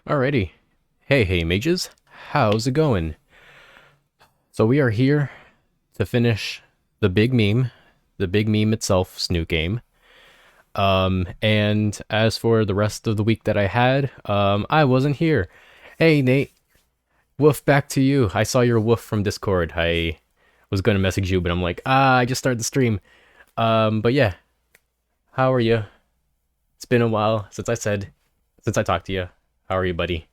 Alrighty. Hey, mages. How's it going? So we are here to finish the big meme, the big meme itself, Snoot Game. And as for the rest of the week that I had, I wasn't here. Hey, Nate. Woof, back to you. I saw your woof from Discord. I was gonna message you, but I'm like, I just started the stream. But yeah, how are you? It's been a while since I talked to you. How are you, buddy?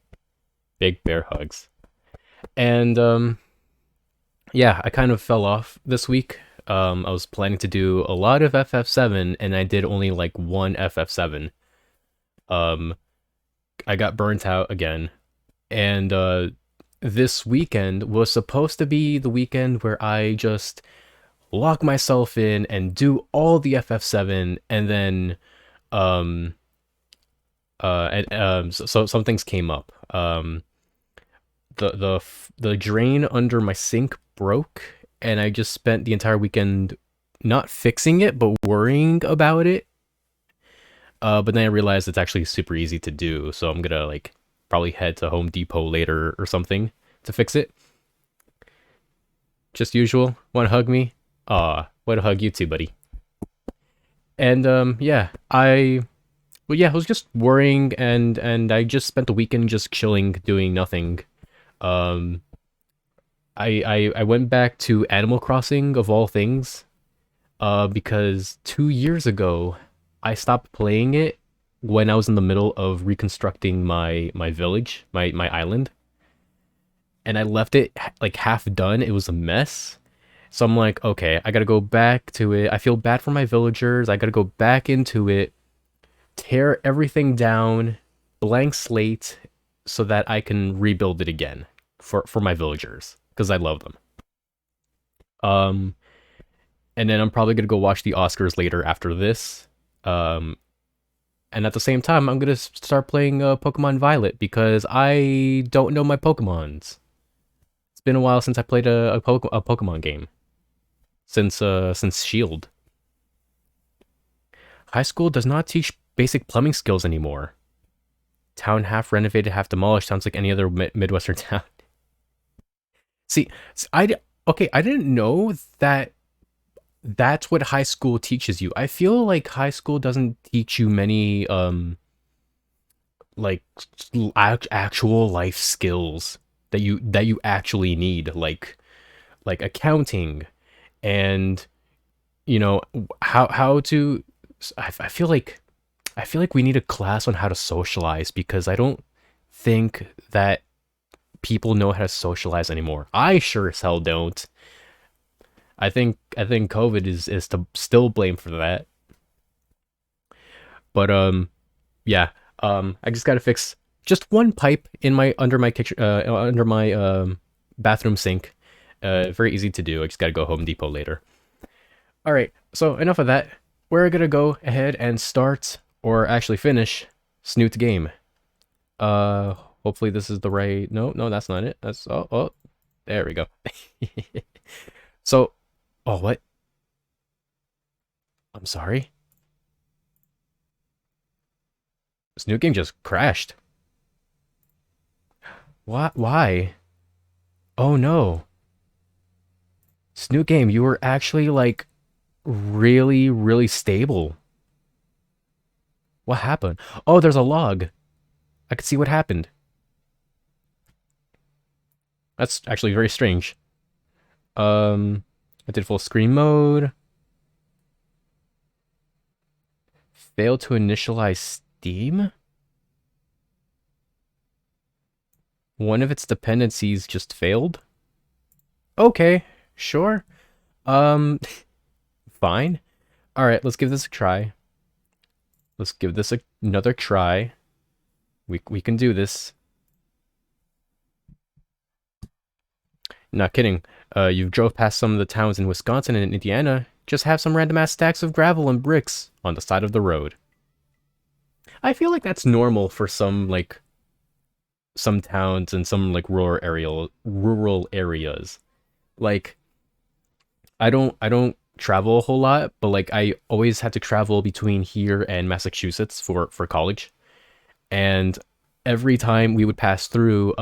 Big bear hugs. And yeah, I kind of fell off this week. I was planning to do a lot of FF7, and I did only like one FF7. Um, I got burnt out again, and this weekend was supposed to be the weekend where I just lock myself in and do all the FF7, and then um, so some things came up. The drain under my sink broke, and I just spent the entire weekend not fixing it but worrying about it. But then I realized it's actually super easy to do, so I'm gonna like probably head to Home Depot later or something to fix it. Just usual. Want to hug me? Want to hug you too, buddy. And yeah, I was just worrying, and I just spent the weekend just chilling, doing nothing. Um, I went back to Animal Crossing of all things, because 2 years ago I stopped playing it when I was in the middle of reconstructing my village, my island, and I left it like half done. It was a mess. So I'm like, okay, I gotta go back to it. I feel bad for my villagers. I gotta go back into it, tear everything down, blank slate, so that I can rebuild it again for my villagers because I love them. Um, and then I'm probably gonna go watch the Oscars later after this. Um, and at the same time, I'm gonna start playing Pokemon Violet because I don't know my Pokemons. It's been a while since I played a Pokemon game since Shield. High school does not teach basic plumbing skills anymore. Town half renovated, half demolished. Sounds like any other Midwestern town. See, okay, I didn't know that that's what high school teaches you. I feel like high school doesn't teach you many like actual life skills that you actually need, like accounting and how to. I feel like we need a class on how to socialize because I don't think that people know how to socialize anymore. I sure as hell don't. I think COVID is to still blame for that. But yeah. I just gotta fix just one pipe in my under my kitchen under my bathroom sink. Very easy to do. I just gotta go Home Depot later. All right. So enough of that. We're gonna go ahead and start or actually finish Snoot Game. Uh, Hopefully this is the right. No, that's not it. That's oh, there we go. So, oh what? I'm sorry. Snoot Game just crashed. What? Why? Oh no. Snoot Game, you were actually like really, really stable. What happened? Oh, there's a log. I could see what happened. That's actually very strange. I did full screen mode. Failed to initialize Steam. One of its dependencies just failed. Okay, sure. Um, Fine. All right, let's give this a try. Let's give this another try. We can do this. Not kidding. You've drove past some of the towns in Wisconsin and Indiana. Just have some random ass stacks of gravel and bricks on the side of the road. I feel like that's normal for some towns and some like rural areas. Like I don't travel a whole lot, but like I always had to travel between here and Massachusetts for college. And every time we would pass through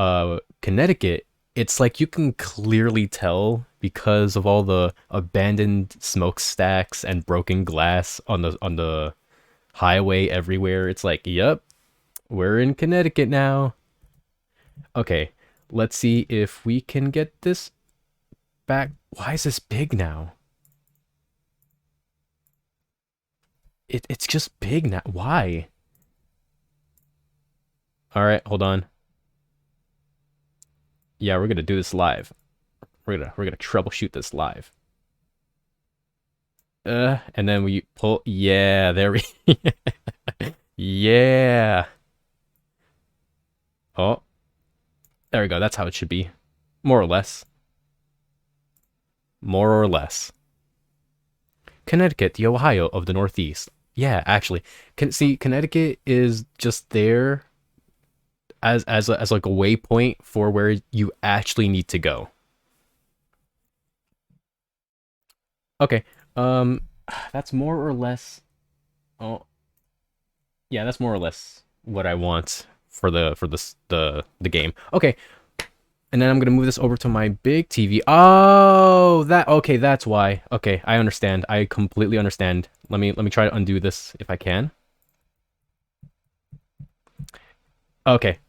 Connecticut, it's like you can clearly tell because of all the abandoned smokestacks and broken glass on the highway everywhere. It's like, yep, we're in Connecticut now. Okay, let's see if we can get this back. Why is this big now? It's just big now. Why? All right, hold on. Yeah, we're gonna do this live. We're gonna troubleshoot this live. And then we pull. Yeah, there we. Yeah. Oh, there we go. That's how it should be, more or less. More or less. Connecticut, the Ohio of the Northeast. Yeah, actually, can see Connecticut is just there as like a waypoint for where you actually need to go. Okay. Um, that's more or less. Oh, yeah, that's more or less what I want for the game. Okay, and then I'm gonna move this over to my big TV. Oh, that okay. That's why. Okay, I understand. I completely understand. Let me try to undo this if I can. Okay,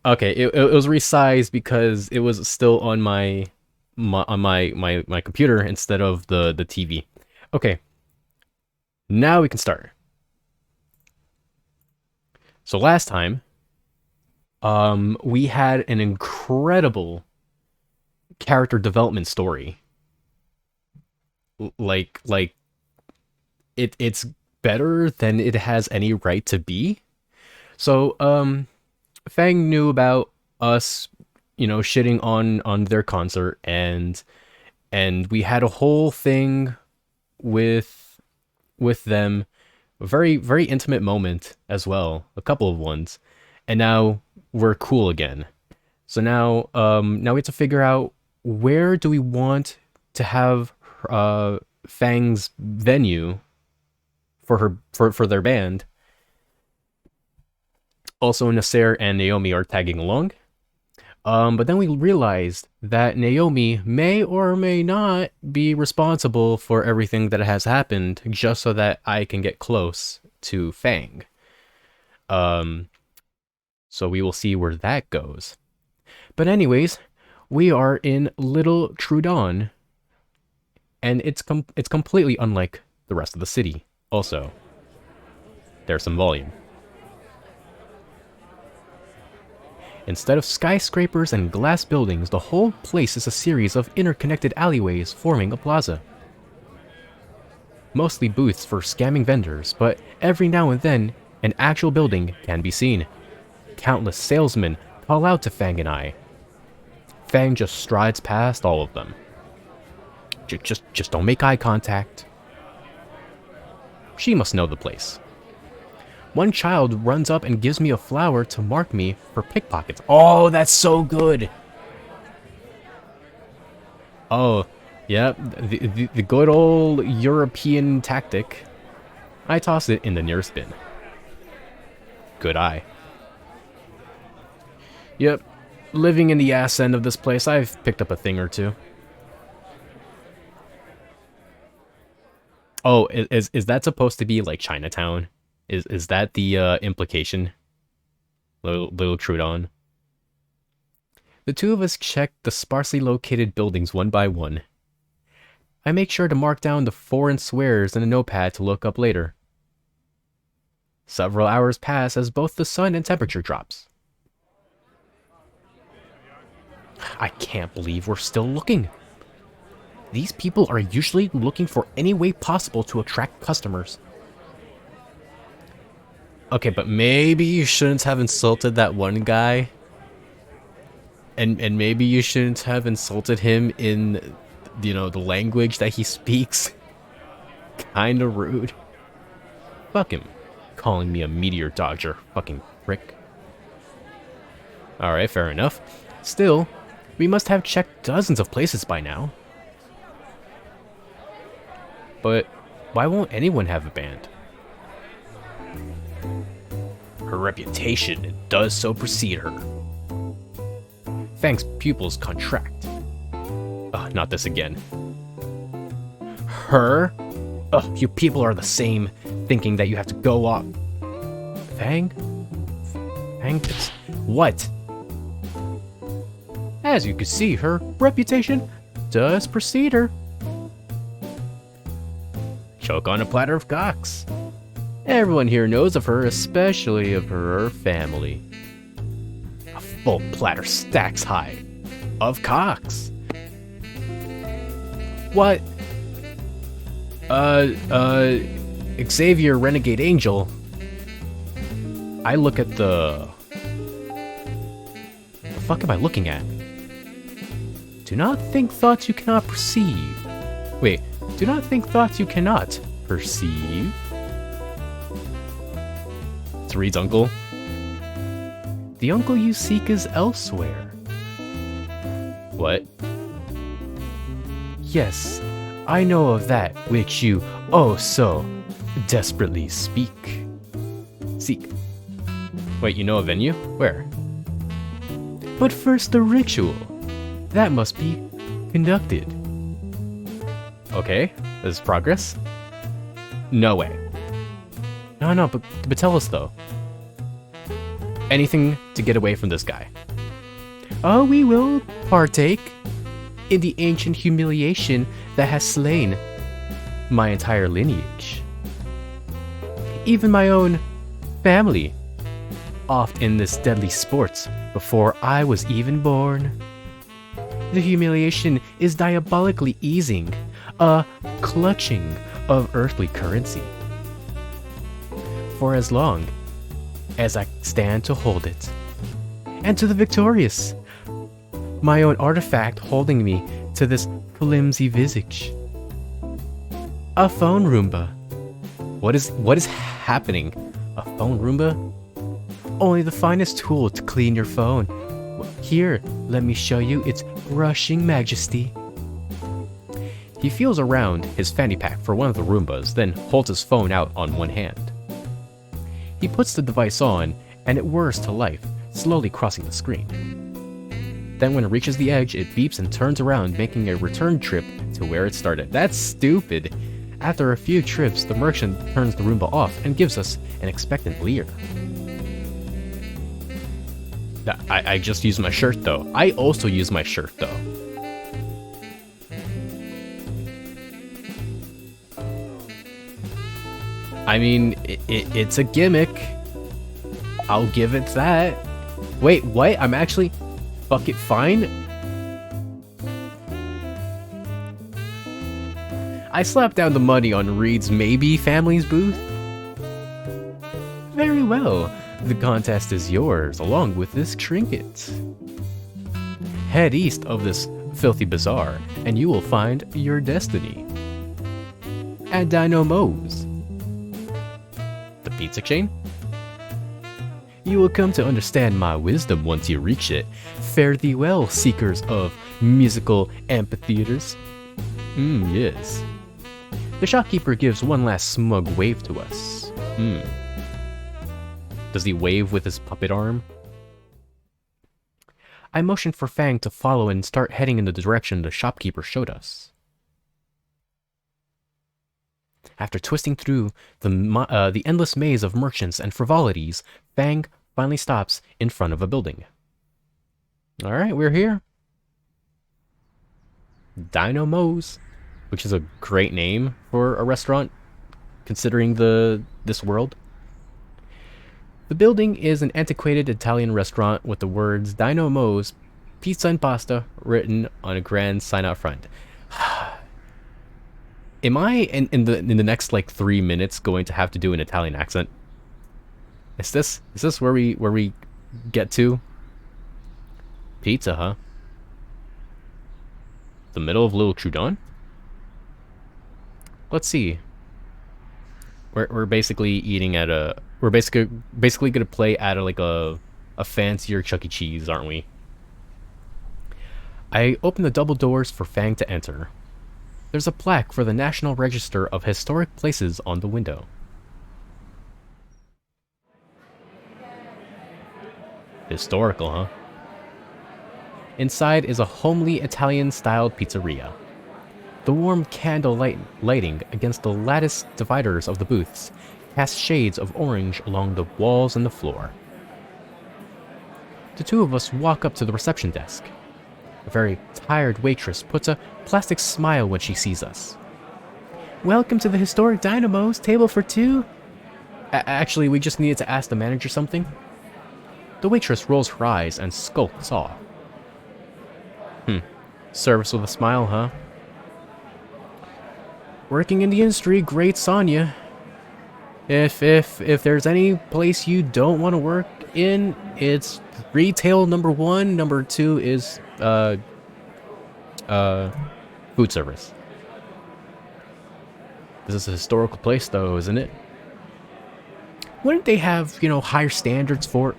okay. It was resized because it was still on my computer instead of the TV. Okay, now we can start. So last time, we had an incredible character development story. Like it's better than it has any right to be. So Fang knew about us, shitting on their concert, and we had a whole thing with them, a very very intimate moment as well, a couple of ones, and now we're cool again. So now we have to figure out where do we want to have Fang's venue for their band. Also, Nasser and Naomi are tagging along. But then we realized that Naomi may or may not be responsible for everything that has happened, just so that I can get close to Fang. Um, so we will see where that goes. But anyways, we are in Little Trudon, and it's completely unlike the rest of the city. Also, there's some volume. Instead of skyscrapers and glass buildings, the whole place is a series of interconnected alleyways forming a plaza. Mostly booths for scamming vendors, but every now and then, an actual building can be seen. Countless salesmen call out to Fang and I. Fang just strides past all of them. Just don't make eye contact. She must know the place. One child runs up and gives me a flower to mark me for pickpockets. Oh, that's so good. Oh, yep, the good old European tactic. I toss it in the nearest bin. Good eye. Yep, living in the ass end of this place, I've picked up a thing or two. Oh, is that supposed to be like Chinatown? Is that the implication? Little Trudon. The two of us check the sparsely located buildings one by one. I make sure to mark down the foreign swears in a notepad to look up later. Several hours pass as both the sun and temperature drops. I can't believe we're still looking. These people are usually looking for any way possible to attract customers. Okay, but maybe you shouldn't have insulted that one guy. And maybe you shouldn't have insulted him in, the language that he speaks. Kinda rude. Fuck him. Calling me a meteor dodger, fucking prick. Alright, fair enough. Still, we must have checked dozens of places by now. But why won't anyone have a band? reputation, it does so precede her. Fang's pupils contract. Ugh, not this again. Her? Ugh, you people are the same, thinking that you have to go off. Fang? Fang? What? As you can see, her reputation does precede her. Choke on a platter of cocks. Everyone here knows of her, especially of her family. A full platter stacks high of cocks. What? Xavier Renegade Angel. I look at the fuck am I looking at? Do not think thoughts you cannot perceive. Wait, do not think thoughts you cannot perceive. It's Reed's uncle. The uncle you seek is elsewhere. What? Yes, I know of that which you oh so desperately seek. Wait, you know a venue? Where? But first the ritual. That must be conducted. Okay, this is progress. No way. No, but tell us though. Anything to get away from this guy. Oh, we will partake in the ancient humiliation that has slain my entire lineage. Even my own family, oft in this deadly sports before I was even born. The humiliation is diabolically easing, a clutching of earthly currency. For as long as I stand to hold it, and to the victorious, my own artifact holding me to this flimsy visage. A phone Roomba. What is happening? A phone Roomba? Only the finest tool to clean your phone. Here, let me show you its rushing majesty. He feels around his fanny pack for one of the Roombas, then holds his phone out on one hand. He puts the device on, and it whirs to life, slowly crossing the screen. Then when it reaches the edge, it beeps and turns around, making a return trip to where it started. That's stupid. After a few trips, the merchant turns the Roomba off and gives us an expectant leer. I just used my shirt though. I also use my shirt though. I mean, it's a gimmick. I'll give it that. Wait, what? I'm actually... Fuck it, fine? I slapped down the money on Reed's Maybe Family's booth. Very well. The contest is yours, along with this trinket. Head east of this filthy bazaar, and you will find your destiny. At Dino Moe's. The pizza chain? You will come to understand my wisdom once you reach it. Fare thee well, seekers of musical amphitheaters. Yes. The shopkeeper gives one last smug wave to us. Does he wave with his puppet arm? I motioned for Fang to follow and start heading in the direction the shopkeeper showed us. After twisting through the endless maze of merchants and frivolities, Fang finally stops in front of a building. Alright, we're here. Dino Moe's, which is a great name for a restaurant, considering this world. The building is an antiquated Italian restaurant with the words Dino Moe's Pizza and Pasta written on a grand sign out front. Am I in the next like 3 minutes going to have to do an Italian accent? Is this where we get to? Pizza, huh? The middle of Little Trudon? Let's see. We're basically eating at a... We're basically gonna play at a fancier Chuck E. Cheese, aren't we? I open the double doors for Fang to enter. There's a plaque for the National Register of Historic Places on the window. Historical, huh? Inside is a homely Italian-styled pizzeria. The warm candle lighting against the lattice dividers of the booths casts shades of orange along the walls and the floor. The two of us walk up to the reception desk. A very tired waitress puts a plastic smile when she sees us. Welcome to the historic Dynamos, table for two. Actually, we just needed to ask the manager something. The waitress rolls her eyes and skulks off. Service with a smile, huh? Working in the industry grates on you. If there's any place you don't want to work in, it's retail number 1. Number 2 is food service. This is a historical place, though, isn't it? Wouldn't they have, higher standards for it?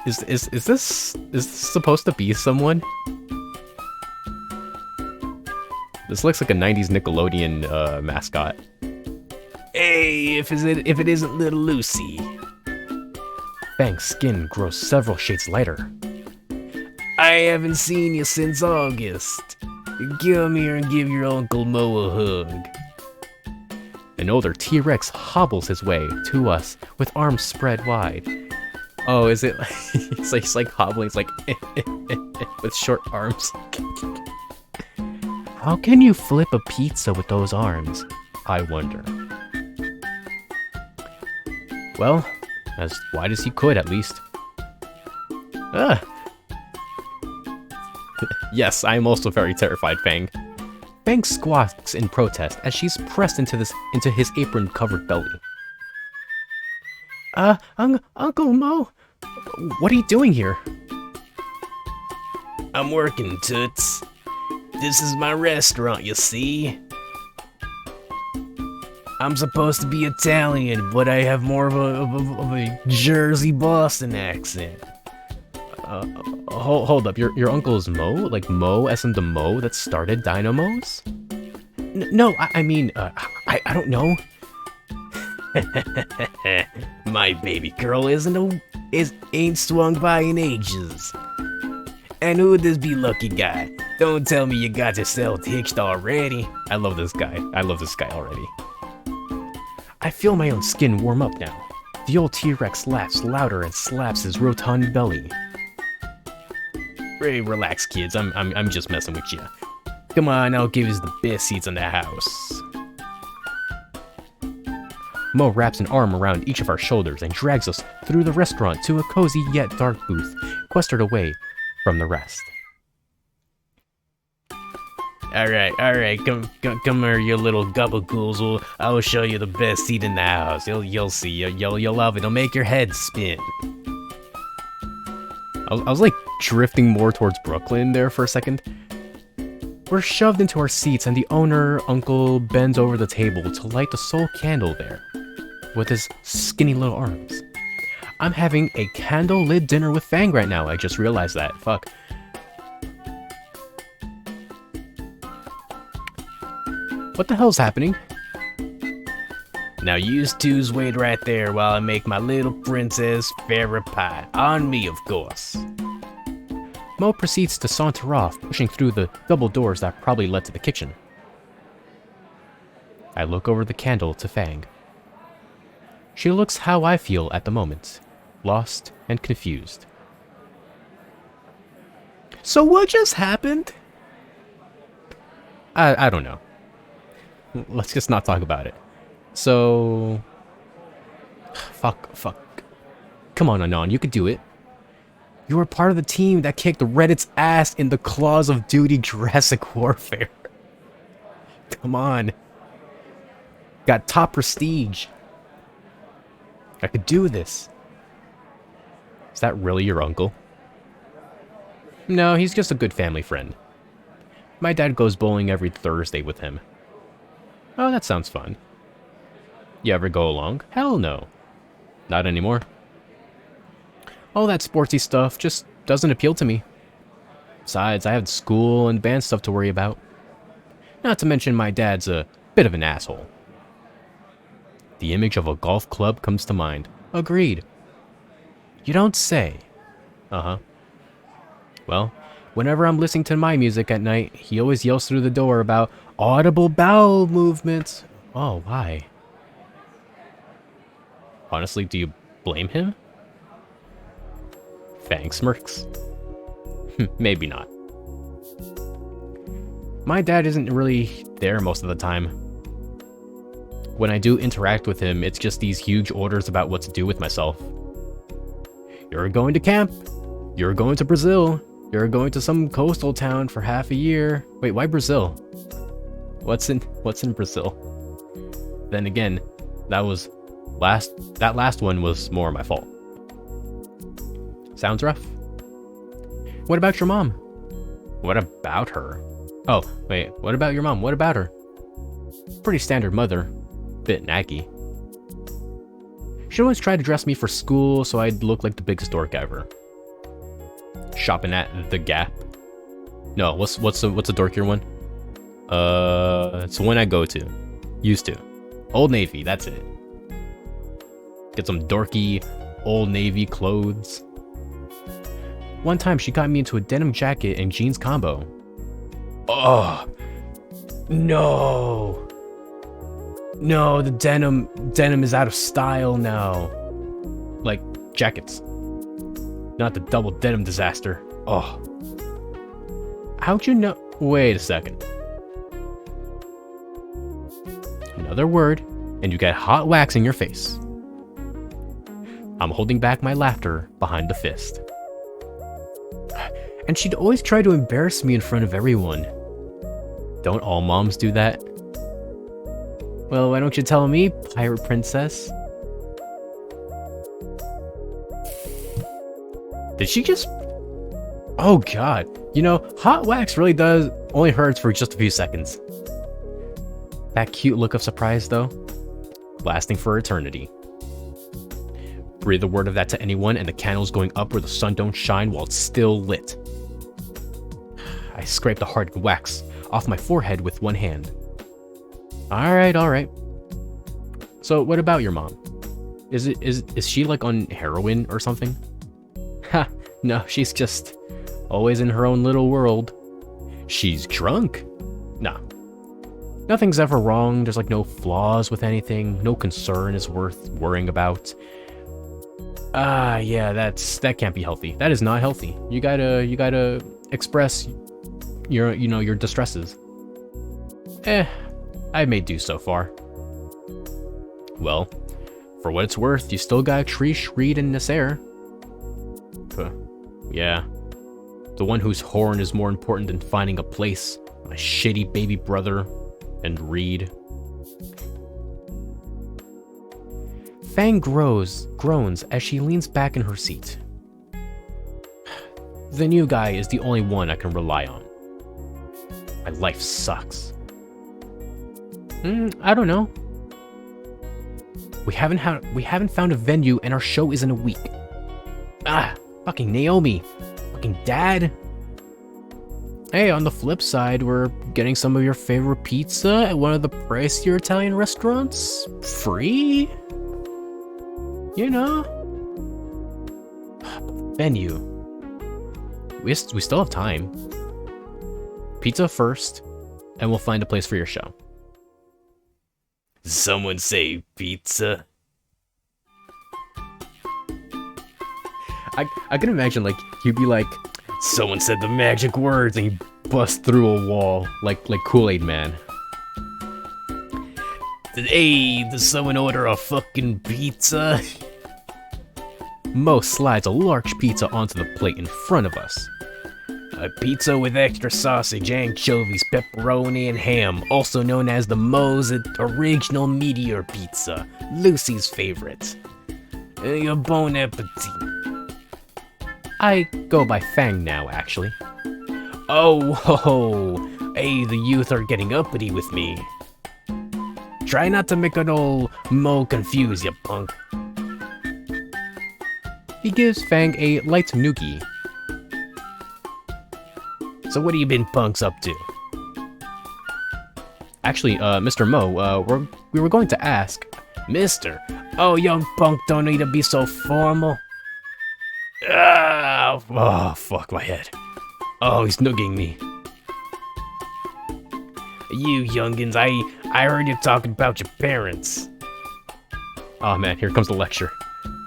Is this supposed to be someone? This looks like a 90s Nickelodeon mascot. Hey, if it isn't little Lucy. Fang's skin grows several shades lighter. I haven't seen you since August. Come here and give your Uncle Mo a hug. An older T-Rex hobbles his way to us with arms spread wide. Oh, is it? He's like hobbling. It's like with short arms. How can you flip a pizza with those arms? I wonder. Well, as wide as he could, at least. Yes, I am also very terrified, Fang. Fang squawks in protest as she's pressed into his apron-covered belly. Uncle Mo, what are you doing here? I'm working, Toots. This is my restaurant, you see. I'm supposed to be Italian, but I have more of a Jersey Boston accent. Hold up, your uncle is Mo? Like Mo as in the Mo that started Dynamos? No, I mean, I don't know. My baby girl ain't swung by in ages. And who'd this be lucky guy? Don't tell me you got yourself hitched already. I love this guy. I love this guy already. I feel my own skin warm up now. The old T-Rex laughs louder and slaps his rotund belly. Hey, relax, kids. I'm just messing with you. Come on, I'll give you the best seats in the house. Mo wraps an arm around each of our shoulders and drags us through the restaurant to a cozy yet dark booth, clustered away from the rest. Alright, come here, you little gubbagoozle. I'll show you the best seat in the house. You'll see, you'll love it. It'll make your head spin. I was like drifting more towards Brooklyn there for a second. We're shoved into our seats and the owner, uncle, bends over the table to light the sole candle there with his skinny little arms. I'm having a candle-lit dinner with Fang right now. I just realized that. Fuck. What the hell's happening? Now yous twos wait right there while I make my little princess fairy pie. On me, of course. Mo proceeds to saunter off, pushing through the double doors that probably led to the kitchen. I look over the candle to Fang. She looks how I feel at the moment, lost and confused. So what just happened? I don't know. Let's just not talk about it. So... Fuck. Come on, Anon, you could do it. You were part of the team that kicked Reddit's ass in the Claws of Duty Jurassic Warfare. Come on. Got top prestige. I could do this. Is that really your uncle? No, he's just a good family friend. My dad goes bowling every Thursday with him. Oh, that sounds fun. You ever go along? Hell no. Not anymore. All that sportsy stuff just doesn't appeal to me. Besides, I have school and band stuff to worry about. Not to mention my dad's a bit of an asshole. The image of a golf club comes to mind. Agreed. You don't say. Uh-huh. Well, whenever I'm listening to my music at night, he always yells through the door about audible bowel movements. Oh, why? Honestly, do you blame him? Fang smirks. Maybe not. My dad isn't really there most of the time. When I do interact with him, it's just these huge orders about what to do with myself. You're going to camp. You're going to Brazil. You're going to some coastal town for half a year. Wait, why Brazil? What's in Brazil? Then again, that last one was more my fault. Sounds rough. What about your mom? What about her? Oh, wait, what about your mom? What about her? Pretty standard mother. Bit naggy. She'd always try to dress me for school so I'd look like the biggest dork ever. Shopping at the Gap. No, what's the dorkier one? It's the one I go to. Used to. Old Navy, that's it. Get some dorky Old Navy clothes. One time she got me into a denim jacket and jeans combo. Oh, no. No, the denim is out of style now. Like, jackets. Not the double denim disaster. Oh. How'd you know? Wait a second. Another word, and you get hot wax in your face. I'm holding back my laughter behind the fist. And she'd always try to embarrass me in front of everyone. Don't all moms do that? Well, why don't you tell me, pirate princess? Did she just... Oh god. You know, hot wax really does only hurts for just a few seconds. That cute look of surprise, though, lasting for eternity. Breathe a word of that to anyone and the candle's going up where the sun don't shine while it's still lit. I scraped the hard wax off my forehead with one hand. Alright. So, what about your mom? Is she like on heroin or something? Ha, no, she's just always in her own little world. She's drunk? Nah. Nothing's ever wrong, there's like no flaws with anything, no concern is worth worrying about. Yeah, that can't be healthy. That is not healthy. You gotta express your distresses. I may do so far. Well, for what it's worth, you still got Trish, Reed, and Nasser. Yeah. The one whose horn is more important than finding a place. My shitty baby brother. And Reed. Fang groans as she leans back in her seat. The new guy is the only one I can rely on. My life sucks. I don't know. We haven't found a venue and our show is in a week. Fucking Naomi. Fucking dad. Hey, on the flip side, we're getting some of your favorite pizza at one of the pricier Italian restaurants. Free? You know? Venue. We still have time. Pizza first, and we'll find a place for your show. Someone say pizza. I can imagine, like, you'd be like, someone said the magic words, and you bust through a wall, like Kool-Aid Man. Hey, does someone order a fucking pizza? Mo slides a large pizza onto the plate in front of us. A pizza with extra sausage, anchovies, pepperoni, and ham, also known as the Mo's Original Meteor Pizza, Lucy's favorite. Bon appetit. I go by Fang now, actually. Oh, ho, hey, the youth are getting uppity with me. Try not to make an old Mo confuse, you punk. He gives Fang a light noogie. So what have you been punks up to? Actually, Mr. Mo, we were going to ask, Mister. Oh, young punk don't need to be so formal. Ah, oh, fuck my head. Oh, he's noogging me. You youngins, I heard you talking about your parents. Oh man, here comes the lecture.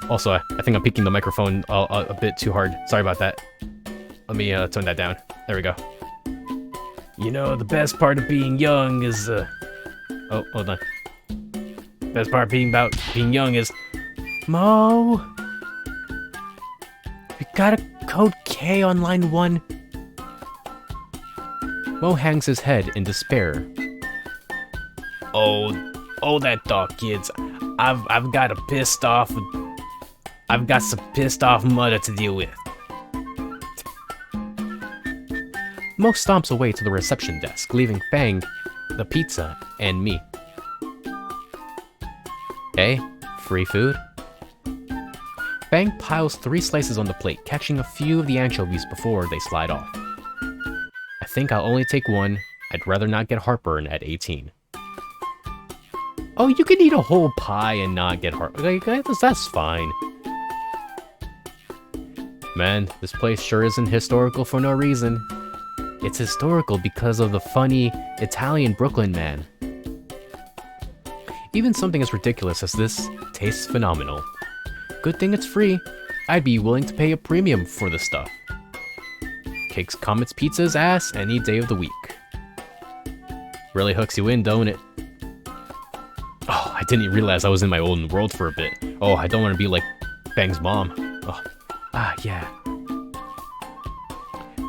Also, I think I'm peaking the microphone a bit too hard. Sorry about that. Let me tone that down. There we go. You know, the best part of being young is, oh, hold on. Best part about being young is... Mo! You got a code K on line 1? Mo hangs his head in despair. Oh, that dog, kids. I've got some pissed off mother to deal with. Mo stomps away to the reception desk, leaving Fang, the pizza, and me. Hey, free food? Fang piles 3 slices on the plate, catching a few of the anchovies before they slide off. I think I'll only take 1. I'd rather not get heartburn at 18. Oh, you can eat a whole pie and not get heartburn. Like, that's fine. Man, this place sure isn't historical for no reason. It's historical because of the funny Italian Brooklyn man. Even something as ridiculous as this tastes phenomenal. Good thing it's free. I'd be willing to pay a premium for this stuff. Kicks Comet's Pizza's ass any day of the week. Really hooks you in, don't it? Oh, I didn't realize I was in my own world for a bit. Oh, I don't want to be like Fang's mom. Oh, yeah.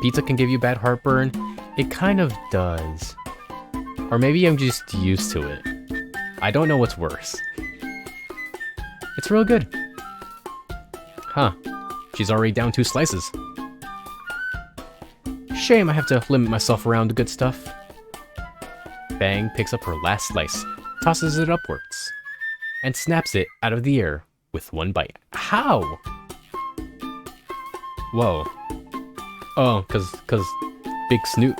Pizza can give you bad heartburn. It kind of does. Or maybe I'm just used to it. I don't know what's worse. It's real good. Huh. She's already down 2 slices. Shame I have to limit myself around the good stuff. Fang picks up her last slice, tosses it upwards, and snaps it out of the air with 1 bite. How? Whoa. Oh, cause big Snoot.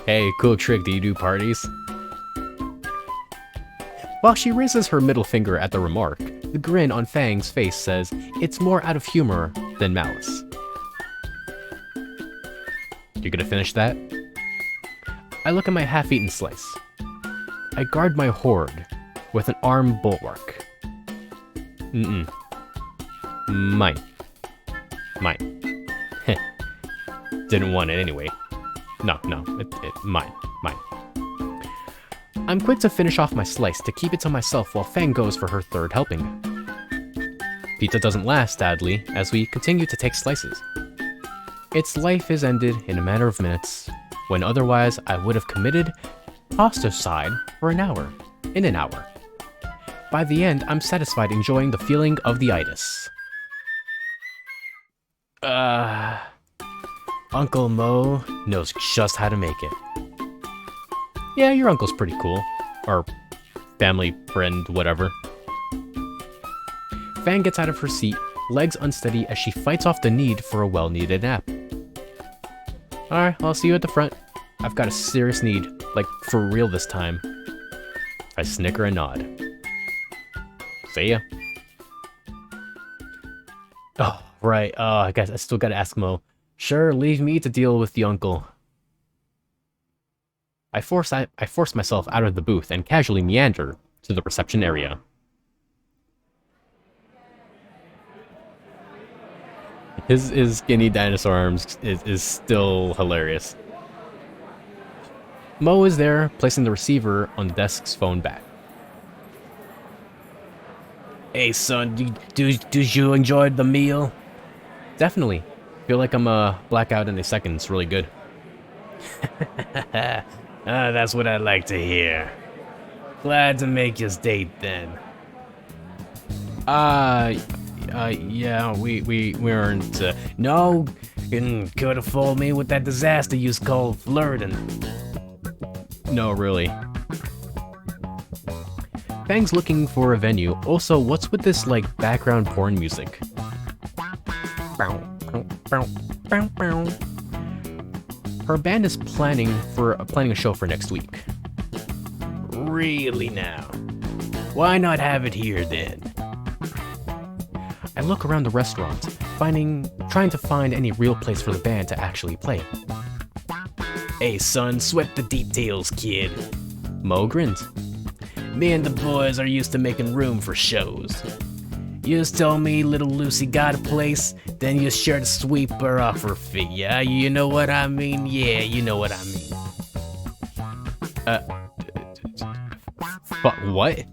Hey, cool trick, do you do parties? While she raises her middle finger at the remark, the grin on Fang's face says it's more out of humor than malice. You gonna finish that? I look at my half-eaten slice. I guard my hoard with an arm bulwark. Mine. Didn't want it anyway. No, mine. I'm quick to finish off my slice to keep it to myself while Fang goes for her 3rd helping. Pizza doesn't last, sadly, as we continue to take slices. Its life is ended in a matter of minutes, when otherwise I would have committed posticide for an hour. By the end, I'm satisfied enjoying the feeling of the itis. Uncle Mo knows just how to make it. Yeah, your uncle's pretty cool. Or family, friend, whatever. Fang gets out of her seat, legs unsteady as she fights off the need for a well-needed nap. Alright, I'll see you at the front. I've got a serious need, like for real this time. I snicker and nod. See ya. Oh, right. I guess I still gotta ask Mo. Sure, leave me to deal with the uncle. I force myself out of the booth and casually meander to the reception area. His skinny dinosaur arms is still hilarious. Mo is there, placing the receiver on the desk's phone back. Hey son, do you enjoy the meal? Definitely. Feel like I'm blackout in a second. It's really good. That's what I like to hear. Glad to make your date then. Yeah, we weren't. No, you could have fooled me with that disaster you call flirting. No, really. Fang's looking for a venue. Also, what's with this like background porn music? Her band is planning a show for next week. Really now? Why not have it here then? I look around the restaurant, trying to find any real place for the band to actually play. Hey son, sweat the details, kid. Mo grins. Me and the boys are used to making room for shows. You just tell me little Lucy got a place, then you sure to sweep her off her feet, yeah? You know what I mean? Yeah, you know what I mean. What?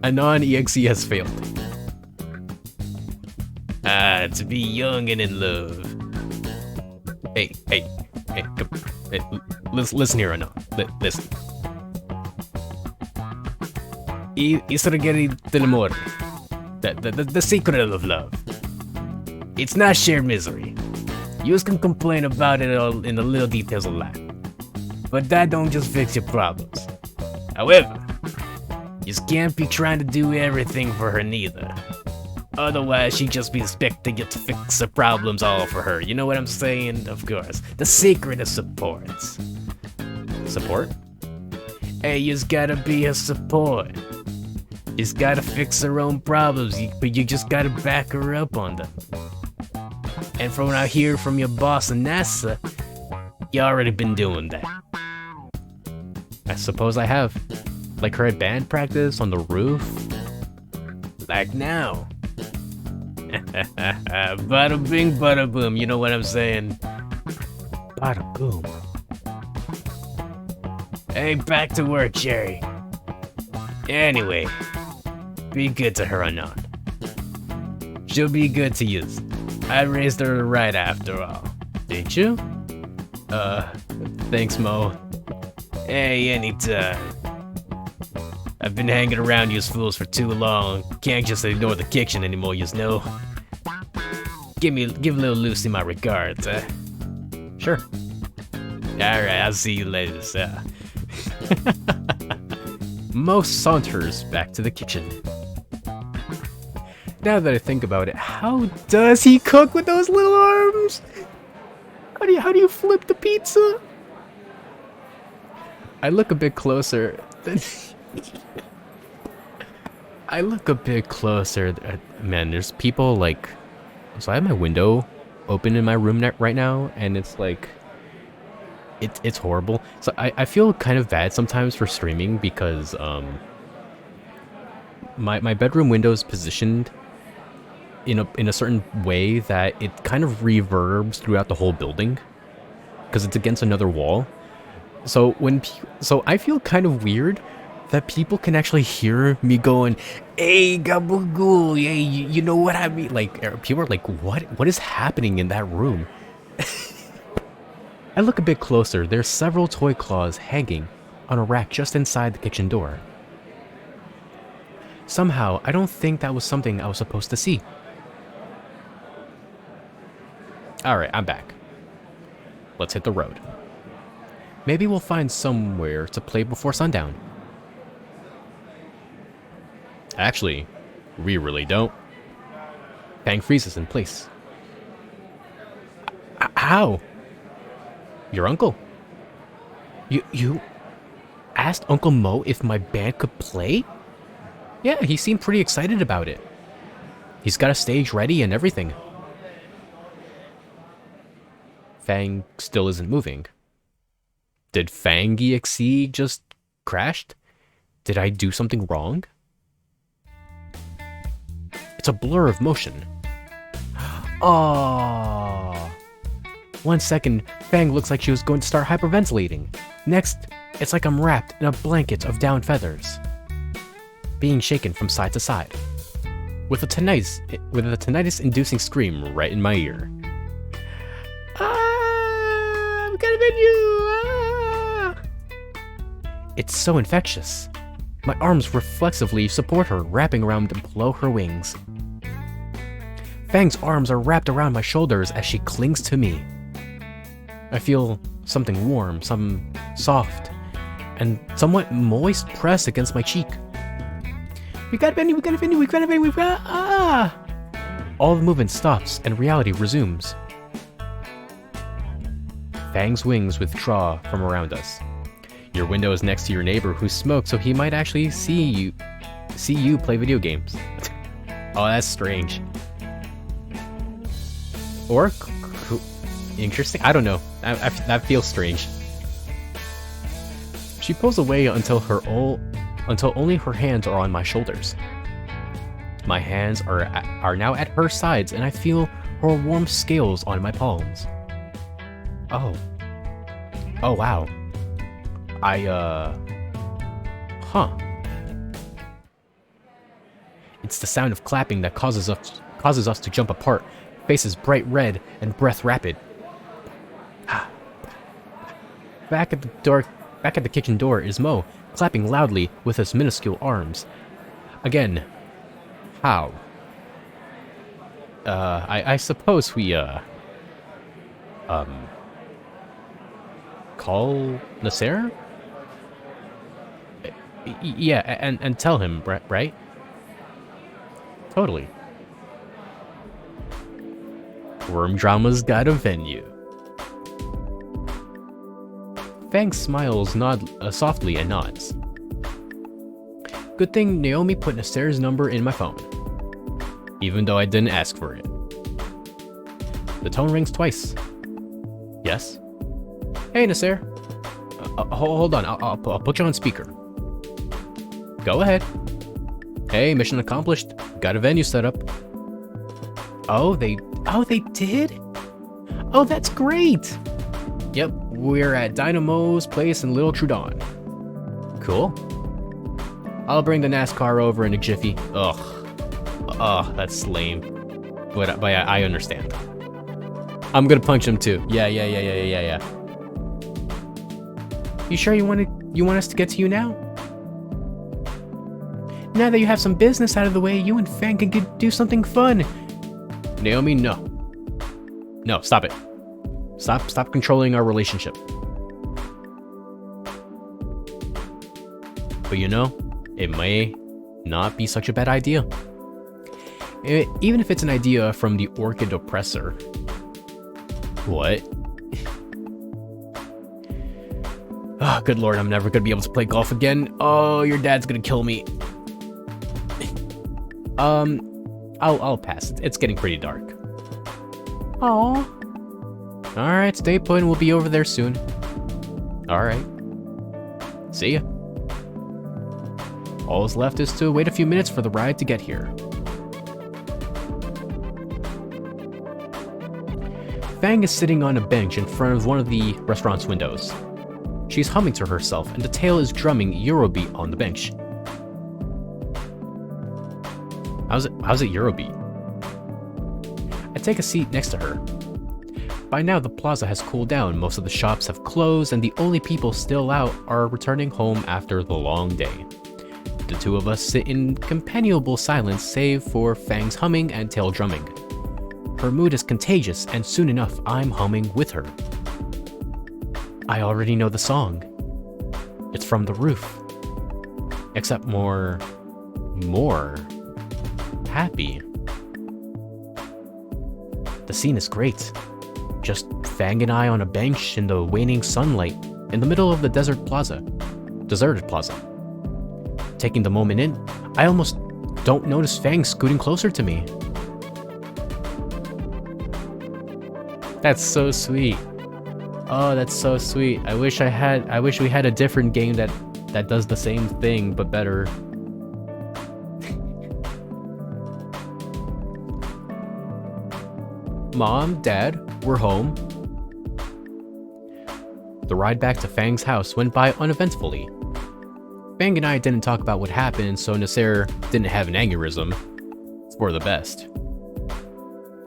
A non-EXE has failed. To be young and in love. Hey, come, listen here, Anon. Listen. I segretti dell'amore. The secret of love. It's not shared misery. You can complain about it all in the little details of life. But that don't just fix your problems. However, you can't be trying to do everything for her neither. Otherwise, she'd just be expecting you to fix her problems all for her. You know what I'm saying? Of course. The secret is support. Support? Hey, you just gotta be her support. You just gotta fix her own problems, but you just gotta back her up on them. And from what I hear from your boss and NASA, you already been doing that. I suppose I have. Like her at band practice on the roof. Like now. Bada bing, bada boom. You know what I'm saying? Bada boom. Hey, back to work, Jerry. Anyway, be good to her, Anon. She'll be good to you. I raised her right after all. Did you? Thanks, Mo. Hey, anytime. I've been hanging around you fools for too long. Can't just ignore the kitchen anymore, you know. Give little Lucy my regards, Sure. Alright, I'll see you later, sir. Mo saunters back to the kitchen. Now that I think about it, how does he cook with those little arms? How do you flip the pizza? I look a bit closer. Man, there's people like... So I have my window open in my room right now, and it's like... It's horrible. So I feel kind of bad sometimes for streaming because my bedroom window is positioned in a certain way that it kind of reverbs throughout the whole building because it's against another wall. So I feel kind of weird that people can actually hear me going, "Hey, gabagool, hey, you know what I mean?" Like people are like, "What is happening in that room?" I look a bit closer. There's several toy claws hanging on a rack just inside the kitchen door. Somehow, I don't think that was something I was supposed to see. Alright, I'm back. Let's hit the road. Maybe we'll find somewhere to play before sundown. Actually, we really don't. Fang freezes in place. How? Your uncle? You asked Uncle Mo if my band could play? Yeah, he seemed pretty excited about it. He's got a stage ready and everything. Fang still isn't moving. Did Fang EXE just crashed? Did I do something wrong? It's a blur of motion. Aww. 1 second, Fang looks like she was going to start hyperventilating. Next, it's like I'm wrapped in a blanket of down feathers, being shaken from side to side, with a tinnitus-inducing scream right in my ear. I'm gonna bend you! It's so infectious. My arms reflexively support her, wrapping around below her wings. Fang's arms are wrapped around my shoulders as she clings to me. I feel something warm, some soft, and somewhat moist press against my cheek. We gotta bend you, we gotta bend you, we gotta bend you, we gotta... Ah! All the movement stops and reality resumes. Fang's wings withdraw from around us. Your window is next to your neighbor who smokes, so he might actually see you play video games. Oh, that's strange. Or interesting? I don't know. That feels strange. She pulls away until only her hands are on my shoulders. My hands are now at her sides, and I feel her warm scales on my palms. Oh. Oh, wow. Huh. It's the sound of clapping that causes us to jump apart, faces bright red and breath rapid. Back at the kitchen door is Mo, clapping loudly with his minuscule arms. Again. How? I suppose we, call Nasser? Yeah, and tell him, right? Totally. Worm Drama's got a venue. Fang smiles softly and nods. Good thing Naomi put Nasser's number in my phone, even though I didn't ask for it. The tone rings twice. Yes? Hey, Nasser. Hold on, I'll put you on speaker. Go ahead. Hey, mission accomplished. Got a venue set up. Oh, they did? Oh, that's great! Yep, we're at Dynamo's place in Little Trudon. Cool. I'll bring the NASCAR over in a jiffy. Ugh, that's lame. But I understand. I'm gonna punch him too. Yeah. You sure you want us to get to you now? Now that you have some business out of the way, you and Fang can do something fun. Naomi, no. No, stop it. Stop controlling our relationship. But you know, it may not be such a bad idea. Even if it's an idea from the Orchid Oppressor. What? Oh, good lord, I'm never gonna be able to play golf again. Oh, your dad's gonna kill me. I'll pass. It's getting pretty dark. Aww. Alright, stay put and we'll be over there soon. Alright. See ya. All that's left is to wait a few minutes for the ride to get here. Fang is sitting on a bench in front of one of the restaurant's windows. She's humming to herself, and the tail is drumming Eurobeat on the bench. How's it Eurobeat? I take a seat next to her. By now, the plaza has cooled down, most of the shops have closed, and the only people still out are returning home after the long day. The two of us sit in companionable silence save for Fang's humming and tail drumming. Her mood is contagious, and soon enough, I'm humming with her. I already know the song. It's from the roof. Except more happy. The scene is great. Just Fang and I on a bench in the waning sunlight in the middle of the deserted plaza. Taking the moment in, I almost don't notice Fang scooting closer to me. That's so sweet. Oh, that's so sweet. I wish we had a different game that does the same thing but better. Mom, Dad, we're home. The ride back to Fang's house went by uneventfully. Fang and I didn't talk about what happened, so Nasser didn't have an aneurysm. It's for the best.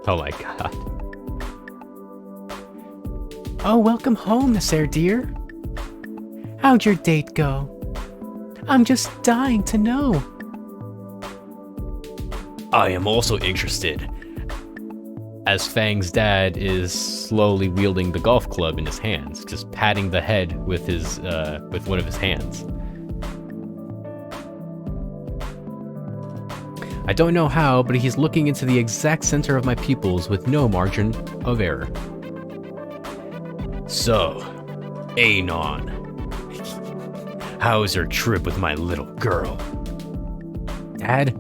Oh my god. Oh, welcome home, Nasser dear. How'd your date go? I'm just dying to know. I am also interested. As Fang's dad is slowly wielding the golf club in his hands, just patting the head with one of his hands. I don't know how, but he's looking into the exact center of my pupils with no margin of error. So, Anon. How was your trip with my little girl? Dad?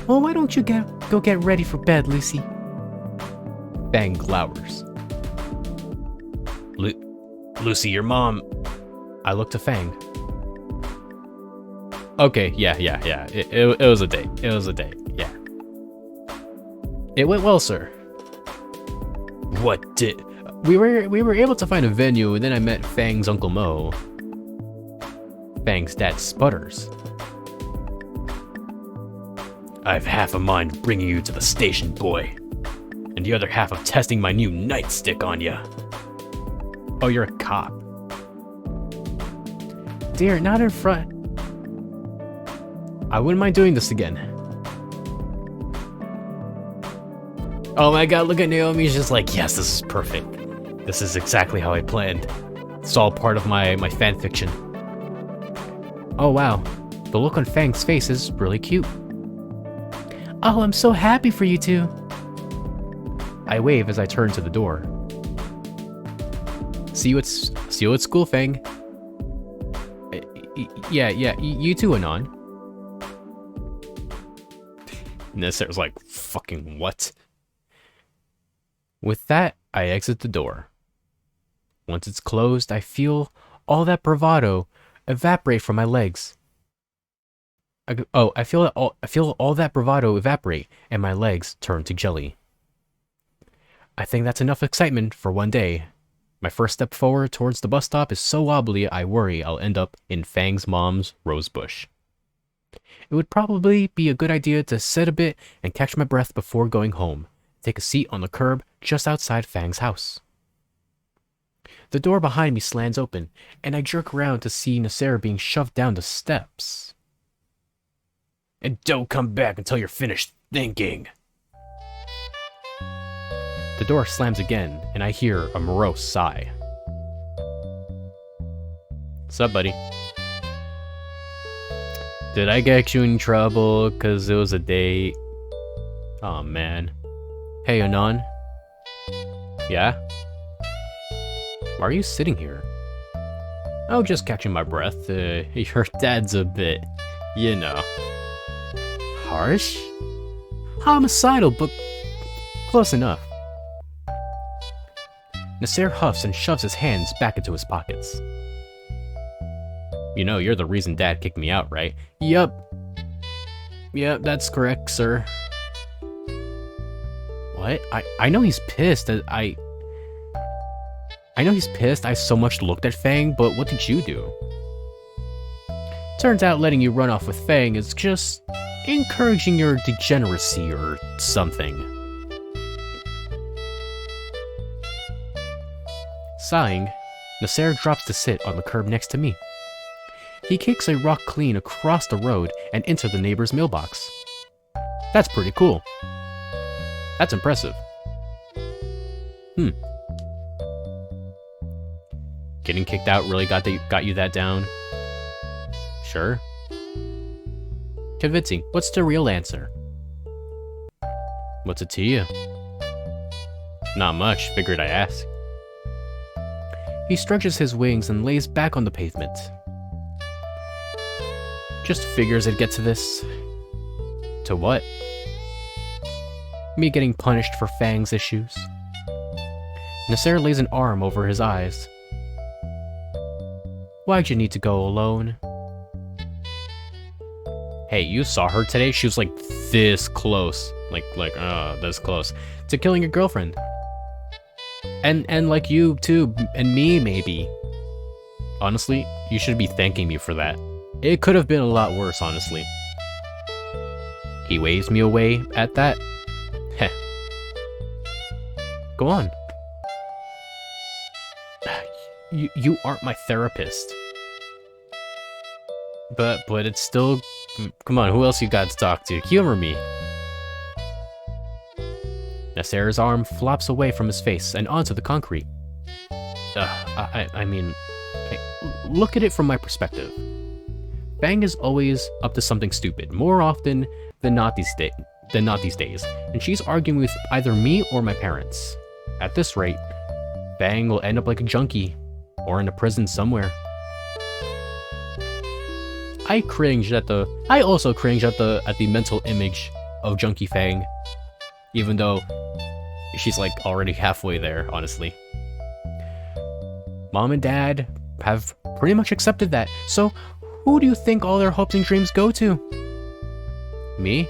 Well, why don't you go get ready for bed, Lucy? Fang glowers. Lucy, your mom... I look to Fang. Okay, yeah. It was a date. It was a date, yeah. It went well, sir. What did... We were able to find a venue, and then I met Fang's Uncle Mo. Fang's dad sputters. I've half a mind bringing you to the station, boy. And the other half of testing my new nightstick on ya. Oh, you're a cop. Dear, not in front. I wouldn't mind doing this again. Oh my god, look at Naomi. She's just like, yes, this is perfect. This is exactly how I planned. It's all part of my fanfiction. Oh wow, the look on Fang's face is really cute. Oh, I'm so happy for you two. I wave as I turn to the door. See you at school, Fang. Yeah, you too, Anon. Nasser's like, fucking what? With that, I exit the door. Once it's closed, I feel all that bravado evaporate from my legs. I feel all that bravado evaporate, and my legs turn to jelly. I think that's enough excitement for one day. My first step forward towards the bus stop is so wobbly I worry I'll end up in Fang's mom's rose bush. It would probably be a good idea to sit a bit and catch my breath before going home. Take a seat on the curb just outside Fang's house. The door behind me slams open, and I jerk around to see Nasser being shoved down the steps. And don't come back until you're finished thinking. The door slams again, and I hear a morose sigh. Sup, buddy? Did I get you in trouble because it was a date? Aw, man. Hey, Anon. Yeah? Why are you sitting here? Oh, just catching my breath. Your dad's a bit, you know, harsh? Homicidal, but close enough. Nasser huffs and shoves his hands back into his pockets. You know, you're the reason Dad kicked me out, right? Yup. Yep, that's correct, sir. What? I know he's pissed. I know he's pissed I so much looked at Fang, but what did you do? Turns out letting you run off with Fang is just encouraging your degeneracy or something. Sighing, Nasser drops to sit on the curb next to me. He kicks a rock clean across the road and into the neighbor's mailbox. That's pretty cool. That's impressive. Getting kicked out really got you that down? Sure. Convincing. What's the real answer? What's it to you? Not much, figured I ask. He stretches his wings and lays back on the pavement. Just figures it'd get to this. To what? Me getting punished for Fang's issues. Nasser lays an arm over his eyes. Why'd you need to go alone? Hey, you saw her today? She was like this close. This close. To killing your girlfriend. And like you too, and me maybe. Honestly, you should be thanking me for that. It could have been a lot worse, honestly. He waves me away at that. Heh. Go on. You aren't my therapist. But it's still... Come on, who else you got to talk to? Humor me. Nasser's arm flops away from his face and onto the concrete. Look at it from my perspective. Fang is always up to something stupid, more often than not these days, and she's arguing with either me or my parents. At this rate, Fang will end up like a junkie, or in a prison somewhere. I also cringe at the mental image of Junkie Fang, even though she's like already halfway there, honestly. Mom and Dad have pretty much accepted that, so who do you think all their hopes and dreams go to? Me?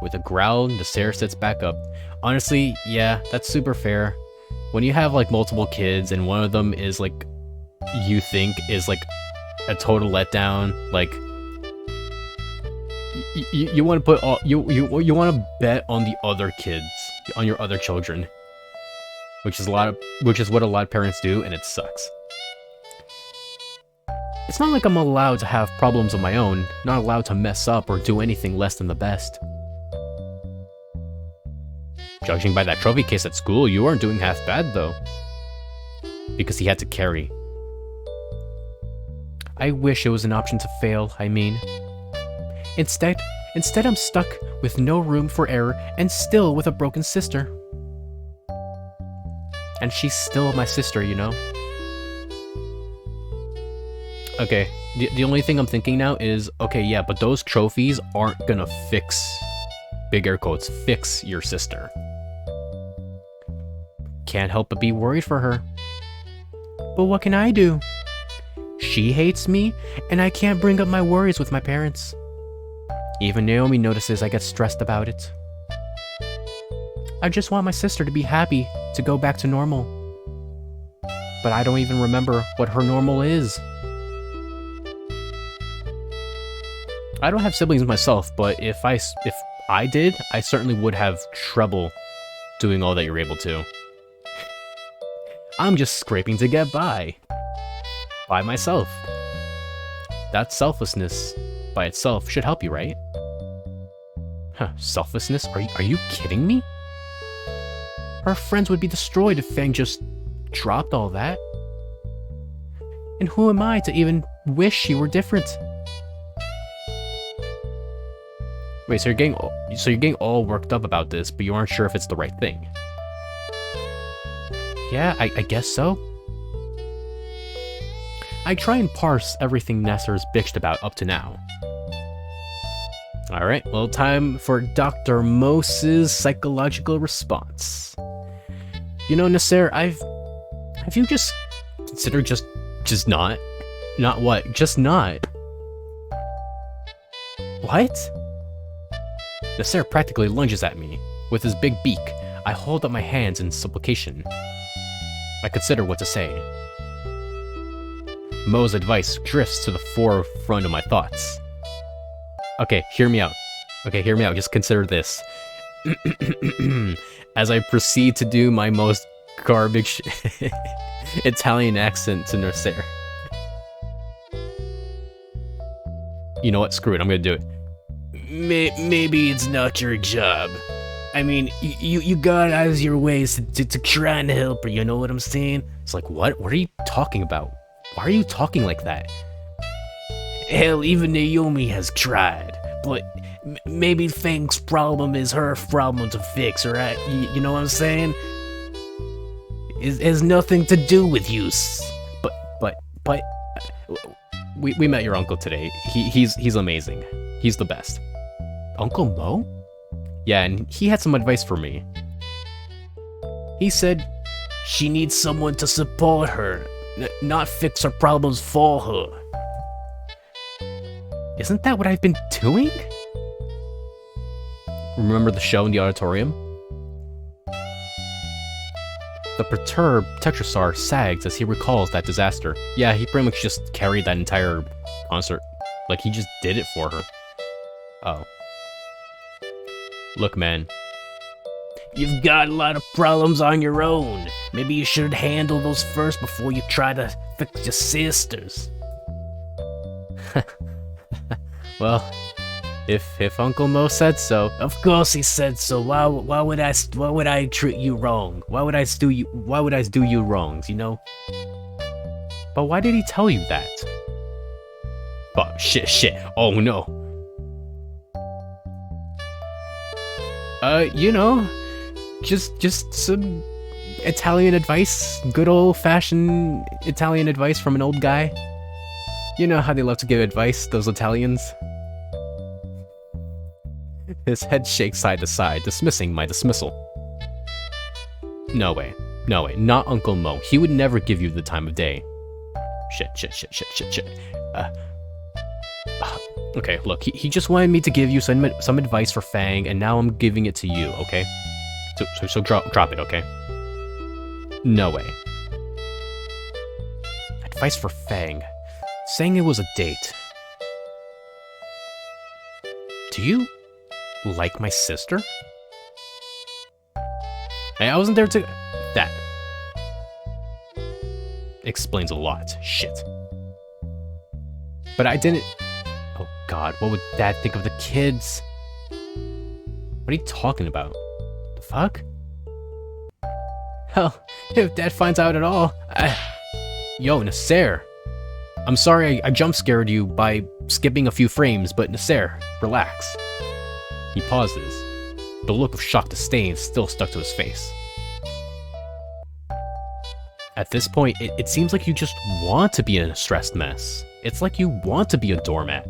With a growl, Nasir sits back up. Honestly, yeah, that's super fair. When you have like multiple kids and one of them is like, you think is like a total letdown, like you want to put all you want to bet on the other kids, on your other children, which is what a lot of parents do, and it sucks. It's not like I'm allowed to have problems of my own, not allowed to mess up or do anything less than the best. Judging by that trophy case at school, you aren't doing half bad though. Because he had to carry. I wish it was an option to fail, I mean. Instead I'm stuck with no room for error and still with a broken sister. And she's still my sister, you know? Okay, the only thing I'm thinking now is, okay, yeah, but those trophies aren't gonna fix, big air quotes, fix your sister. Can't help but be worried for her. But what can I do? She hates me, and I can't bring up my worries with my parents. Even Naomi notices I get stressed about it. I just want my sister to be happy, to go back to normal. But I don't even remember what her normal is. I don't have siblings myself, but if I did, I certainly would have trouble doing all that you're able to. I'm just scraping to get by myself. That selflessness by itself should help you, right? Huh, selflessness? Are you kidding me? Her friends would be destroyed if Fang just dropped all that. And who am I to even wish she were different? Wait, so you're getting all worked up about this, but you aren't sure if it's the right thing. Yeah, I guess so. I try and parse everything Nasser's bitched about up to now. Alright, well, time for Dr. Mose's psychological response. You know, Nasser, have you just considered just not? Not what? Just not. What? Nasser practically lunges at me. With his big beak, I hold up my hands in supplication. I consider what to say. Mo's advice drifts to the forefront of my thoughts. Okay, hear me out. Just consider this. As I proceed to do my most garbage Italian accent to Nasser. You know what? Screw it. I'm gonna do it. Maybe it's not your job. I mean, you got out of your ways to try and help her, you know what I'm saying? It's like, what? What are you talking about? Why are you talking like that? Hell, even Naomi has tried, but maybe Fang's problem is her problem to fix, alright? You know what I'm saying? It has nothing to do with you. But we met your uncle today. He's amazing. He's the best. Uncle Mo? Yeah, and he had some advice for me. He said she needs someone to support her, not fix her problems for her. Isn't that what I've been doing? Remember the show in the auditorium? The perturbed Tetrasar sags as he recalls that disaster. Yeah, he pretty much just carried that entire concert. Like, he just did it for her. Oh. Look, man. You've got a lot of problems on your own. Maybe you should handle those first before you try to fix your sisters. Well, if Uncle Mo said so, of course he said so. Why would I treat you wrong? Why would I do you wrongs, you know? But why did he tell you that? Oh shit. Oh no. You know, just some Italian advice, good old-fashioned Italian advice from an old guy. You know how they love to give advice, those Italians? His head shakes side to side, dismissing my dismissal. No way. No way. Not Uncle Mo. He would never give you the time of day. Shit. Okay, look, he just wanted me to give you some advice for Fang, and now I'm giving it to you, okay? So drop it, okay? No way. Advice for Fang. Saying it was a date. Do you like my sister? Hey, I wasn't there to... That explains a lot. Shit. But I didn't... Oh god, what would Dad think of the kids? What are you talking about? The fuck? Hell, if Dad finds out at all, Yo, Nasser. I'm sorry I jump scared you by skipping a few frames, but Nasser, relax. He pauses. The look of shocked disdain still stuck to his face. At this point, it seems like you just want to be in a stressed mess. It's like you want to be a doormat.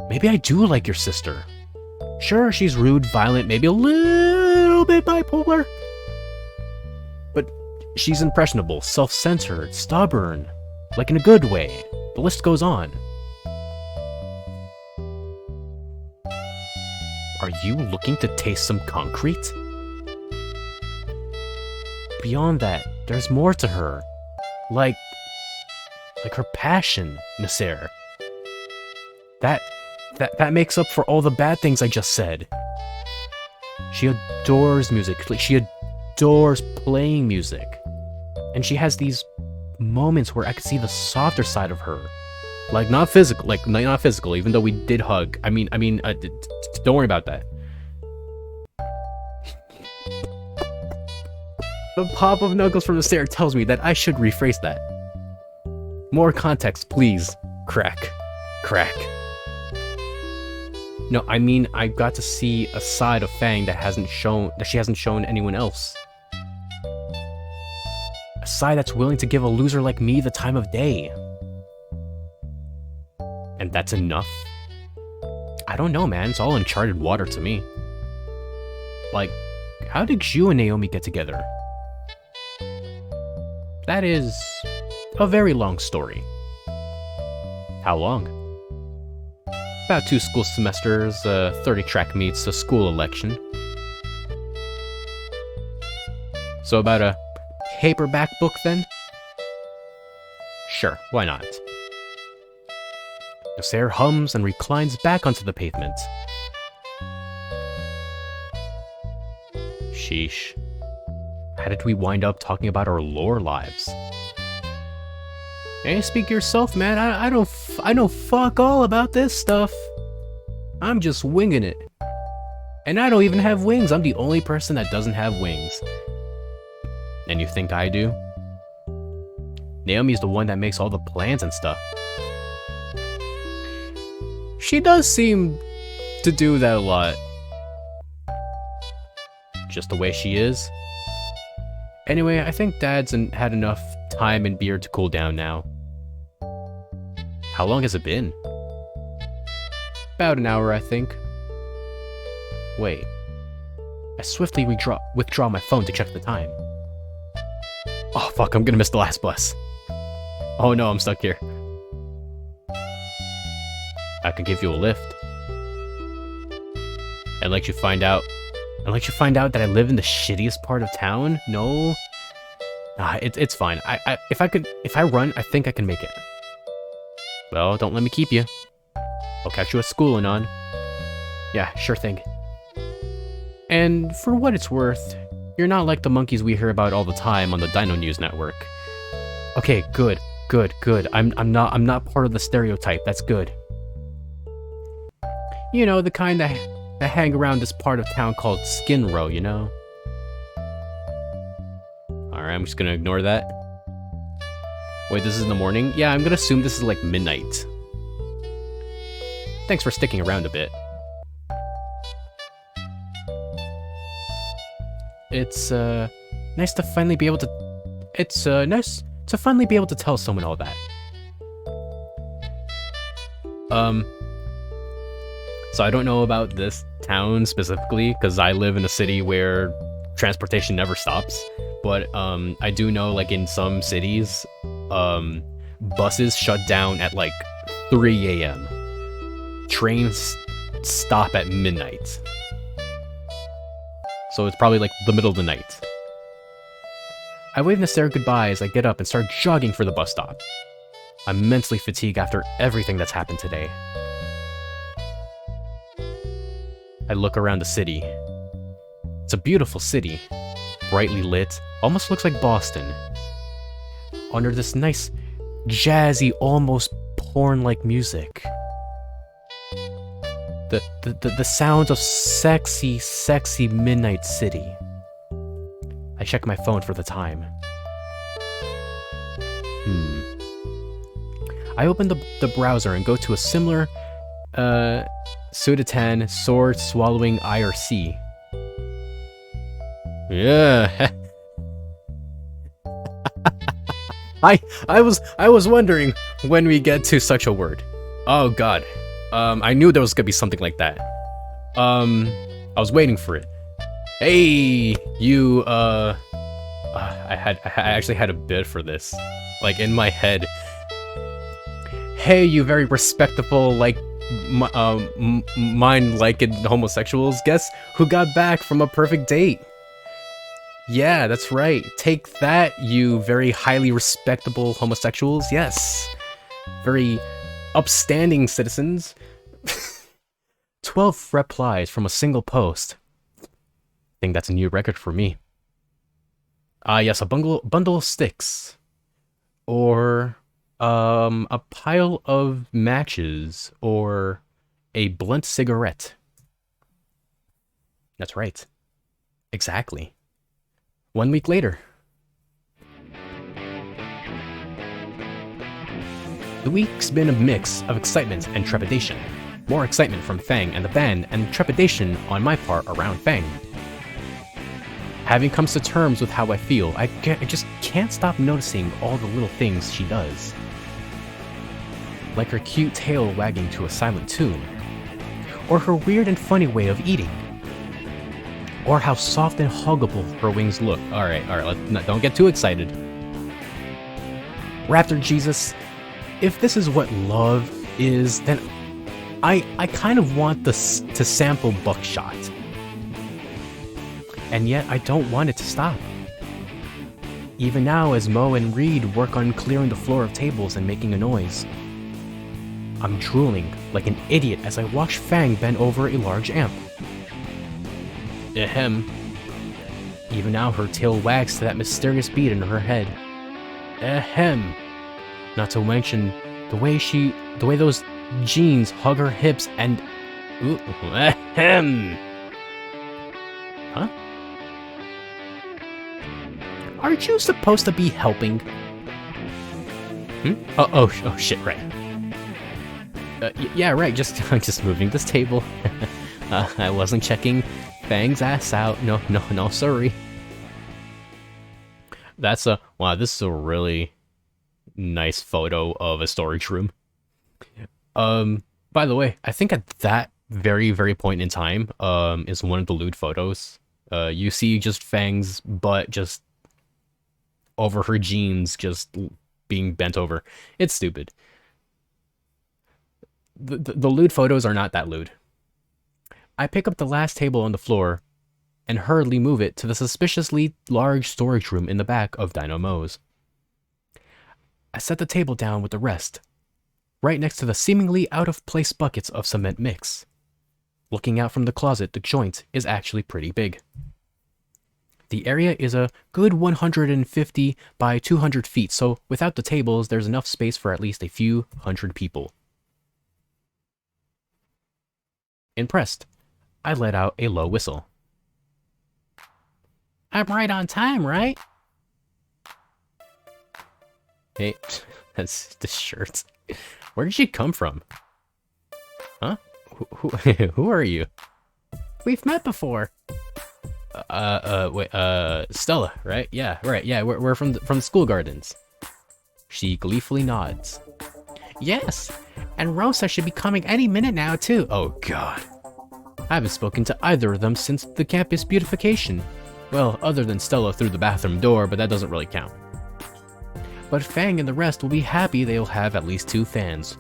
Maybe I do like your sister. Sure, she's rude, violent, maybe a little bit bipolar. But she's impressionable, self-centered, stubborn. Like in a good way. The list goes on. Are you looking to taste some concrete? Beyond that, there's more to her. Like her passion, Nasser. That makes up for all the bad things I just said. She adores music. She adores playing music. And she has these moments where I could see the softer side of her. Like, not physical, even though we did hug. I mean, don't worry about that. The pop of knuckles from the stair tells me that I should rephrase that. More context, please. Crack. No, I mean, I got to see a side of Fang that she hasn't shown anyone else. A side that's willing to give a loser like me the time of day. And that's enough? I don't know, man. It's all uncharted water to me. Like, how did you and Naomi get together? That is a very long story. How long? About 2 school semesters, 30 track meets, a school election. So about a paperback book then? Sure, why not? Nasser hums and reclines back onto the pavement. Sheesh. How did we wind up talking about our lore lives? Hey, speak yourself, man. I know fuck all about this stuff. I'm just winging it. And I don't even have wings. I'm the only person that doesn't have wings. And you think I do? Naomi's the one that makes all the plans and stuff. She does seem to do that a lot. Just the way she is. Anyway, I think Dad's had enough time and beer to cool down now. How long has it been? About an hour, I think. Wait. I swiftly withdraw my phone to check the time. Oh fuck, I'm gonna miss the last bus. Oh no, I'm stuck here. I could give you a lift. And let you find out that I live in the shittiest part of town? No. Nah, it's fine. If I run, I think I can make it. Well, don't let me keep you. I'll catch you at school, Anon. Yeah, sure thing. And for what it's worth, you're not like the monkeys we hear about all the time on the Dino News Network. Okay, good. I'm not part of the stereotype. That's good. You know, the kind that hang around this part of town called Skin Row, you know? Alright, I'm just gonna ignore that. Wait, this is in the morning? Yeah, I'm gonna assume this is like midnight. Thanks for sticking around a bit. It's, nice to finally be able to... It's, nice to finally be able to tell someone all that. Um, so I don't know about this town specifically, because I live in a city where transportation never stops. But I do know, like, in some cities, buses shut down at like 3 a.m. Trains stop at midnight. So it's probably like the middle of the night. I wave Nasser goodbye as I get up and start jogging for the bus stop. I'm mentally fatigued after everything that's happened today. I look around the city. It's a beautiful city. Brightly lit, almost looks like Boston. Under this nice, jazzy, almost porn-like music. The sounds of sexy, sexy midnight city. I check my phone for the time. I open the browser and go to a similar, Sudatan sword-swallowing IRC. Yeah. I was wondering when we get to such a word. Oh god. I knew there was gonna be something like that. I was waiting for it. Hey, you, I actually had a bid for this. Like, in my head. Hey, you very respectable, like, mind-liking homosexuals. Guess who got back from a perfect date? Yeah, that's right. Take that, you very highly respectable homosexuals. Yes. Very upstanding citizens. 12 replies from a single post. I think that's a new record for me. Yes, a bundle of sticks. Or, a pile of matches. Or a blunt cigarette. That's right. Exactly. 1 week later. The week's been a mix of excitement and trepidation. More excitement from Fang and the band, and trepidation on my part around Fang. Having come to terms with how I feel, I just can't stop noticing all the little things she does. Like her cute tail wagging to a silent tune. Or her weird and funny way of eating. Or how soft and huggable her wings look. Alright, don't get too excited. Raptor Jesus, if this is what love is, then I kind of want this to sample buckshot. And yet I don't want it to stop. Even now as Mo and Reed work on clearing the floor of tables and making a noise. I'm drooling like an idiot as I watch Fang bend over a large amp. Ahem. Even now her tail wags to that mysterious beat in her head. Ahem. Not to mention the way those jeans hug her hips and... Ooh, ahem. Huh? Aren't you supposed to be helping? Oh shit, right. Yeah, right, just moving this table. I wasn't checking Fang's ass out. No, sorry. That's wow, this is a really nice photo of a storage room. By the way, I think at that very, very point in time, is one of the lewd photos. You see just Fang's butt just over her jeans, just being bent over. It's stupid. The lewd photos are not that lewd. I pick up the last table on the floor and hurriedly move it to the suspiciously large storage room in the back of Dino Mo's. I set the table down with the rest, right next to the seemingly out-of-place buckets of cement mix. Looking out from the closet, the joint is actually pretty big. The area is a good 150 by 200 feet, so without the tables, there's enough space for at least a few hundred people. Impressed, I let out a low whistle. I'm right on time, right? Hey, that's the shirt. Where did she come from? Huh? Who are you? We've met before. Wait, Stella, right? Yeah, right, yeah, we're from the school gardens. She gleefully nods. Yes, and Rosa should be coming any minute now, too. Oh, God. I haven't spoken to either of them since the campus beautification. Well, other than Stella through the bathroom door, but that doesn't really count. But Fang and the rest will be happy they'll have at least 2 fans.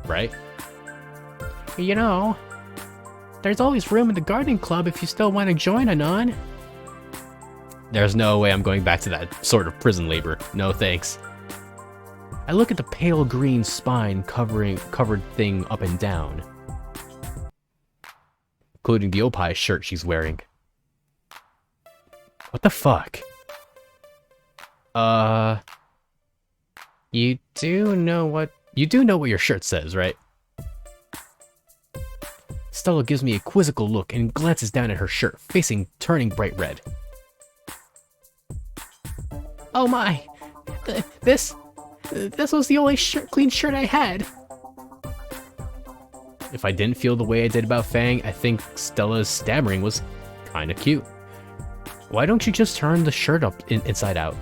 Right? You know, there's always room in the garden club if you still want to join, Anon. There's no way I'm going back to that sort of prison labor. No thanks. I look at the pale green spine covered thing up and down, including the Opie shirt she's wearing. What the fuck? You do know what your shirt says, right? Stella gives me a quizzical look and glances down at her shirt, turning bright red. Oh my! This was the only clean shirt I had. If I didn't feel the way I did about Fang, I think Stella's stammering was kinda cute. Why don't you just turn the shirt up inside out?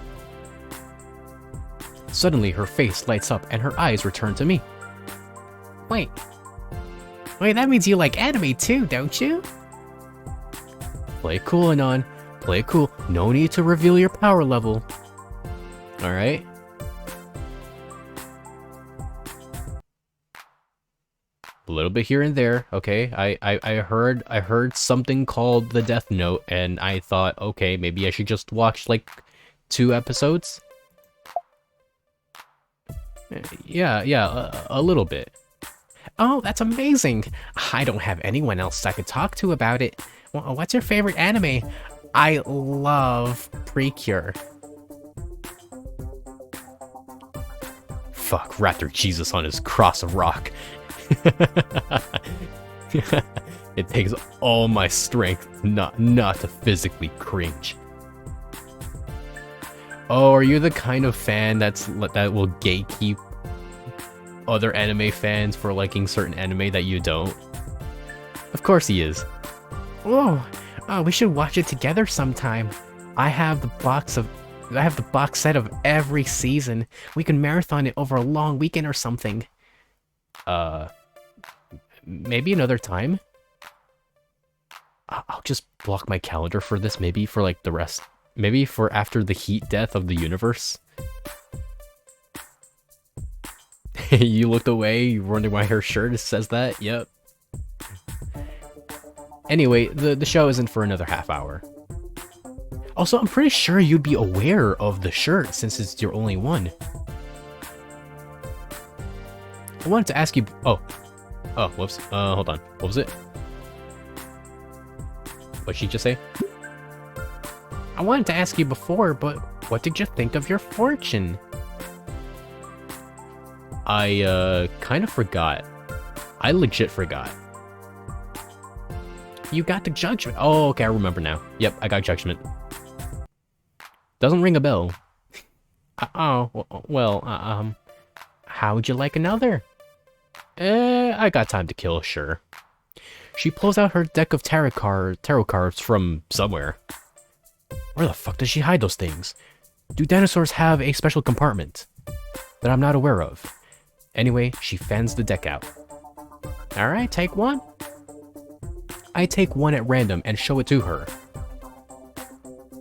Suddenly, her face lights up and her eyes return to me. Wait, that means you like anime too, don't you? Play it cool, Anon. Play it cool. No need to reveal your power level. Alright? A little bit here and there, okay? I heard something called the Death Note, and I thought, okay, maybe I should just watch, like, 2 episodes? Yeah, a little bit. Oh, that's amazing! I don't have anyone else I could talk to about it. What's your favorite anime? I love Precure. Fuck, wrapped Jesus on his cross of rock. It takes all my strength not to physically cringe. Oh, are you the kind of fan that will gatekeep other anime fans for liking certain anime that you don't? Of course he is. Oh, we should watch it together sometime. I have the box set of every season. We can marathon it over a long weekend or something. Maybe another time? I'll just block my calendar for this, maybe for like the rest. Maybe for after the heat death of the universe. You looked away, you wondering why her shirt says that? Yep. Anyway, the show isn't for another half hour. Also, I'm pretty sure you'd be aware of the shirt since it's your only one. I wanted to ask you... Oh, whoops. Hold on. What was it? What'd she just say? I wanted to ask you before, but what did you think of your fortune? I, kind of forgot. I legit forgot. You got the judgment. Oh, okay, I remember now. Yep, I got judgment. Doesn't ring a bell. Well, how would you like another? I got time to kill, sure. She pulls out her deck of tarot cards from somewhere. Where the fuck does she hide those things? Do dinosaurs have a special compartment that I'm not aware of? Anyway, she fans the deck out. Alright, take one. I take one at random and show it to her.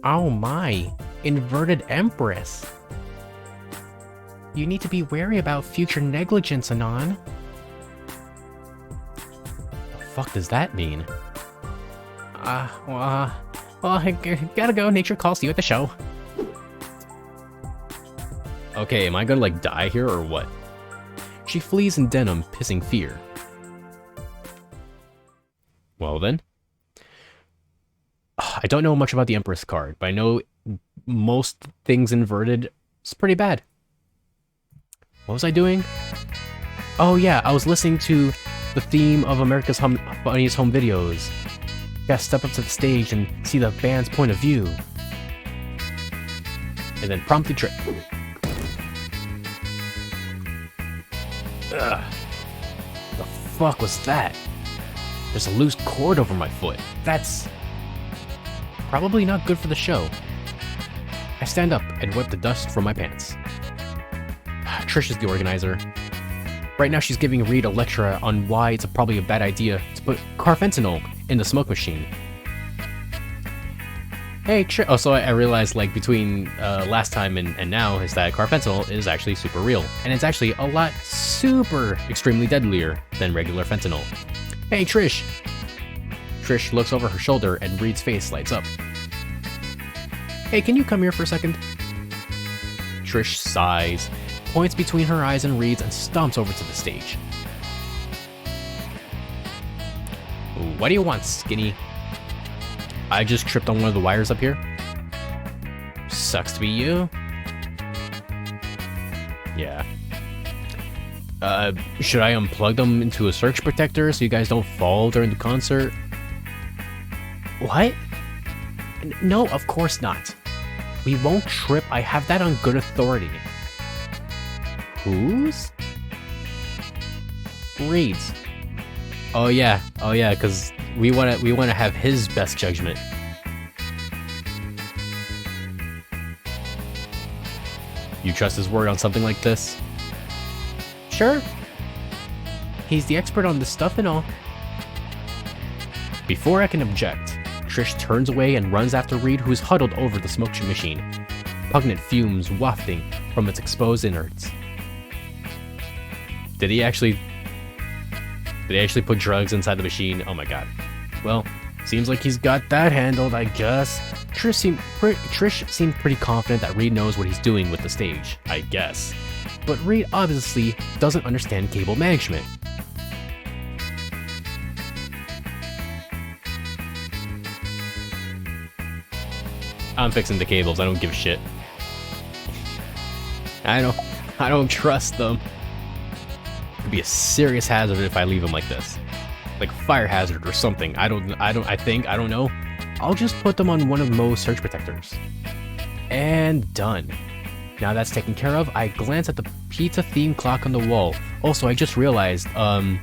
Oh my, inverted empress. You need to be wary about future negligence, Anon. The fuck does that mean? Well, I gotta go. Nature calls. See you at the show. Okay, am I gonna like die here or what? She flees in denim, pissing fear. Well then. I don't know much about the Empress card, but I know most things inverted is pretty bad. What was I doing? Oh yeah, I was listening to the theme of America's Funniest Home Videos. Gotta step up to the stage and see the band's point of view. And then promptly trip. Ugh. The fuck was that? There's a loose cord over my foot. That's probably not good for the show. I stand up and wipe the dust from my pants. Trish is the organizer. Right now she's giving Reed a lecture on why it's probably a bad idea to put carfentanil in the smoke machine. Hey, oh, so I realized, like, between last time and now is that carfentanil is actually super real. And it's actually a lot extremely deadlier than regular fentanyl. Hey, Trish! Trish looks over her shoulder and Reed's face lights up. Hey, can you come here for a second? Trish sighs, points between her eyes and Reed's, and stomps over to the stage. What do you want, Skinny? I just tripped on one of the wires up here. Sucks to be you. Yeah. Should I unplug them into a surge protector so you guys don't fall during the concert? What? No, of course not. We won't trip. I have that on good authority. Whose? Reed's. Oh yeah, because we wanna have his best judgment. You trust his word on something like this? Sure. He's the expert on this stuff and all. Before I can object, Trish turns away and runs after Reed, who's huddled over the smoke machine, pungent fumes wafting from its exposed innards. Did he actually put drugs inside the machine? Oh my god. Well, seems like he's got that handled, I guess. Trish seemed pretty confident that Reed knows what he's doing with the stage, I guess. But Reed obviously doesn't understand cable management. I'm fixing the cables, I don't give a shit. I don't trust them. It could be a serious hazard if I leave them like this. Like a fire hazard or something. I don't know. I'll just put them on one of Mo's surge protectors. And done. Now that's taken care of, I glance at the pizza themed clock on the wall. Also, I just realized, by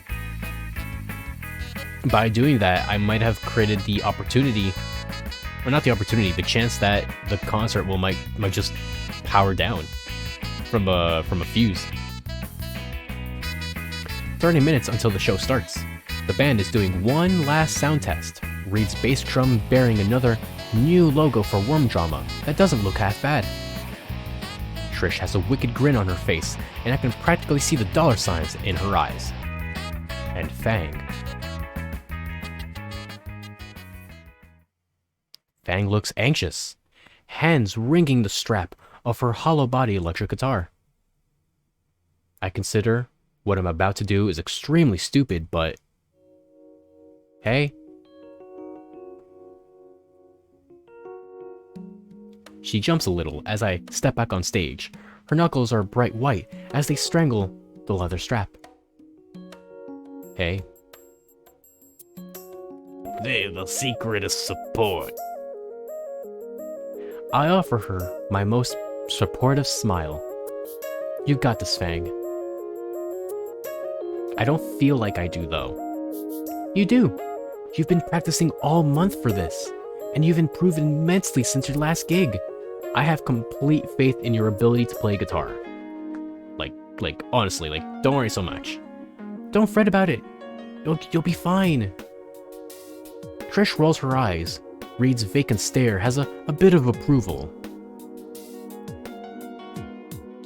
doing that, I might have created the opportunity, or not the opportunity, the chance that the concert might just power down from a fuse. 30 minutes until the show starts. The band is doing one last sound test. Reed's bass drum bearing another new logo for Worm Drama that doesn't look half bad. Trish has a wicked grin on her face, and I can practically see the dollar signs in her eyes. And Fang. Fang looks anxious, hands wringing the strap of her hollow body electric guitar. I consider what I'm about to do is extremely stupid, but hey. She jumps a little as I step back on stage. Her knuckles are bright white as they strangle the leather strap. Hey. They're the secret of support. I offer her my most supportive smile. You got this, Fang. I don't feel like I do, though. You do. You've been practicing all month for this, and you've improved immensely since your last gig. I have complete faith in your ability to play guitar. Like, honestly, don't worry so much. Don't fret about it. You'll be fine. Trish rolls her eyes. Reed's vacant stare has a bit of approval.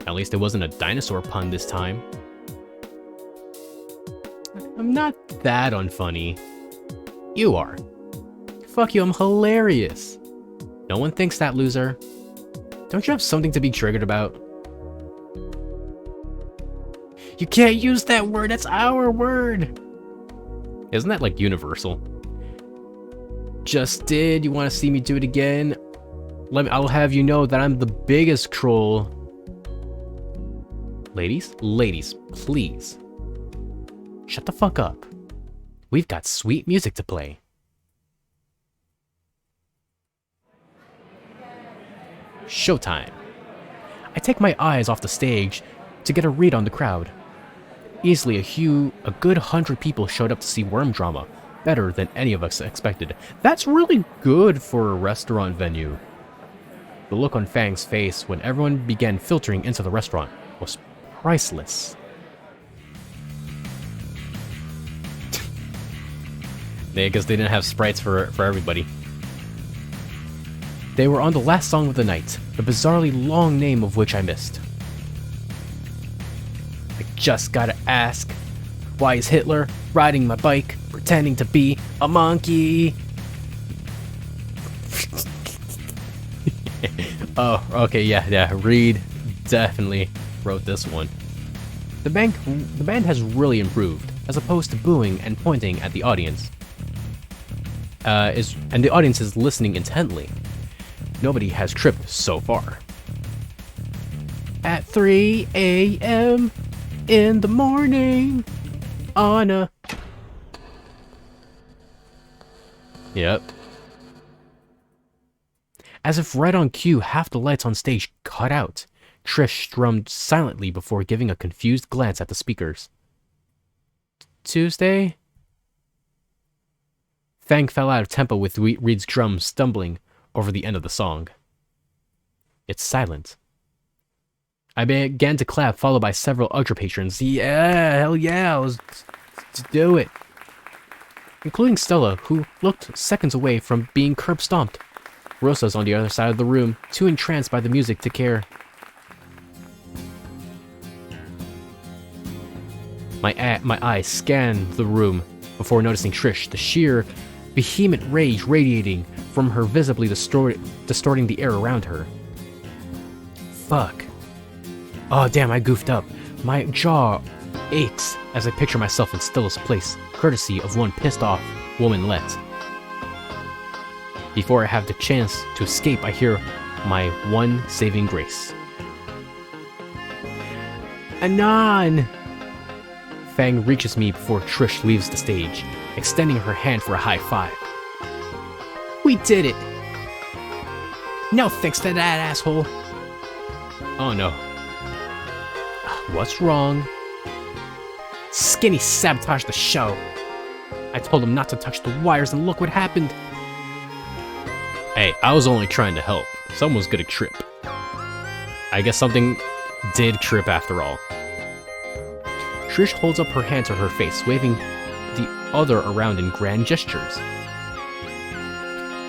At least it wasn't a dinosaur pun this time. I'm not that unfunny. You are. Fuck you, I'm hilarious. No one thinks that, loser. Don't you have something to be triggered about? You can't use that word, that's our word! Isn't that like universal? Just did, you want to see me do it again? I'll have you know that I'm the biggest troll. Ladies, please. Shut the fuck up. We've got sweet music to play. Showtime. I take my eyes off the stage to get a read on the crowd. Easily a good 100 people showed up to see Worm Drama, better than any of us expected. That's really good for a restaurant venue. The look on Fang's face when everyone began filtering into the restaurant was priceless. guess they didn't have sprites for everybody. They were on the last song of the night, the bizarrely long name of which I missed. I just gotta ask, why is Hitler riding my bike, pretending to be a monkey? Oh, okay, yeah, Reed definitely wrote this one. The band has really improved, as opposed to booing and pointing at the audience. And the audience is listening intently. Nobody has tripped so far. At 3 a.m. in the morning, on a... Yep. As if right on cue, half the lights on stage cut out. Trish strummed silently before giving a confused glance at the speakers. Tuesday? Fang fell out of tempo with Reed's drum stumbling over the end of the song. It's silent. I began to clap, followed by several Ultra patrons. Yeah, hell yeah, let's do it. Including Stella, who looked seconds away from being curb stomped. Rosa's on the other side of the room, too entranced by the music to care. My eyes scanned the room before noticing Trish, the sheer, vehement rage radiating from her, visibly distorting the air around her. Fuck. Oh damn, I goofed up. My jaw aches as I picture myself in Stella's place, courtesy of one pissed off womanlet. Before I have the chance to escape, I hear my one saving grace. Anon! Fang reaches me before Trish leaves the stage, extending her hand for a high five. We did it! No thanks to that asshole! Oh no. What's wrong? Skinny sabotaged the show. I told him not to touch the wires and look what happened. Hey, I was only trying to help. Someone's gonna trip. I guess something did trip after all. Trish holds up her hand to her face, waving the other around in grand gestures.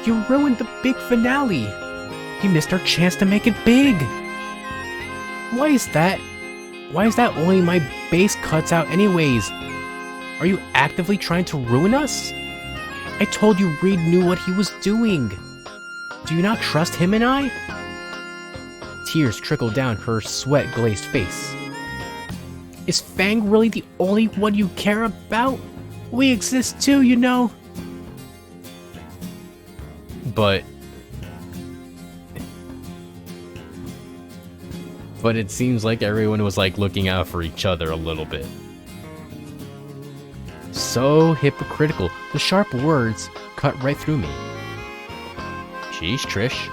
You ruined the big finale! You missed our chance to make it big! Why is that? Why is that only my base cuts out anyways? Are you actively trying to ruin us? I told you Reed knew what he was doing. Do you not trust him and I? Tears trickled down her sweat-glazed face. Is Fang really the only one you care about? We exist too, you know. But it seems like everyone was like looking out for each other a little bit. So hypocritical. The sharp words cut right through me. Jeez, Trish.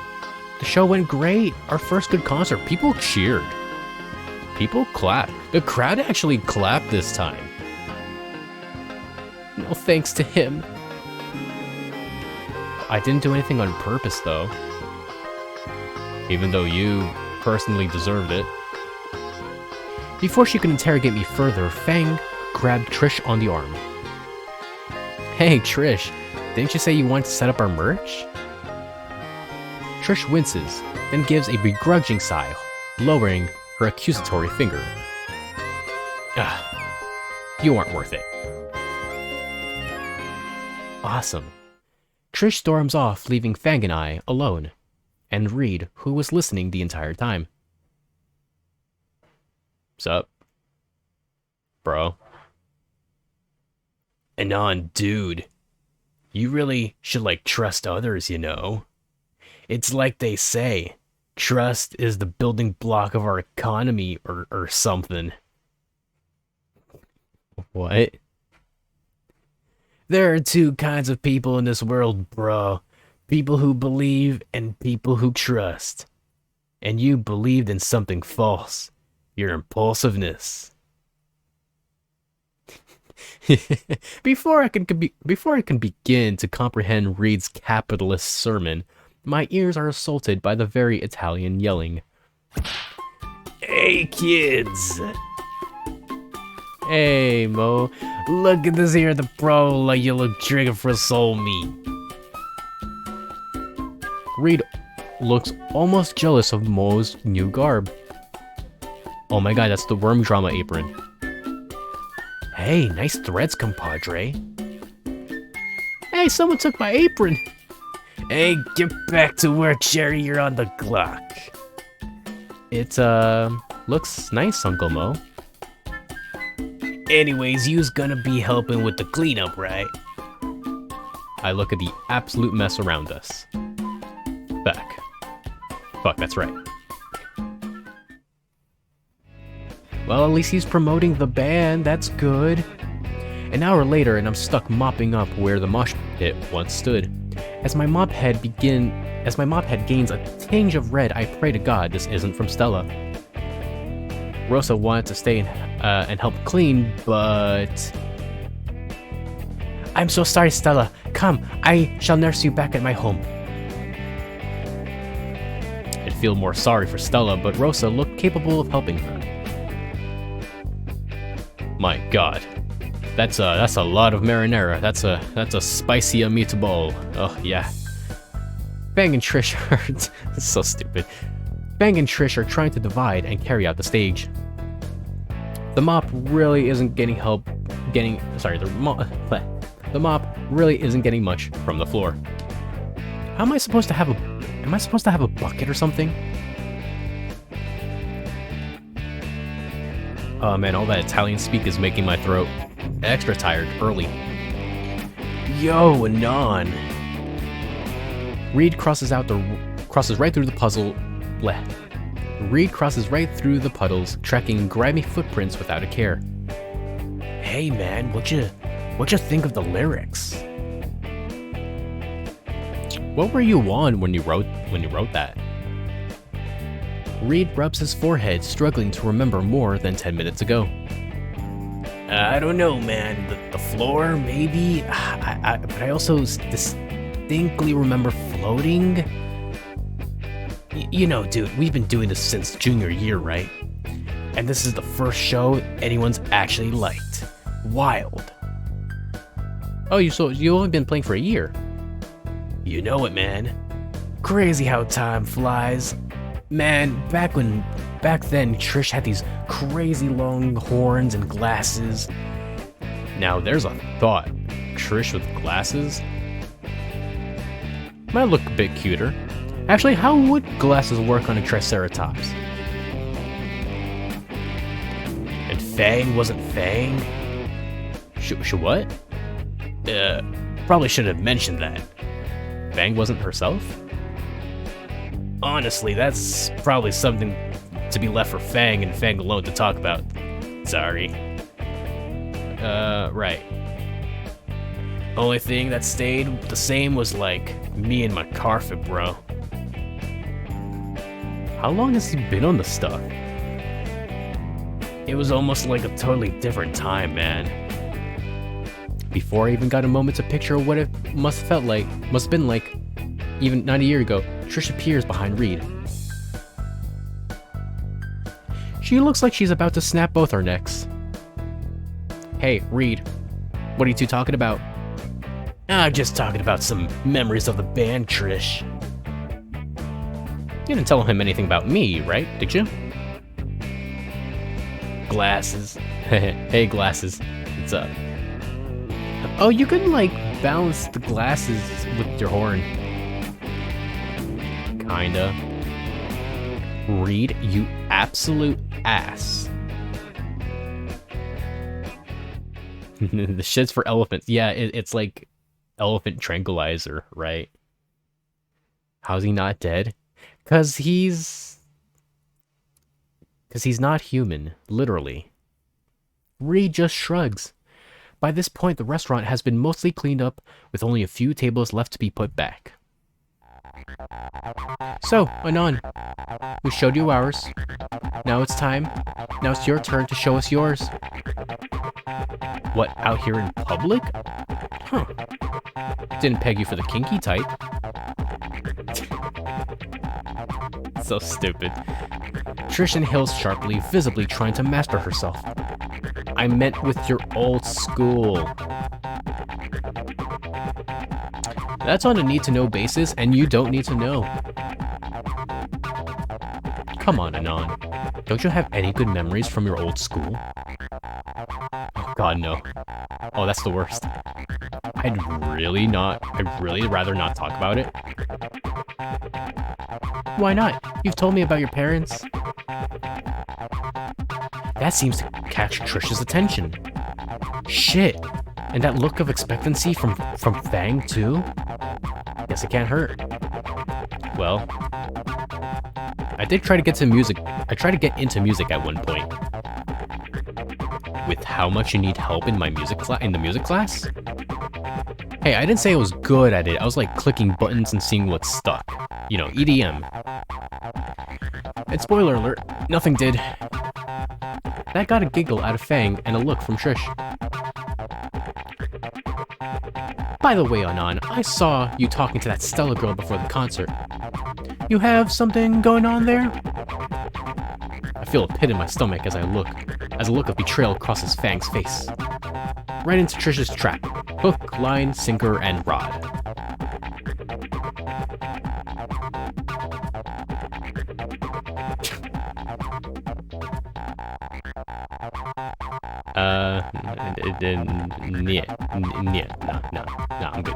The show went great. Our first good concert. People cheered. People clapped. The crowd actually clapped this time. No thanks to him. I didn't do anything on purpose, though. Even though you personally deserved it. Before she could interrogate me further, Fang grabbed Trish on the arm. Hey, Trish, didn't you say you wanted to set up our merch? Trish winces, then gives a begrudging sigh, lowering her accusatory finger. You aren't worth it. Awesome. Trish storms off, leaving Fang and I alone, and Reed, who was listening the entire time. Sup? Bro? Anon, dude. You really should, trust others, you know? It's like they say, trust is the building block of our economy, or something. What? There are two kinds of people in this world, bro. People who believe and people who trust. And you believed in something false. Your impulsiveness. Before I can begin to comprehend Reed's capitalist sermon, my ears are assaulted by the very Italian yelling. Hey kids! Hey, Mo. Look at this here, the pro, like you look drinking for soul meat. Reed looks almost jealous of Mo's new garb. Oh my god, that's the worm drama apron. Hey, nice threads, compadre. Hey, someone took my apron. Hey, get back to work, Jerry, you're on the clock. It, looks nice, Uncle Mo. Anyways, you's gonna be helping with the cleanup, right? I look at the absolute mess around us. Back. Fuck, that's right. Well, at least he's promoting the band, that's good. An hour later, and I'm stuck mopping up where the mosh pit once stood. As my mop head gains a tinge of red, I pray to God this isn't from Stella. Rosa wanted to stay and help clean, but... I'm so sorry, Stella. Come, I shall nurse you back at my home. I'd feel more sorry for Stella, but Rosa looked capable of helping her. My God, that's a lot of marinara. That's a spicy meatball. Oh yeah. Bang and Trish are that's so stupid. Bang and Trish are trying to divide and carry out the stage. The mop really isn't getting the mop really isn't getting much from the floor. How am I supposed to have a bucket or something? Oh man, all that Italian speak is making my throat extra tired early. Yo, Anon. Reed crosses right through the puzzle. Bleh. Reed crosses right through the puddles, tracking grimy footprints without a care. Hey man, what'd you think of the lyrics? What were you on when you wrote that? Reed rubs his forehead, struggling to remember more than 10 minutes ago. I don't know, man. The floor, maybe? But I also distinctly remember floating. You know, dude, we've been doing this since junior year, right? And this is the first show anyone's actually liked. Wild. Oh, you've only been playing for a year. You know it, man. Crazy how time flies. Man, back then, Trish had these crazy long horns and glasses. Now, there's a thought. Trish with glasses? Might look a bit cuter. Actually, how would glasses work on a Triceratops? And Fang wasn't Fang? What? Probably should have mentioned that. Fang wasn't herself? Honestly, that's probably something to be left for Fang and Fang alone to talk about. Sorry. Right. Only thing that stayed the same was, like, me and my carpet, bro. How long has he been on the stuff? It was almost like a totally different time, man. Before I even got a moment to picture what it must have been like, even not a year ago, Trish appears behind Reed. She looks like she's about to snap both our necks. Hey, Reed, what are you two talking about? I'm just talking about some memories of the band, Trish. You didn't tell him anything about me, right? Did you? Glasses. Hey, glasses. What's up? Oh, you can, like, balance the glasses with your horn. Kinda. Reed, you absolute ass. The shit's for elephants. Yeah, it's like elephant tranquilizer, right? How's he not dead? Cause he's not human, literally. Reed just shrugs. By this point, the restaurant has been mostly cleaned up, with only a few tables left to be put back. So, Anon, we showed you ours. Now it's time. Now it's your turn to show us yours. What, out here in public? Huh. Didn't peg you for the kinky type. So stupid. Trish inhales sharply, visibly trying to master herself. I meant with your old school. That's on a need-to-know basis, and you don't need to know. Come on, Anon. Don't you have any good memories from your old school? Oh god, no. Oh, that's the worst. I'd really rather not talk about it. Why not? You've told me about your parents. That seems to catch Trish's attention. Shit. And that look of expectancy from Fang, too? Guess it can't hurt. Well, I did try to get to music. I tried to get into music at one point. With how much you need help in my music class? Hey, I didn't say I was good at it. I was like clicking buttons and seeing what stuck. You know, EDM. And spoiler alert, nothing did. That got a giggle out of Fang and a look from Trish. By the way, Anon, I saw you talking to that Stella girl before the concert. You have something going on there? I feel a pit in my stomach as a look of betrayal crosses Fang's face. Right into Trish's trap. Hook, line, sinker, and rod. No, I'm good.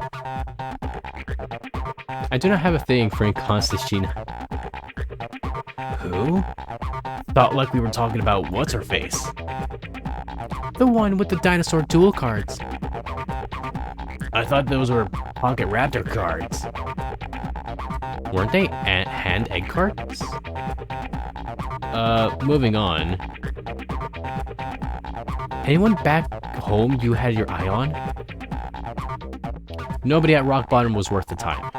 I do not have a thing for Constantine. Who? Thought like we were talking about what's-her-face. The one with the dinosaur duel cards. I thought those were Pocket Raptor cards. Weren't they hand egg cards? Moving on. Anyone back home you had your eye on? Nobody at rock bottom was worth the time.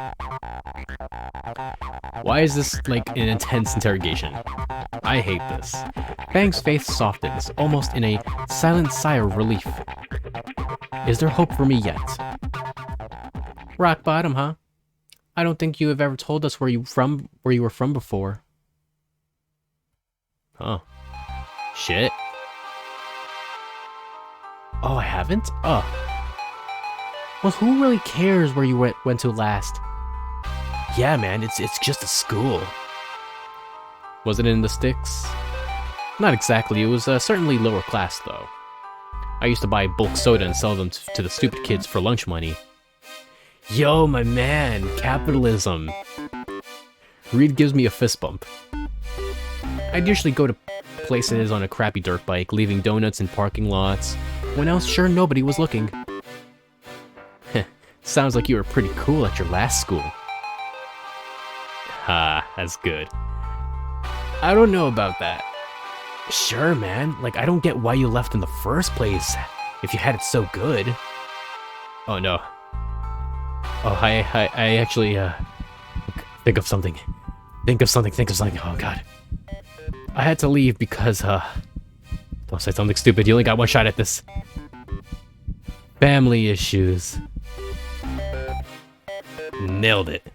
Why is this like an intense interrogation? I hate this. Fang's face softens, almost in a silent sigh of relief. Is there hope for me yet? Rock bottom, huh? I don't think you have ever told us where you were from before. Oh. Shit. Oh, I haven't? Oh. Well, who really cares where you went to last? Yeah, man, it's just a school. Was it in the sticks? Not exactly, it was certainly lower class, though. I used to buy bulk soda and sell them to the stupid kids for lunch money. Yo, my man, capitalism. Reed gives me a fist bump. I'd usually go to places on a crappy dirt bike, leaving donuts in parking lots, when I was sure nobody was looking. Sounds like you were pretty cool at your last school. Ha, that's good. I don't know about that. Sure, man. Like, I don't get why you left in the first place, if you had it so good. Oh, no. Oh, I actually, think of something. Think of something. Oh, God. I had to leave because, don't say something stupid. You only got one shot at this. Family issues. Nailed it.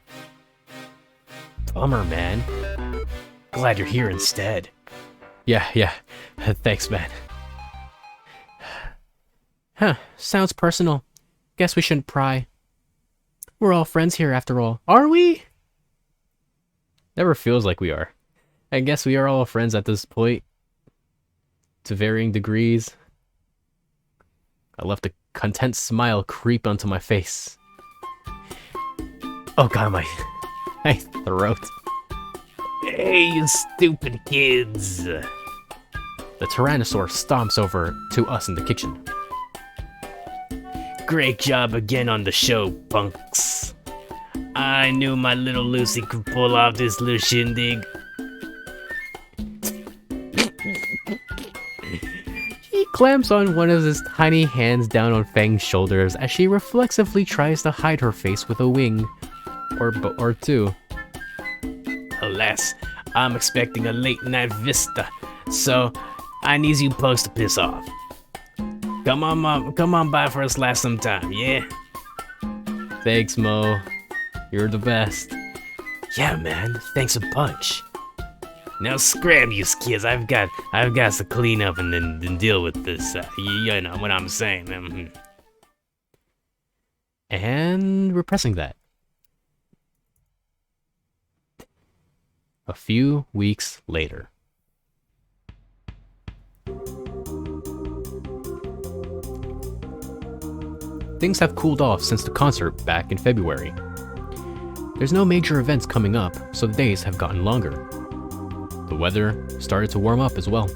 Bummer, man. Glad you're here instead. Yeah. Thanks, man. Huh, sounds personal. Guess we shouldn't pry. We're all friends here after all. Are we? Never feels like we are. I guess we are all friends at this point. To varying degrees. I left a content smile creep onto my face. Oh god, my throat. Hey, you stupid kids! The Tyrannosaur stomps over to us in the kitchen. Great job again on the show, punks. I knew my little Lucy could pull off this little shindig. He clamps on one of his tiny hands down on Fang's shoulders as she reflexively tries to hide her face with a wing. Or two. Alas, I'm expecting a late night vista, so I need you punks to piss off. Come on, Mom. Come on by for us last sometime, yeah? Thanks, Mo. You're the best. Yeah, man. Thanks a bunch. Now scram, you kids. I've got to clean up and then deal with this. You know what I'm saying. And we're pressing that. A few weeks later. Things have cooled off since the concert back in February. There's no major events coming up, so the days have gotten longer. The weather started to warm up as well.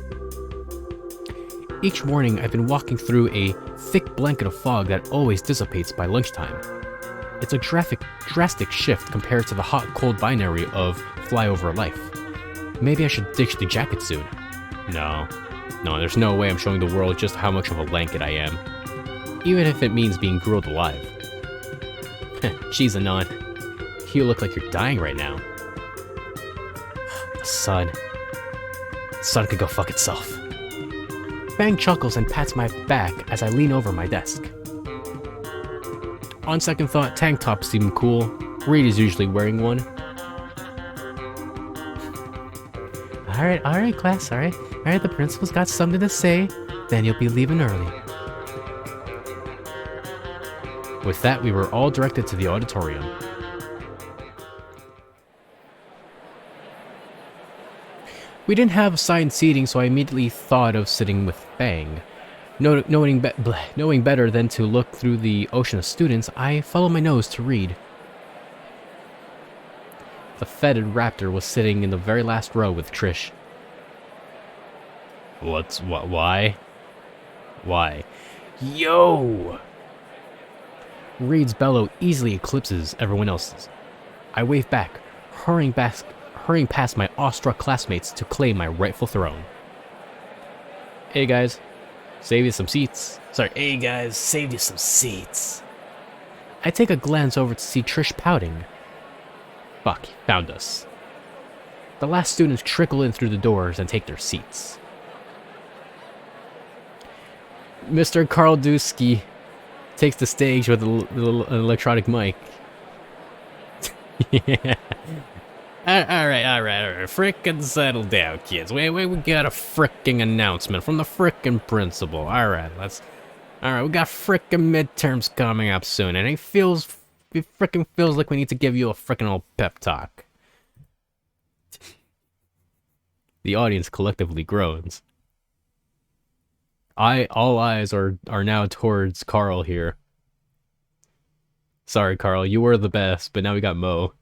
Each morning I've been walking through a thick blanket of fog that always dissipates by lunchtime. It's a drastic shift compared to the hot-cold binary of flyover life. Maybe I should ditch the jacket soon. No, there's no way I'm showing the world just how much of a blanket I am. Even if it means being grilled alive. Jeez, Anon. You look like you're dying right now. The sun. The sun could go fuck itself. Fang chuckles and pats my back as I lean over my desk. On second thought, tank tops seem cool. Reed is usually wearing one. Alright, class, alright, the principal's got something to say, then you'll be leaving early. With that, we were all directed to the auditorium. We didn't have assigned seating, so I immediately thought of sitting with Fang. Knowing better than to look through the ocean of students, I followed my nose to Reed. The fetid raptor was sitting in the very last row with Trish. Why? Why? Yo! Reed's bellow easily eclipses everyone else's. I wave back, hurrying past my awestruck classmates to claim my rightful throne. Hey guys, save you some seats. Hey guys, saved you some seats. I take a glance over to see Trish pouting. Fuck, he found us. The last students trickle in through the doors and take their seats. Mr. Karl Dusky takes the stage with an electronic mic. Yeah. Alright. Frickin' settle down, kids. We got a frickin' announcement from the frickin' principal. Alright, we got frickin' midterms coming up soon, and it frickin' feels like we need to give you a frickin' old pep talk. The audience collectively groans. All eyes are now towards Carl here. Sorry, Carl, you were the best, but now we got Mo.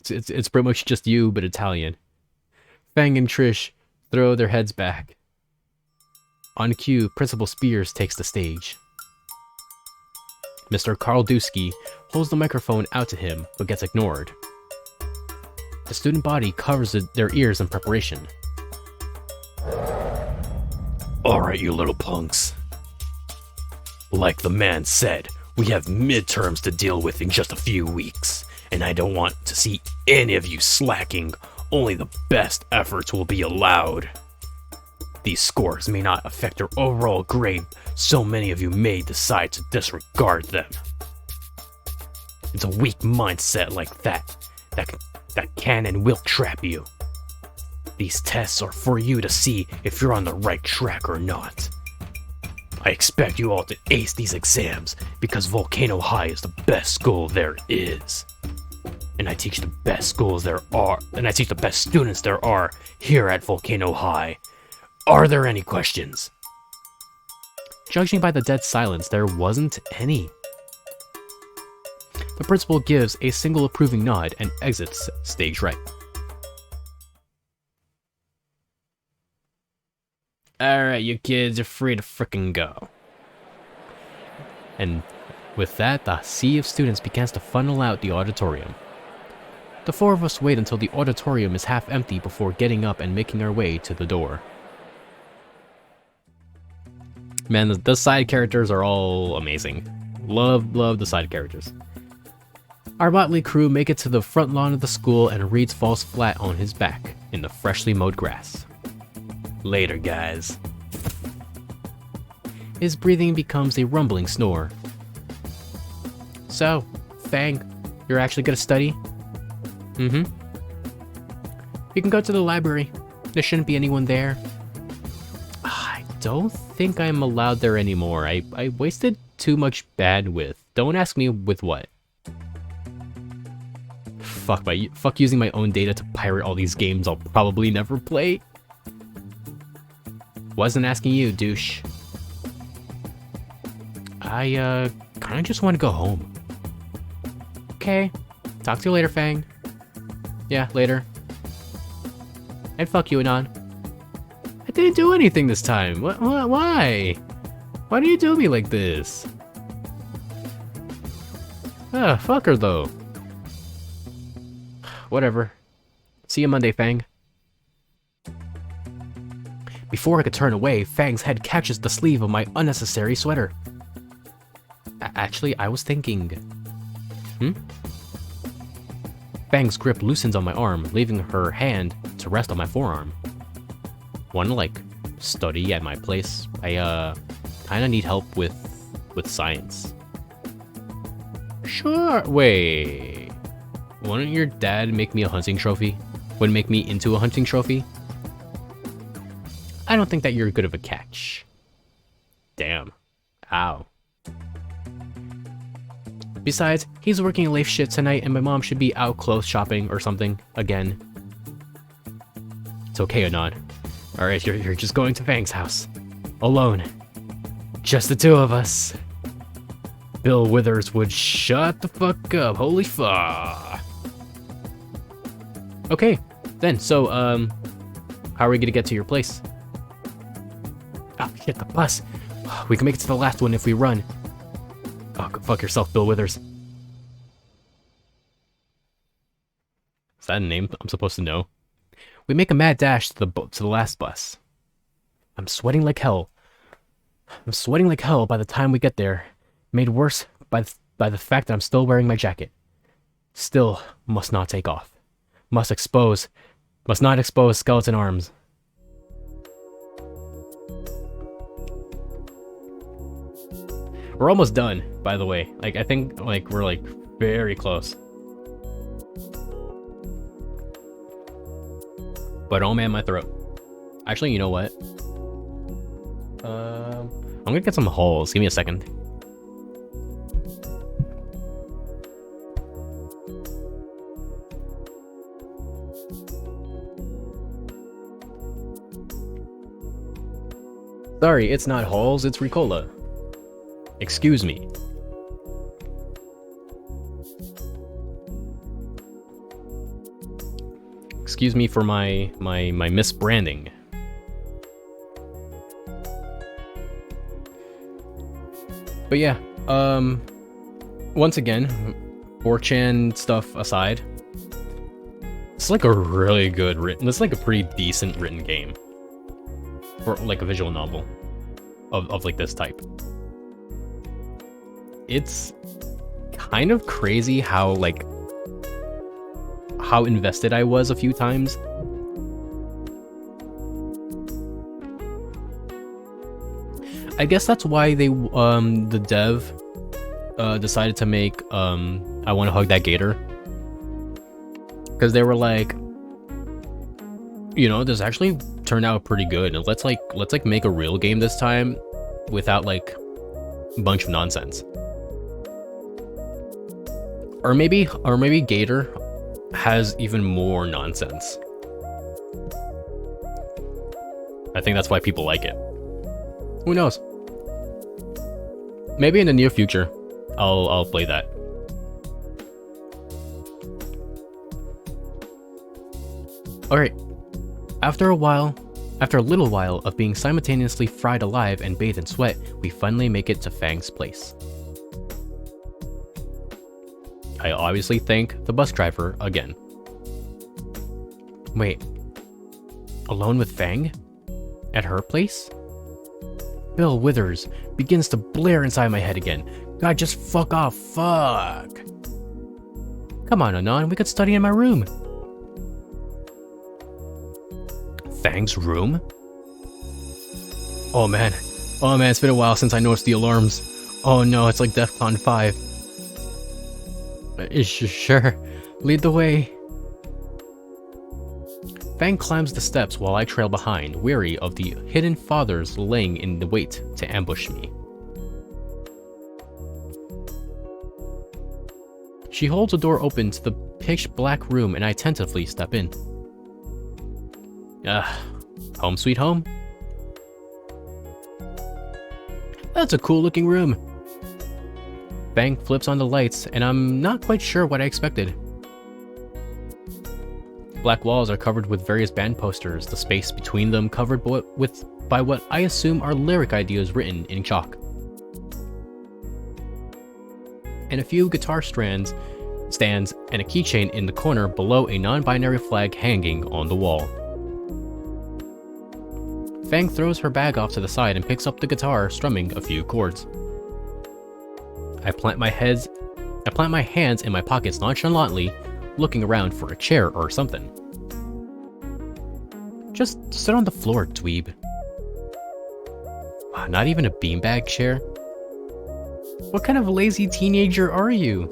It's pretty much just you, but Italian. Fang and Trish throw their heads back. On cue, Principal Spears takes the stage. Mr. Karl Dusky holds the microphone out to him, but gets ignored. The student body covers their ears in preparation. Alright, you little punks. Like the man said, we have midterms to deal with in just a few weeks, and I don't want to see any of you slacking. Only the best efforts will be allowed. These scores may not affect your overall grade, so many of you may decide to disregard them. It's a weak mindset like that can and will trap you. These tests are for you to see if you're on the right track or not. I expect you all to ace these exams because Volcano High is the best school there is. And I teach the best schools there are, and I teach the best students there are here at Volcano High. Are there any questions? Judging by the dead silence, there wasn't any. The principal gives a single approving nod and exits stage right. Alright, you kids are free to frickin' go. And with that, the sea of students begins to funnel out the auditorium. The four of us wait until the auditorium is half empty before getting up and making our way to the door. Man, the side characters are all amazing. Love the side characters. Our motley crew make it to the front lawn of the school and Reed falls flat on his back in the freshly mowed grass. Later, guys. His breathing becomes a rumbling snore. So, Fang, you're actually gonna study? Mm-hmm. We can go to the library. There shouldn't be anyone there. I don't think I'm allowed there anymore. I wasted too much bandwidth. Don't ask me with what. Fuck using my own data to pirate all these games I'll probably never play. Wasn't asking you, douche. I kinda just want to go home. Okay. Talk to you later, Fang. Yeah, later. And fuck you, Anon. I didn't do anything this time. Why? Why do you do me like this? Ah, fuck her though. Whatever. See you Monday, Fang. Before I could turn away, Fang's head catches the sleeve of my unnecessary sweater. Actually, I was thinking... Fang's grip loosens on my arm, leaving her hand to rest on my forearm. Wanna, like, study at my place? I, kinda need help with science. Sure, wait... Wouldn't your dad make me a hunting trophy? Would make me into a hunting trophy? I don't think that you're good of a catch. Damn. Ow. Besides, he's working a late shift tonight and my mom should be out clothes shopping or something, again. It's okay, Anon. Alright, you're just going to Fang's house. Alone. Just the two of us. Bill Withers would shut the fuck up, holy fuck. Okay, then, so, how are we gonna get to your place? Oh, shit, the bus. We can make it to the last one if we run. Oh, go fuck yourself, Bill Withers. Is that a name I'm supposed to know? We make a mad dash to the last bus. I'm sweating like hell. I'm sweating like hell by the time we get there. Made worse by the fact that I'm still wearing my jacket. Still must not take off. Must not expose skeleton arms. We're almost done, by the way. Like, I think, like, we're, like, very close. But oh man, my throat. Actually, you know what? I'm gonna get some holes. Give me a second. Sorry, it's not holes, it's Ricola. Excuse me. Excuse me for my misbranding. But yeah, once again, 4chan stuff aside, it's like a really good written, it's like a pretty decent written game. For like a visual novel of like this type. It's kind of crazy how invested I was a few times. I guess that's why they the dev decided to make I Want to Hug That Gator, because they were like, you know, this actually turned out pretty good, and let's make a real game this time without like a bunch of nonsense. Or maybe Gator has even more nonsense. I think that's why people like it. Who knows? Maybe in the near future, I'll play that. Alright. After a little while of being simultaneously fried alive and bathed in sweat, we finally make it to Fang's place. I obviously thank the bus driver again. Wait. Alone with Fang? At her place? Bill Withers begins to blare inside my head again. God, just fuck off, fuck. Come on, Anon, we could study in my room. Fang's room? Oh man, it's been a while since I noticed the alarms. Oh no, it's like DEFCON 5. Sure, lead the way. Fang climbs the steps while I trail behind, weary of the hidden fathers laying in the wait to ambush me. She holds the door open to the pitch-black room and I tentatively step in. Home sweet home? That's a cool-looking room. Fang flips on the lights, and I'm not quite sure what I expected. Black walls are covered with various band posters, the space between them covered by what I assume are lyric ideas written in chalk. And a few guitar stands, and a keychain in the corner below a non-binary flag hanging on the wall. Fang throws her bag off to the side and picks up the guitar, strumming a few chords. I plant my hands in my pockets nonchalantly, looking around for a chair or something. Just sit on the floor, dweeb. Not even a beanbag chair? What kind of lazy teenager are you?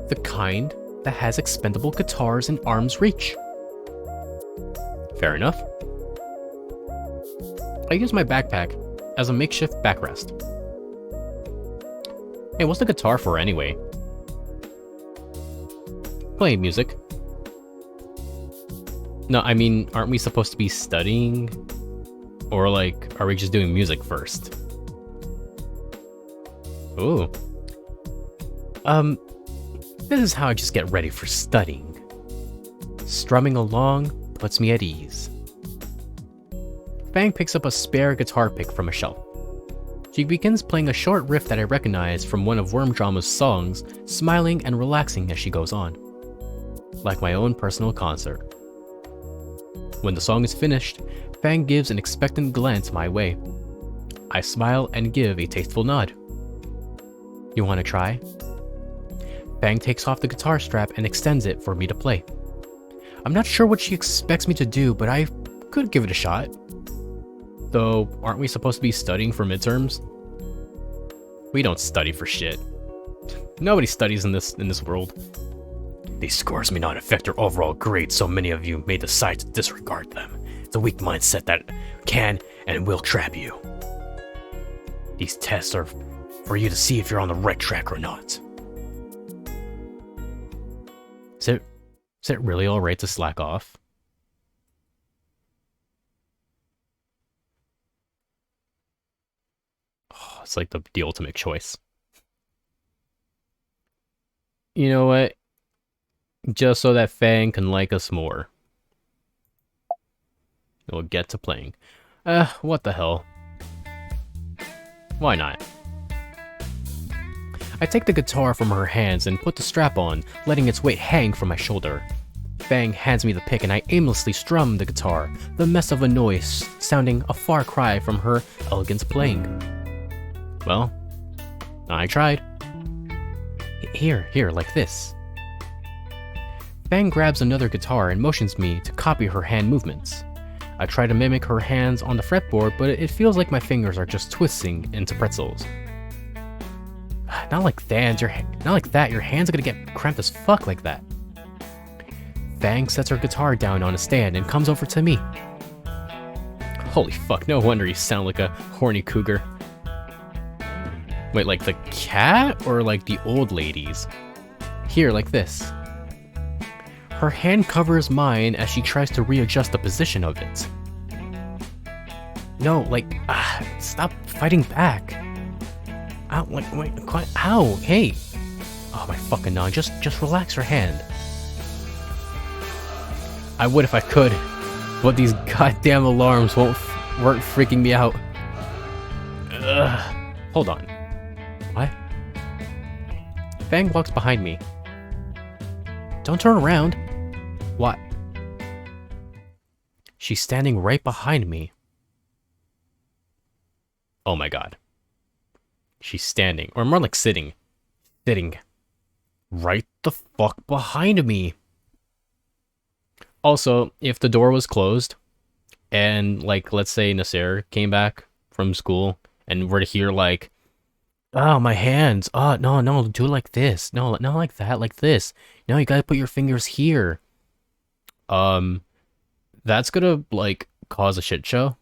The kind that has expendable guitars in arm's reach. Fair enough. I use my backpack as a makeshift backrest. Hey, what's the guitar for anyway? Play music. No, I mean, aren't we supposed to be studying? Or like, are we just doing music first? Ooh. This is how I just get ready for studying. Strumming along puts me at ease. Fang picks up a spare guitar pick from a shelf. She begins playing a short riff that I recognize from one of Worm Drama's songs, smiling and relaxing as she goes on. Like my own personal concert. When the song is finished, Fang gives an expectant glance my way. I smile and give a tasteful nod. You want to try? Fang takes off the guitar strap and extends it for me to play. I'm not sure what she expects me to do, but I could give it a shot. Though, aren't we supposed to be studying for midterms? We don't study for shit. Nobody studies in this world. These scores may not affect your overall grade, so many of you may decide to disregard them. It's a weak mindset that can and will trap you. These tests are for you to see if you're on the right track or not. Is it really alright to slack off? Oh, it's like the ultimate choice. You know what? Just so that Fang can like us more. We'll get to playing. What the hell? Why not? I take the guitar from her hands and put the strap on, letting its weight hang from my shoulder. Fang hands me the pick and I aimlessly strum the guitar, the mess of a noise sounding a far cry from her elegant playing. Well, I tried. Here, like this. Fang grabs another guitar and motions me to copy her hand movements. I try to mimic her hands on the fretboard, but it feels like my fingers are just twisting into pretzels. Not like that, your hands are gonna get cramped as fuck like that. Fang sets her guitar down on a stand and comes over to me. Holy fuck, no wonder you sound like a horny cougar. Wait, like the cat or like the old ladies? Here, like this. Her hand covers mine as she tries to readjust the position of it. No, like, stop fighting back. Ow, wait, ow, hey. Oh my fucking god, just relax her hand. I would if I could, but these goddamn alarms weren't freaking me out. Hold on. What? Fang walks behind me. Don't turn around. What? She's standing right behind me. Oh my god. She's standing, or more like sitting. Sitting. Right the fuck behind me. Also, if the door was closed, and like, let's say Nasser came back from school, and were to hear like, oh, my hands. Oh, no, do it like this. No, not like that, like this. No, you gotta put your fingers here. That's gonna like cause a shit show,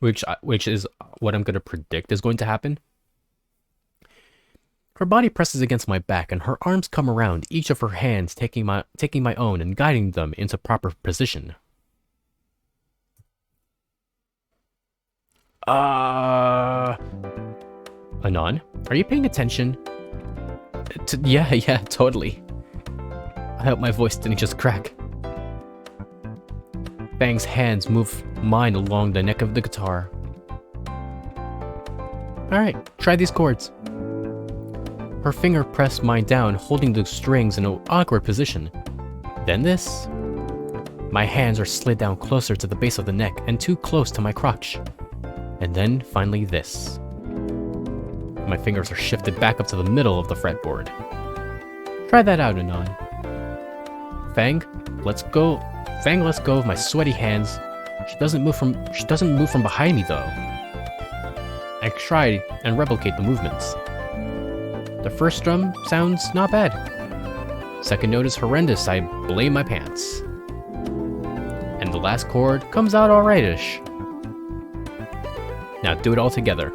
which is what I'm gonna predict is going to happen. Her body presses against my back, and her arms come around, each of her hands taking my own and guiding them into proper position. Anon, are you paying attention? Yeah, totally. I hope my voice didn't just crack. Fang's hands move mine along the neck of the guitar. Alright, try these chords. Her finger pressed mine down, holding the strings in an awkward position. Then this. My hands are slid down closer to the base of the neck and too close to my crotch. And then finally this. My fingers are shifted back up to the middle of the fretboard. Try that out, Anon. Fang, let's go. Fang lets go of my sweaty hands. She doesn't move from behind me though. I try and replicate the movements. The first drum sounds not bad. Second note is horrendous, I blame my pants. And the last chord comes out alright-ish. Now do it all together.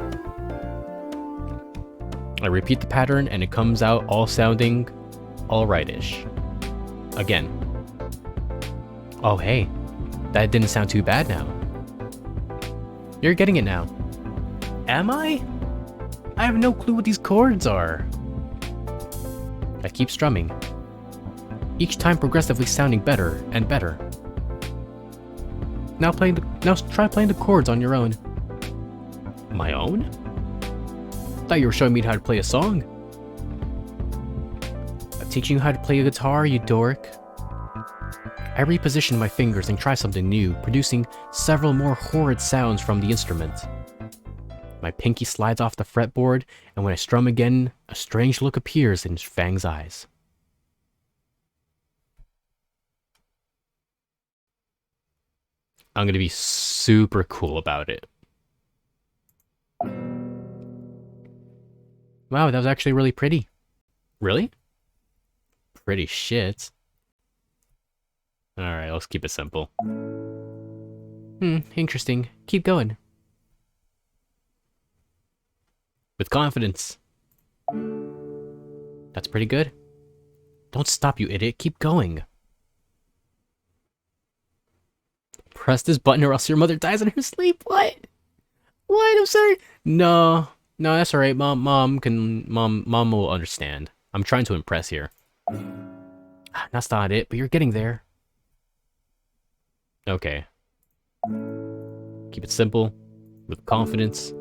I repeat the pattern and it comes out all sounding alright-ish. Again. Oh hey, that didn't sound too bad now. You're getting it now. Am I? I have no clue what these chords are. I keep strumming, each time progressively sounding better and better. Now try playing the chords on your own. My own? Thought you were showing me how to play a song. I'm teaching you how to play a guitar, you dork. I reposition my fingers and try something new, producing several more horrid sounds from the instrument. My pinky slides off the fretboard, and when I strum again, a strange look appears in Fang's eyes. I'm gonna be super cool about it. Wow, that was actually really pretty. Really? Pretty shit. Alright, let's keep it simple. Interesting. Keep going. With confidence. That's pretty good. Don't stop, you idiot. Keep going. Press this button or else your mother dies in her sleep. What? What? I'm sorry. No, that's alright. Mom will understand. I'm trying to impress here. That's not it, but you're getting there. Okay. Keep it simple, with confidence.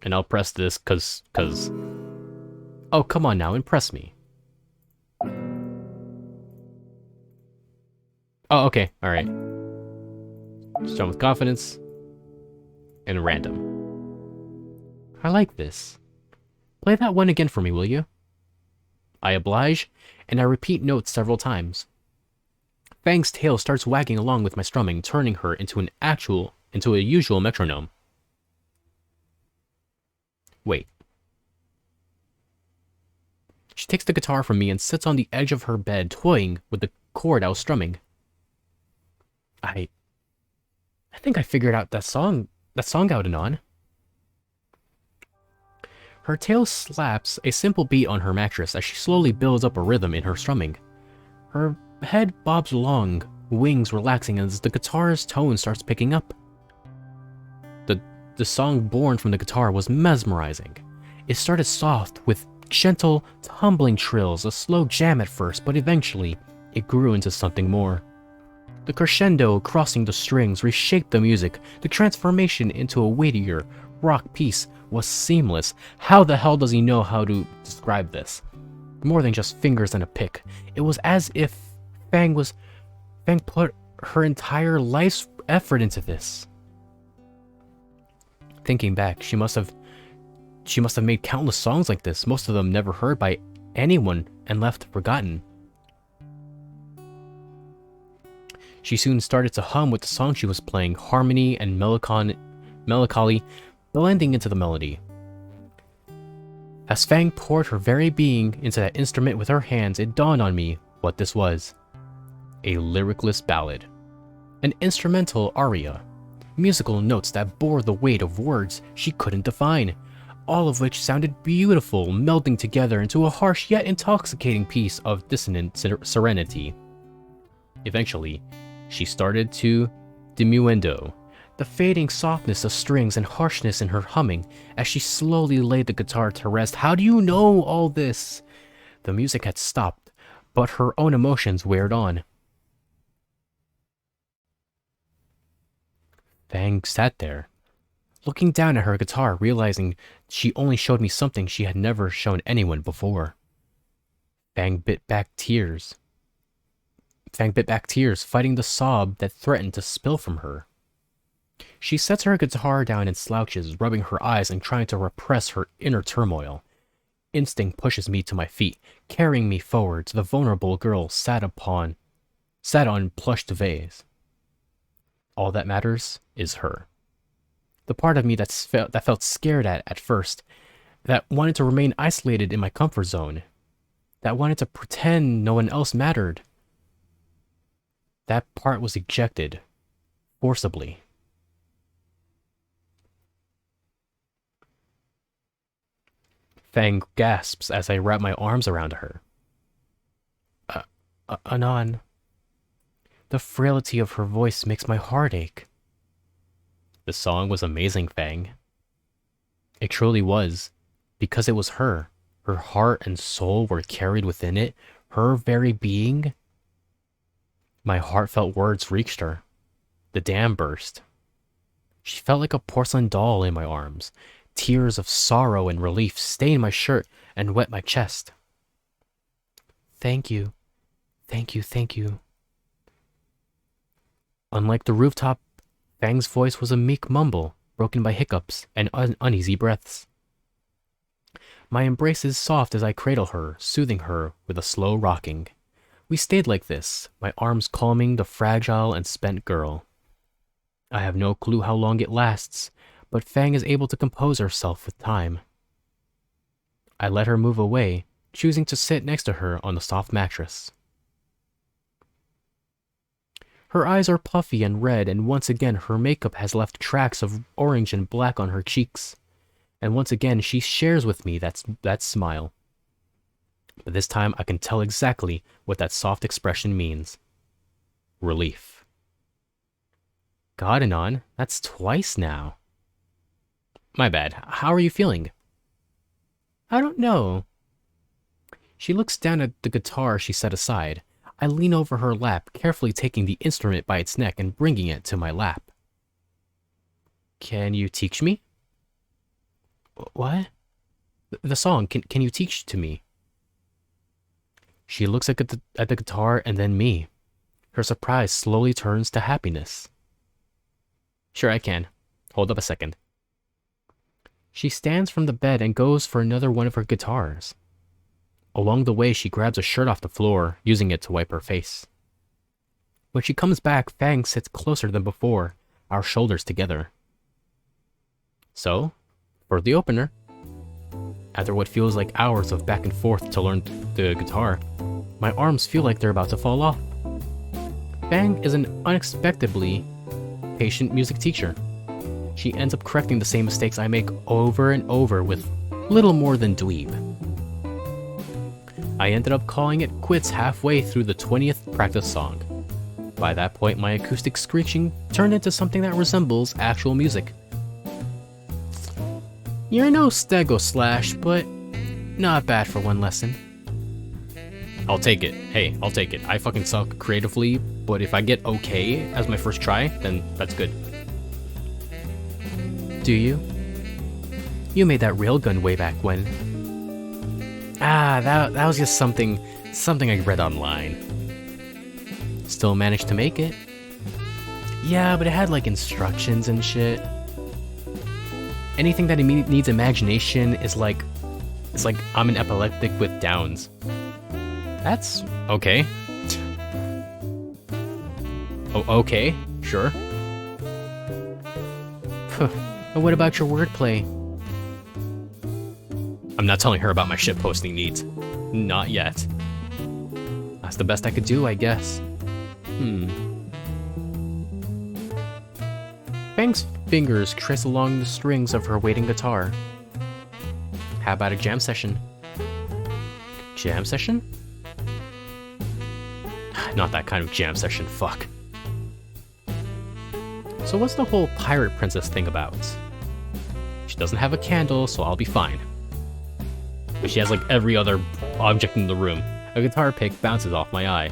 And I'll press this cause... Oh, come on now, impress me. Oh, okay, alright. Strum with confidence. And random. I like this. Play that one again for me, will you? I oblige, and I repeat notes several times. Fang's tail starts wagging along with my strumming, turning her into a usual metronome. Wait. She takes the guitar from me and sits on the edge of her bed, toying with the chord I was strumming. I think I figured out that song out and on. Her tail slaps a simple beat on her mattress as she slowly builds up a rhythm in her strumming. Her head bobs along, wings relaxing as the guitar's tone starts picking up. The song born from the guitar was mesmerizing. It started soft with gentle, tumbling trills, a slow jam at first, but eventually it grew into something more. The crescendo crossing the strings reshaped the music. The transformation into a weightier rock piece was seamless. How the hell does he know how to describe this? More than just fingers and a pick. It was as if Fang put her entire life's effort into this. Thinking back, she must have made countless songs like this, most of them never heard by anyone and left forgotten. She soon started to hum with the song she was playing, harmony and melancholy blending into the melody. As Fang poured her very being into that instrument with her hands, it dawned on me what this was. A lyricless ballad. An instrumental aria. Musical notes that bore the weight of words she couldn't define, all of which sounded beautiful, melding together into a harsh yet intoxicating piece of dissonant serenity. Eventually, she started to diminuendo, the fading softness of strings and harshness in her humming as she slowly laid the guitar to rest. How do you know all this? The music had stopped, but her own emotions weared on. Fang sat there, looking down at her guitar, realizing she only showed me something she had never shown anyone before. Fang bit back tears, fighting the sob that threatened to spill from her. She sets her guitar down and slouches, rubbing her eyes and trying to repress her inner turmoil. Instinct pushes me to my feet, carrying me forward to the vulnerable girl sat on plush duvets. All that matters is her. The part of me that felt scared at first, that wanted to remain isolated in my comfort zone, that wanted to pretend no one else mattered. That part was ejected, forcibly. Fang gasps as I wrap my arms around her. Anon. The frailty of her voice makes my heart ache. The song was amazing, Fang. It truly was, because it was her. Her heart and soul were carried within it, her very being. My heartfelt words reached her. The dam burst. She felt like a porcelain doll in my arms. Tears of sorrow and relief stained my shirt and wet my chest. Thank you. Thank you, thank you. Unlike the rooftop, Fang's voice was a meek mumble, broken by hiccups and uneasy breaths. My embrace is soft as I cradle her, soothing her with a slow rocking. We stayed like this, my arms calming the fragile and spent girl. I have no clue how long it lasts, but Fang is able to compose herself with time. I let her move away, choosing to sit next to her on the soft mattress. Her eyes are puffy and red, and once again her makeup has left tracks of orange and black on her cheeks. And once again she shares with me that smile. But this time I can tell exactly what that soft expression means. Relief. God, Anon, that's twice now. My bad. How are you feeling? I don't know. She looks down at the guitar she set aside. I lean over her lap, carefully taking the instrument by its neck and bringing it to my lap. Can you teach me? What? The song, can you teach to me? She looks at the guitar and then me. Her surprise slowly turns to happiness. Sure, I can. Hold up a second. She stands from the bed and goes for another one of her guitars. Along the way, she grabs a shirt off the floor, using it to wipe her face. When she comes back, Fang sits closer than before, our shoulders together. So, for the opener, after what feels like hours of back and forth to learn the guitar, my arms feel like they're about to fall off. Fang is an unexpectedly patient music teacher. She ends up correcting the same mistakes I make over and over with little more than dweeb. I ended up calling it quits halfway through the 20th practice song. By that point, my acoustic screeching turned into something that resembles actual music. You're no stego slash, but not bad for one lesson. I'll take it. Hey, I'll take it. I fucking suck creatively, but if I get okay as my first try, then that's good. Do you? You made that railgun way back when. That was just something I read online. Still managed to make it. Yeah, but it had like instructions and shit. Anything that needs imagination is like, it's like I'm an epileptic with downs. That's okay. Oh, okay, sure. But what about your wordplay? I'm not telling her about my shitposting needs. Not yet. That's the best I could do, I guess. Fang's fingers trace along the strings of her waiting guitar. How about a jam session? Jam session? Not that kind of jam session, fuck. So what's the whole pirate princess thing about? She doesn't have a candle, so I'll be fine. But she has like every other object in the room. A guitar pick bounces off my eye.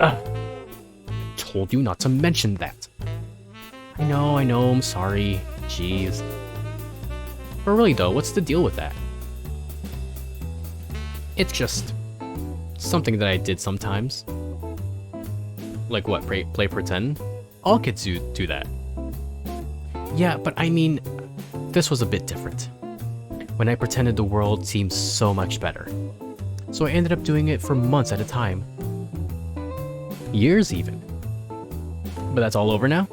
Ugh. Told you not to mention that. I know, I'm sorry. Jeez. But really though, what's the deal with that? It's just something that I did sometimes. Like what, play pretend? All kids do that. Yeah, but I mean, this was a bit different. When I pretended the world seemed so much better. So I ended up doing it for months at a time. Years even. But that's all over now?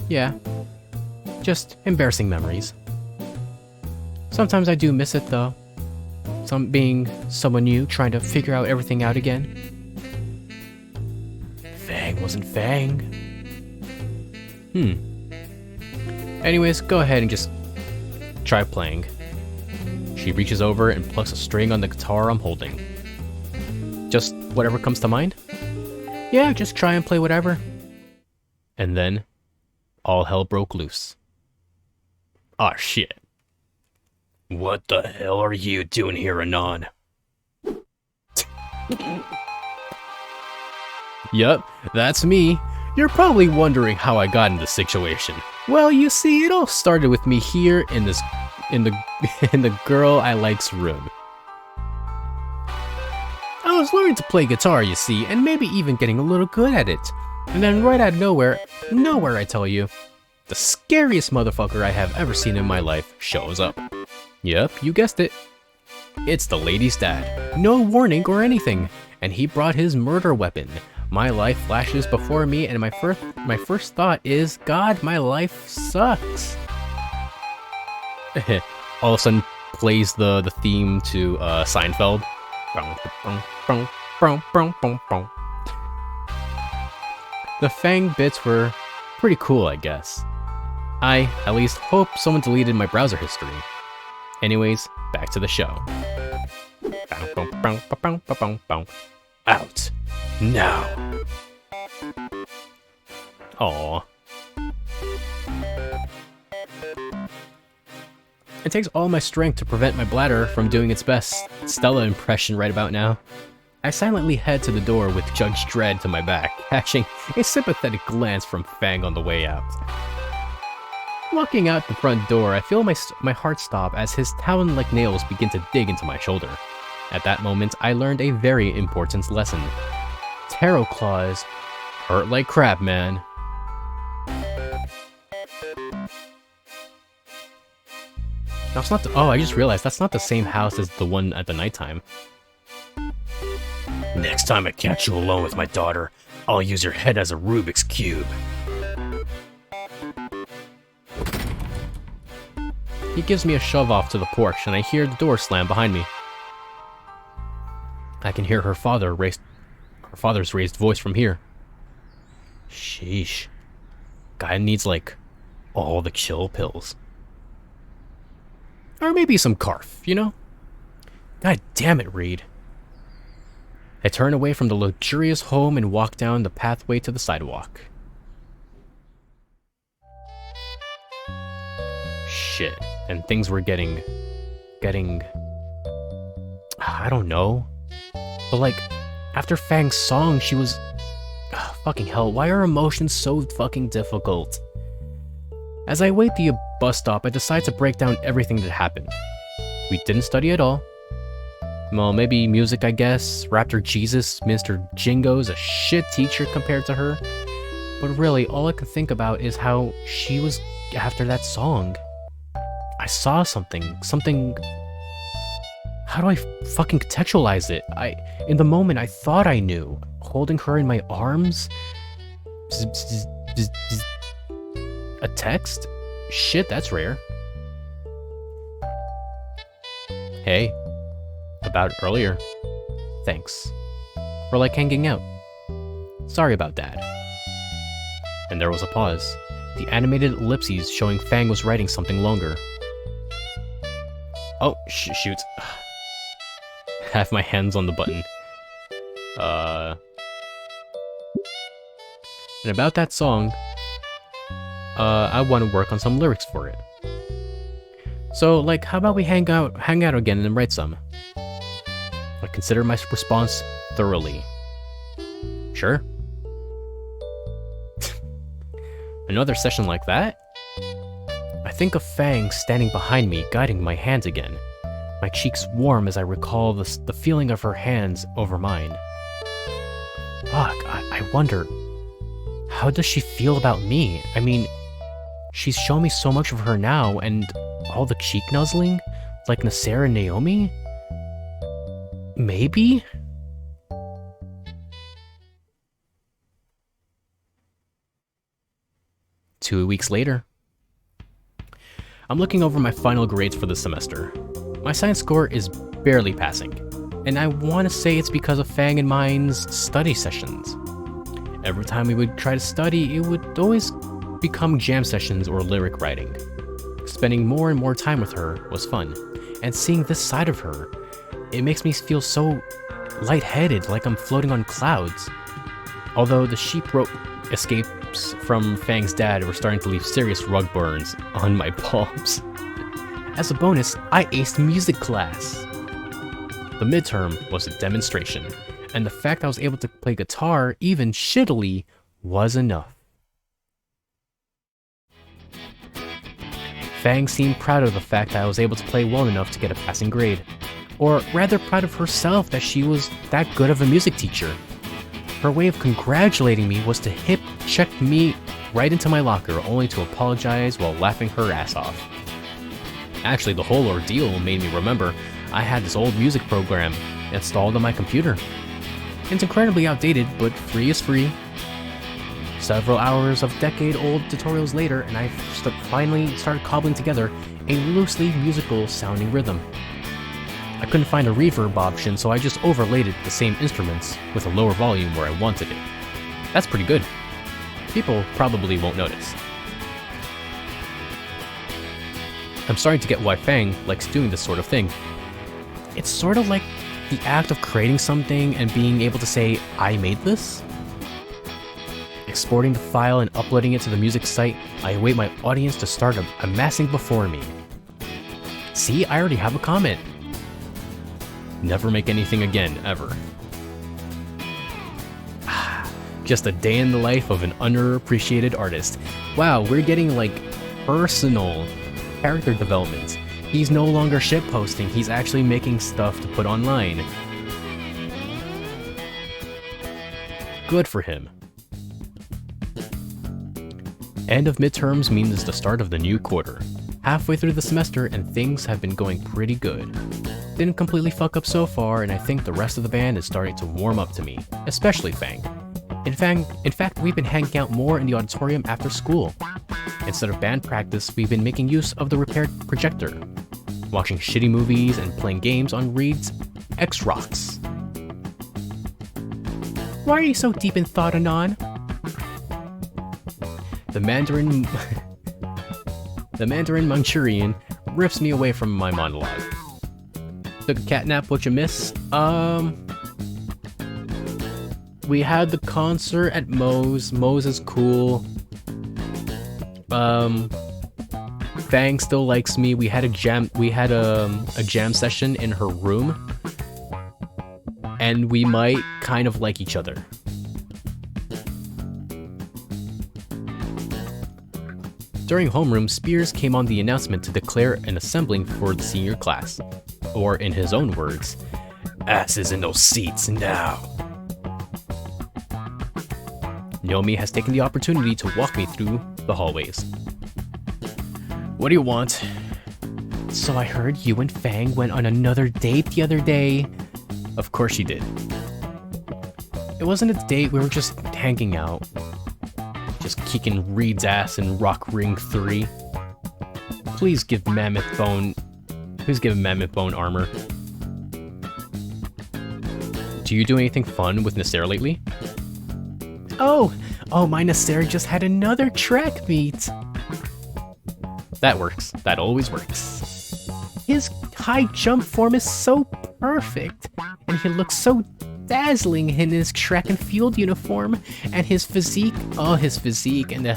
Yeah. Just embarrassing memories. Sometimes I do miss it though. Being someone new, trying to figure out everything out again. Fang wasn't Fang. Anyways, go ahead and just try playing. She reaches over and plucks a string on the guitar I'm holding. Just whatever comes to mind? Yeah, just try and play whatever. And then, all hell broke loose. Aw, shit. What the hell are you doing here, Anon? Yup, that's me. You're probably wondering how I got in this situation. Well, you see, it all started with me here in the girl I like's room. I was learning to play guitar, you see, and maybe even getting a little good at it. And then right out of nowhere I tell you, the scariest motherfucker I have ever seen in my life shows up. Yep, you guessed it. It's the lady's dad. No warning or anything. And he brought his murder weapon. My life flashes before me and my first thought is, God, my life sucks. All of a sudden plays the theme to Seinfeld. The Fang bits were pretty cool, I guess. I, at least, hope someone deleted my browser history. Anyways, back to the show. Out. Now. Aww. It takes all my strength to prevent my bladder from doing its best Stella impression right about now. I silently head to the door with Judge Dredd to my back, catching a sympathetic glance from Fang on the way out. Walking out the front door, I feel my heart stop as his talon-like nails begin to dig into my shoulder. At that moment, I learned a very important lesson. Tarot claws hurt like crap, man. That's not I just realized that's not the same house as the one at the nighttime. Next time I catch you alone with my daughter, I'll use your head as a Rubik's Cube. He gives me a shove off to the porch, and I hear the door slam behind me. I can hear her father's raised voice from here. Sheesh. Guy needs, like, all the chill pills. Or maybe some Carf, you know? God damn it, Reed. I turn away from the luxurious home and walk down the pathway to the sidewalk. Shit. And things were getting... I don't know. But like, after Fang's song, she was... fucking hell, why are emotions so fucking difficult? As I wait the bus stop, I decide to break down everything that happened. We didn't study at all. Well, maybe music, I guess. Raptor Jesus, Mr. Jingo's a shit teacher compared to her. But really, all I could think about is how she was after that song. I saw something. How do I fucking contextualize it? In the moment, I thought I knew. Holding her in my arms? A text? Shit, that's rare. Hey, about earlier. Thanks. We're like hanging out. Sorry about that. And there was a pause. The animated ellipses showing Fang was writing something longer. Oh, shoot. Have my hands on the button. And about that song, I want to work on some lyrics for it. So, like, how about we hang out again and write some? I consider my response thoroughly. Sure. Another session like that? I think of Fang standing behind me, guiding my hands again. My cheeks warm as I recall the feeling of her hands over mine. Fuck, I wonder, how does she feel about me? I mean, she's shown me so much of her now, and all the cheek nuzzling, like Nasser and Naomi? Maybe? Two weeks later. I'm looking over my final grades for the semester. My science score is barely passing, and I want to say it's because of Fang and mine's study sessions. Every time we would try to study, it would always become jam sessions or lyric writing. Spending more and more time with her was fun, and seeing this side of her, it makes me feel so lightheaded, like I'm floating on clouds. Although the sheep rope escapes from Fang's dad were starting to leave serious rug burns on my palms. As a bonus, I aced music class. The midterm was a demonstration, and the fact I was able to play guitar even shittily was enough. Fang seemed proud of the fact that I was able to play well enough to get a passing grade, or rather proud of herself that she was that good of a music teacher. Her way of congratulating me was to hip check me right into my locker, only to apologize while laughing her ass off. Actually, the whole ordeal made me remember I had this old music program installed on my computer. It's incredibly outdated, but free is free. Several hours of decade-old tutorials later, and I finally started cobbling together a loosely musical sounding rhythm. I couldn't find a reverb option, so I just overlaid it the same instruments with a lower volume where I wanted it. That's pretty good. People probably won't notice. I'm starting to get why Fang likes doing this sort of thing. It's sort of like the act of creating something and being able to say, I made this? Exporting the file and uploading it to the music site, I await my audience to start amassing before me. See, I already have a comment. Never make anything again, ever. Just a day in the life of an underappreciated artist. Wow, we're getting like personal character development. He's no longer shitposting, he's actually making stuff to put online. Good for him. End of midterms means the start of the new quarter. Halfway through the semester and things have been going pretty good. Didn't completely fuck up so far, and I think the rest of the band is starting to warm up to me, especially Fang. In fact, we've been hanging out more in the auditorium after school. Instead of band practice, we've been making use of the repaired projector, watching shitty movies and playing games on Reed's X-Rocks. Why are you so deep in thought, Anon? The Mandarin Manchurian rips me away from my monologue. Took a cat nap, what you miss? We had the concert at Moe's. Moe's is cool. Fang still likes me. We had a jam session in her room. And we might kind of like each other. During homeroom, Spears came on the announcement to declare an assembling for the senior class. Or in his own words, asses in those seats now. Naomi has taken the opportunity to walk me through the hallways. What do you want? So I heard you and Fang went on another date the other day. Of course she did. It wasn't a date, we were just hanging out. Just kicking Reed's ass in Rock Ring 3. Please give Mammoth Bone Who's giving Mammoth Bone armor? Do you do anything fun with Nasser lately? Oh, my Nasser just had another track meet. That works. That always works. His high jump form is so perfect, and he looks so dazzling in his track and field uniform, and his physique, and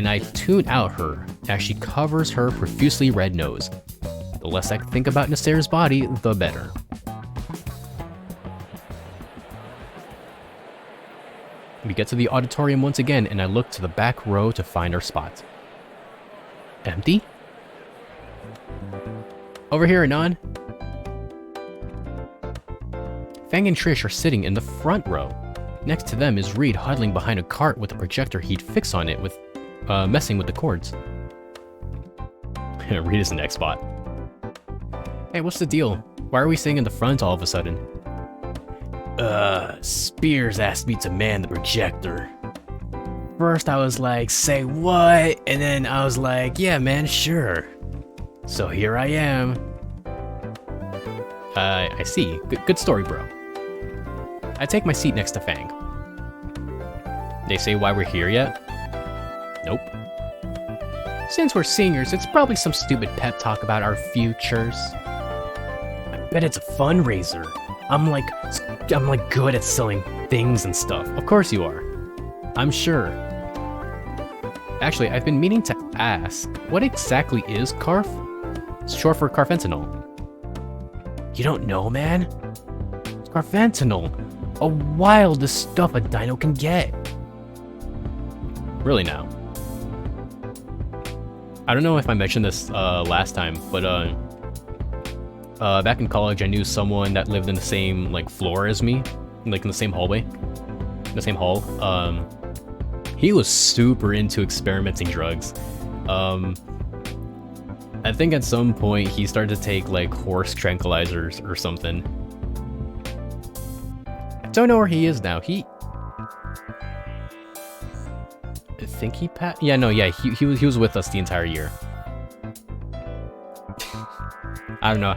I tune out her as she covers her profusely red nose. The less I think about Nasser's body, the better. We get to the auditorium once again, and I look to the back row to find our spot. Empty? Over here, Anon. Fang and Trish are sitting in the front row. Next to them is Reed huddling behind a cart with a projector he'd fix on it with messing with the cords. Reed is the next spot. Hey, what's the deal? Why are we sitting in the front all of a sudden? Spears asked me to man the projector. First I was like, say what? And then I was like, yeah man, sure. So here I am. I see. Good story, bro. I take my seat next to Fang. They say why we're here yet? Nope. Since we're seniors, it's probably some stupid pep talk about our futures. I bet it's a fundraiser. I'm like good at selling things and stuff. Of course you are. I'm sure. Actually, I've been meaning to ask, what exactly is CARF? It's short for carfentanil. You don't know, man? It's carfentanil. A wildest stuff a dino can get. Really now. I don't know if I mentioned this last time, but back in college I knew someone that lived in the same like floor as me, like in the same hallway, the same hall. He was super into experimenting drugs. I think at some point he started to take like horse tranquilizers or something. I don't know where he is now. I think he passed. Yeah, no, yeah, he was with us the entire year. I don't know.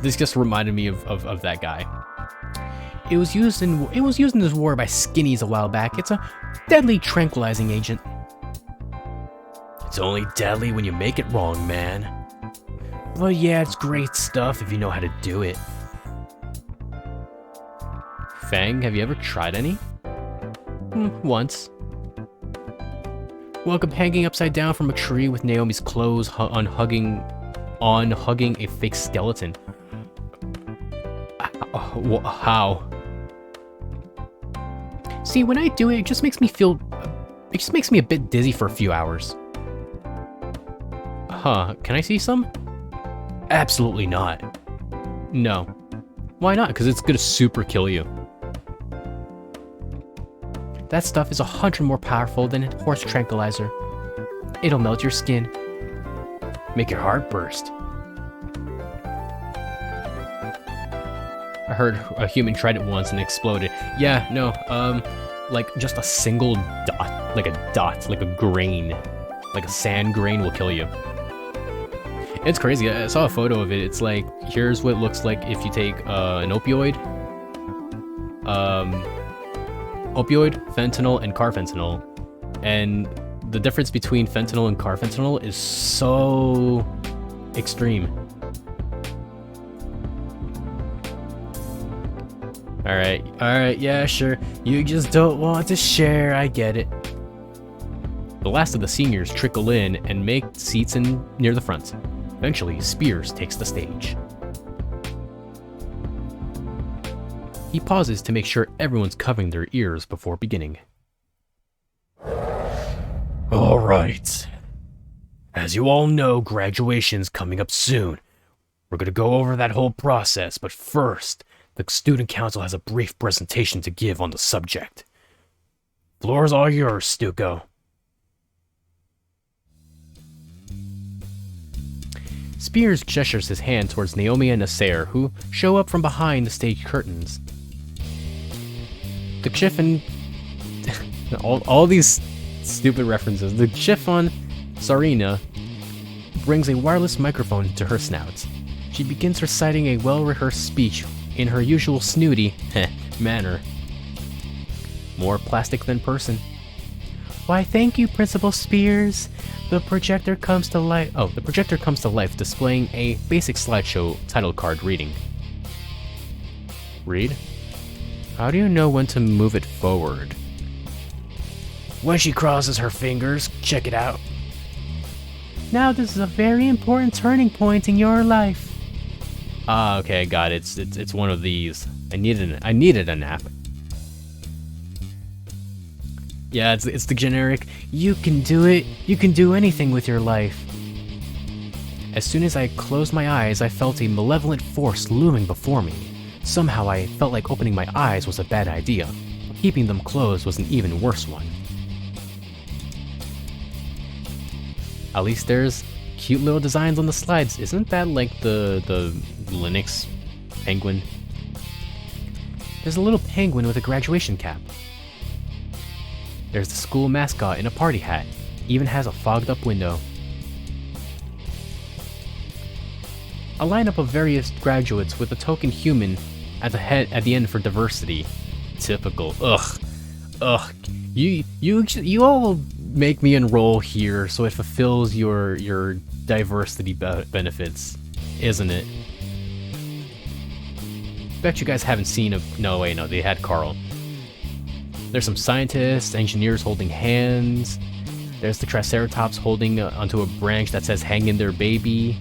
This just reminded me of that guy. It was used in this war by skinnies a while back. It's a deadly tranquilizing agent. It's only deadly when you make it wrong, man. Well, yeah, it's great stuff if you know how to do it. Fang, have you ever tried any? Once. Woke up hanging upside down from a tree with Naomi's clothes on hugging a fake skeleton. How? See, when I do it, it just makes me a bit dizzy for a few hours. Huh, can I see some? Absolutely not. No. Why not? Because it's gonna super kill you. That stuff is 100 more powerful than a horse tranquilizer. It'll melt your skin. Make your heart burst. I heard a human tried it once and exploded. Yeah, no, like just a single dot, like a grain, like a sand grain will kill you. It's crazy. I saw a photo of it. It's like, here's what it looks like if you take an opioid, fentanyl, and carfentanil, and the difference between fentanyl and carfentanil is so extreme. Alright, yeah, sure. You just don't want to share, I get it. The last of the seniors trickle in and make seats near the front. Eventually, Spears takes the stage. He pauses to make sure everyone's covering their ears before beginning. All right. As you all know, graduation's coming up soon. We're gonna go over that whole process, but first, the student council has a brief presentation to give on the subject. Floor's all yours, Stuco. Spears gestures his hand towards Naomi and Nasser, who show up from behind the stage curtains. The chiffon... all these stupid references. The chiffon, Sarina, brings a wireless microphone to her snout. She begins reciting a well-rehearsed speech in her usual snooty manner. More plastic than person. Why, thank you, Principal Spears. The projector comes to life. Oh, the projector comes to life, displaying a basic slideshow title card reading. Read? How do you know when to move it forward? When she crosses her fingers, check it out. Now this is a very important turning point in your life. Ah, okay, got it. It's one of these. I needed a nap. Yeah, it's the generic, you can do it, you can do anything with your life. As soon as I closed my eyes, I felt a malevolent force looming before me. Somehow I felt like opening my eyes was a bad idea. Keeping them closed was an even worse one. At least there's cute little designs on the slides. Isn't that like the Linux penguin? There's a little penguin with a graduation cap. There's the school mascot in a party hat. Even has a fogged up window. A lineup of various graduates with a token human at the end for diversity. Typical. Ugh. You all make me enroll here so it fulfills your diversity benefits, isn't it? Bet you guys haven't seen a... No, wait, no, they had Carl. There's some scientists, engineers holding hands. There's the Triceratops holding onto a branch that says hang in there, baby.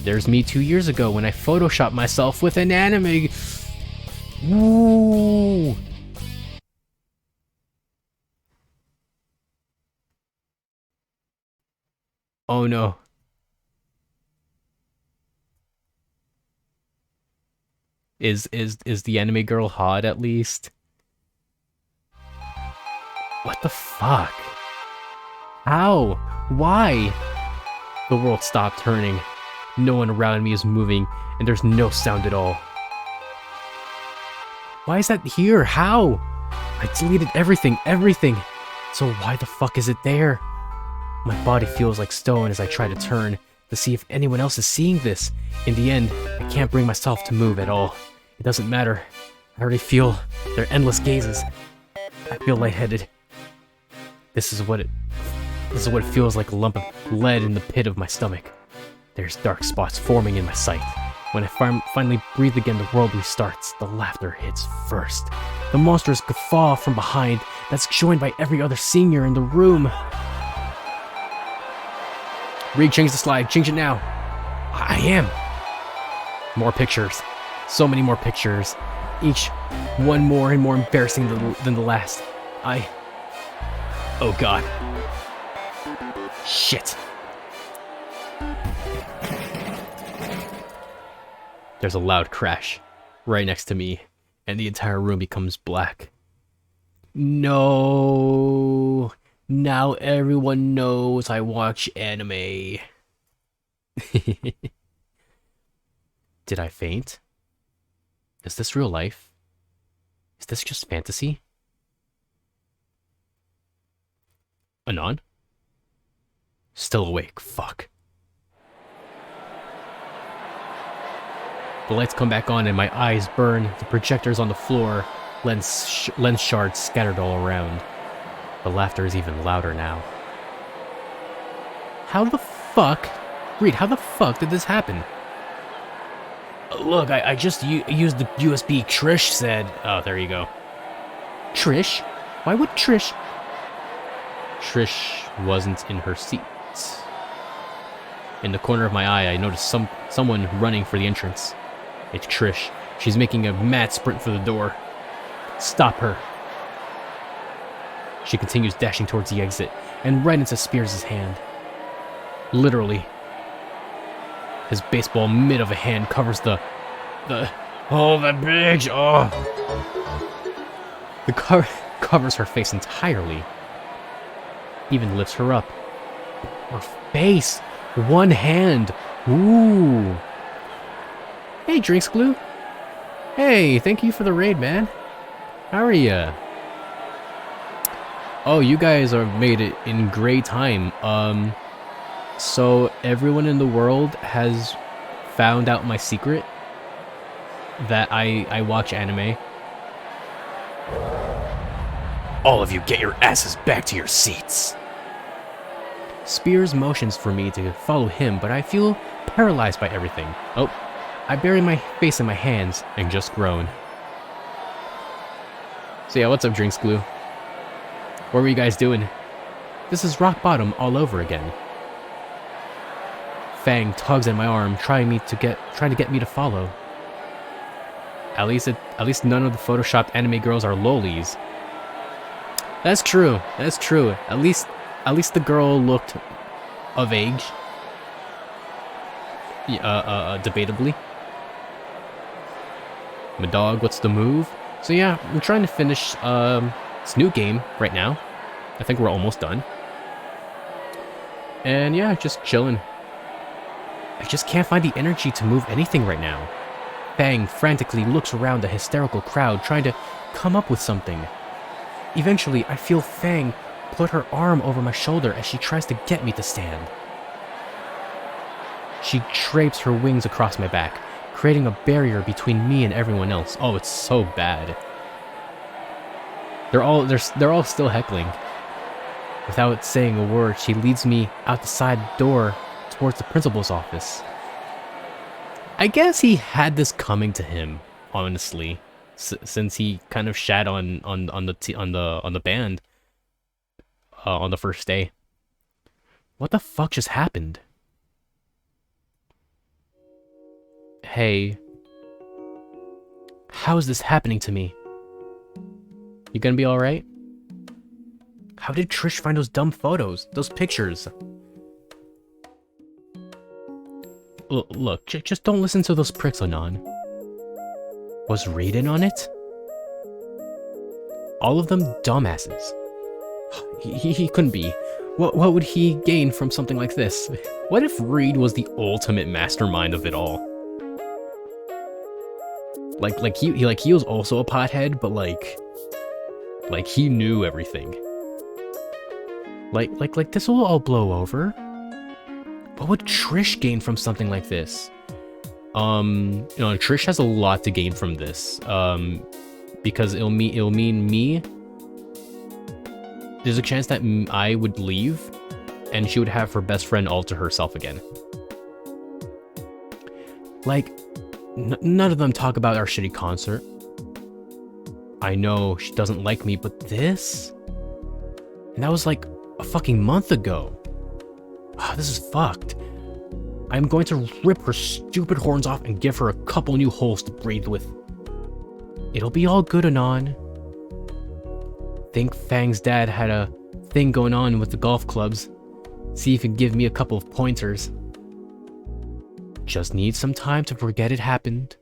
There's me 2 years ago when I photoshopped myself with an anime. Woo! Oh no. Is the anime girl hot at least? What the fuck? How? Why? The world stopped turning. No one around me is moving, and there's no sound at all. Why is that here? How? I deleted everything. So why the fuck is it there? My body feels like stone as I try to turn to see if anyone else is seeing this. In the end, I can't bring myself to move at all. It doesn't matter. I already feel their endless gazes. I feel lightheaded. This is what it feels like, a lump of lead in the pit of my stomach. There's dark spots forming in my sight. When I finally breathe again, the world restarts. The laughter hits first. The monsters guffaw from behind. That's joined by every other senior in the room. Reed, change the slide. Change it now. I am. More pictures. So many more pictures. Each one more and more embarrassing than the last. Oh god. Shit. There's a loud crash right next to me, and the entire room becomes black. No. Now everyone knows I watch anime. Did I faint? Is this real life? Is this just fantasy? Anon? Still awake, fuck. The lights come back on and my eyes burn. The projector's on the floor. Lens shards scattered all around. The laughter is even louder now. How the fuck? Reed, how the fuck did this happen? Look, I just used the USB Trish said. Oh, there you go. Trish? Why would Trish... Trish wasn't in her seat. In the corner of my eye, I noticed someone running for the entrance. It's Trish. She's making a mad sprint for the door. Stop her. She continues dashing towards the exit, and right into Spears' hand. Literally. His baseball mitt of a hand covers the... Oh, that bitch! Oh! The car covers her face entirely. Even lifts her up. Her face! One hand! Ooh! Hey, Drinks Glue! Hey, thank you for the raid, man. How are ya? Oh, you guys are made it in great time. So everyone in the world has found out my secret that I watch anime. All of you get your asses back to your seats. Spears motions for me to follow him, but I feel paralyzed by everything. Oh, I bury my face in my hands and just groan. So yeah, what's up, Drinks Glue? What were you guys doing? This is rock bottom all over again. Fang tugs at my arm, trying to get me to follow. At least none of the photoshopped anime girls are lolis. That's true. That's true. At least the girl looked of age. Debatably. My dog, what's the move? So yeah, I'm trying to finish Snoot Game right now. I think we're almost done. And yeah, just chilling. I just can't find the energy to move anything right now. Fang frantically looks around the hysterical crowd, trying to come up with something. Eventually, I feel Fang put her arm over my shoulder as she tries to get me to stand. She drapes her wings across my back, creating a barrier between me and everyone else. Oh, it's so bad. They're all still heckling. Without saying a word, she leads me out the side door towards the principal's office. I guess he had this coming to him, honestly, since he kind of shat on the band on the first day. What the fuck just happened? Hey, how is this happening to me? You gonna be alright? How did Trish find those dumb photos? Those pictures? Look, just don't listen to those pricks, Anon. Was Reed in on it? All of them dumbasses. He couldn't be. What would he gain from something like this? What if Reed was the ultimate mastermind of it all? Like he was also a pothead, but like he knew everything. Like this will all blow over. What would Trish gain from something like this? Trish has a lot to gain from this. Because it'll mean me. There's a chance that I would leave, and she would have her best friend all to herself again. Like, none of them talk about our shitty concert. I know she doesn't like me, but this? And that was like a fucking month ago. Oh, this is fucked. I'm going to rip her stupid horns off and give her a couple new holes to breathe with. It'll be all good, Anon. Think Fang's dad had a thing going on with the golf clubs. See if he can give me a couple of pointers. Just need some time to forget it happened.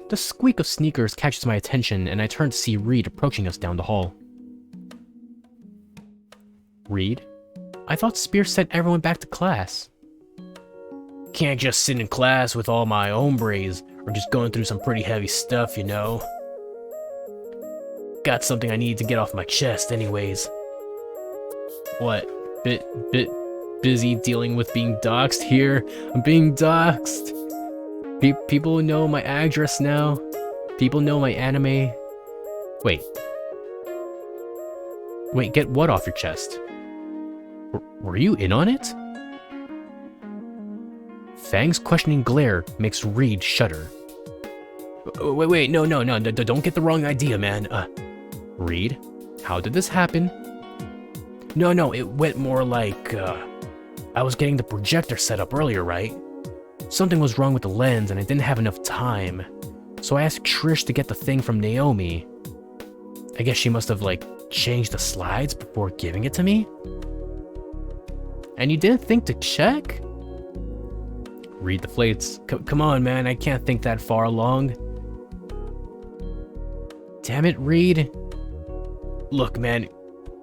The squeak of sneakers catches my attention, and I turn to see Reed approaching us down the hall. Reed? I thought Spear sent everyone back to class. Can't just sit in class with all my hombres, or just going through some pretty heavy stuff, you know. Got something I need to get off my chest anyways. What? Bit busy dealing with being doxxed here? I'm being doxxed. People know my address now. People know my anime. Wait, get what off your chest? Were you in on it? Fang's questioning glare makes Reed shudder. Wait, no, don't get the wrong idea, man. Reed, how did this happen? No, it went more like, I was getting the projector set up earlier, right? Something was wrong with the lens and I didn't have enough time. So I asked Trish to get the thing from Naomi. I guess she must have, changed the slides before giving it to me? And you didn't think to check? Read the flates. Come on, man, I can't think that far along. Damn it, Reed. Look, man,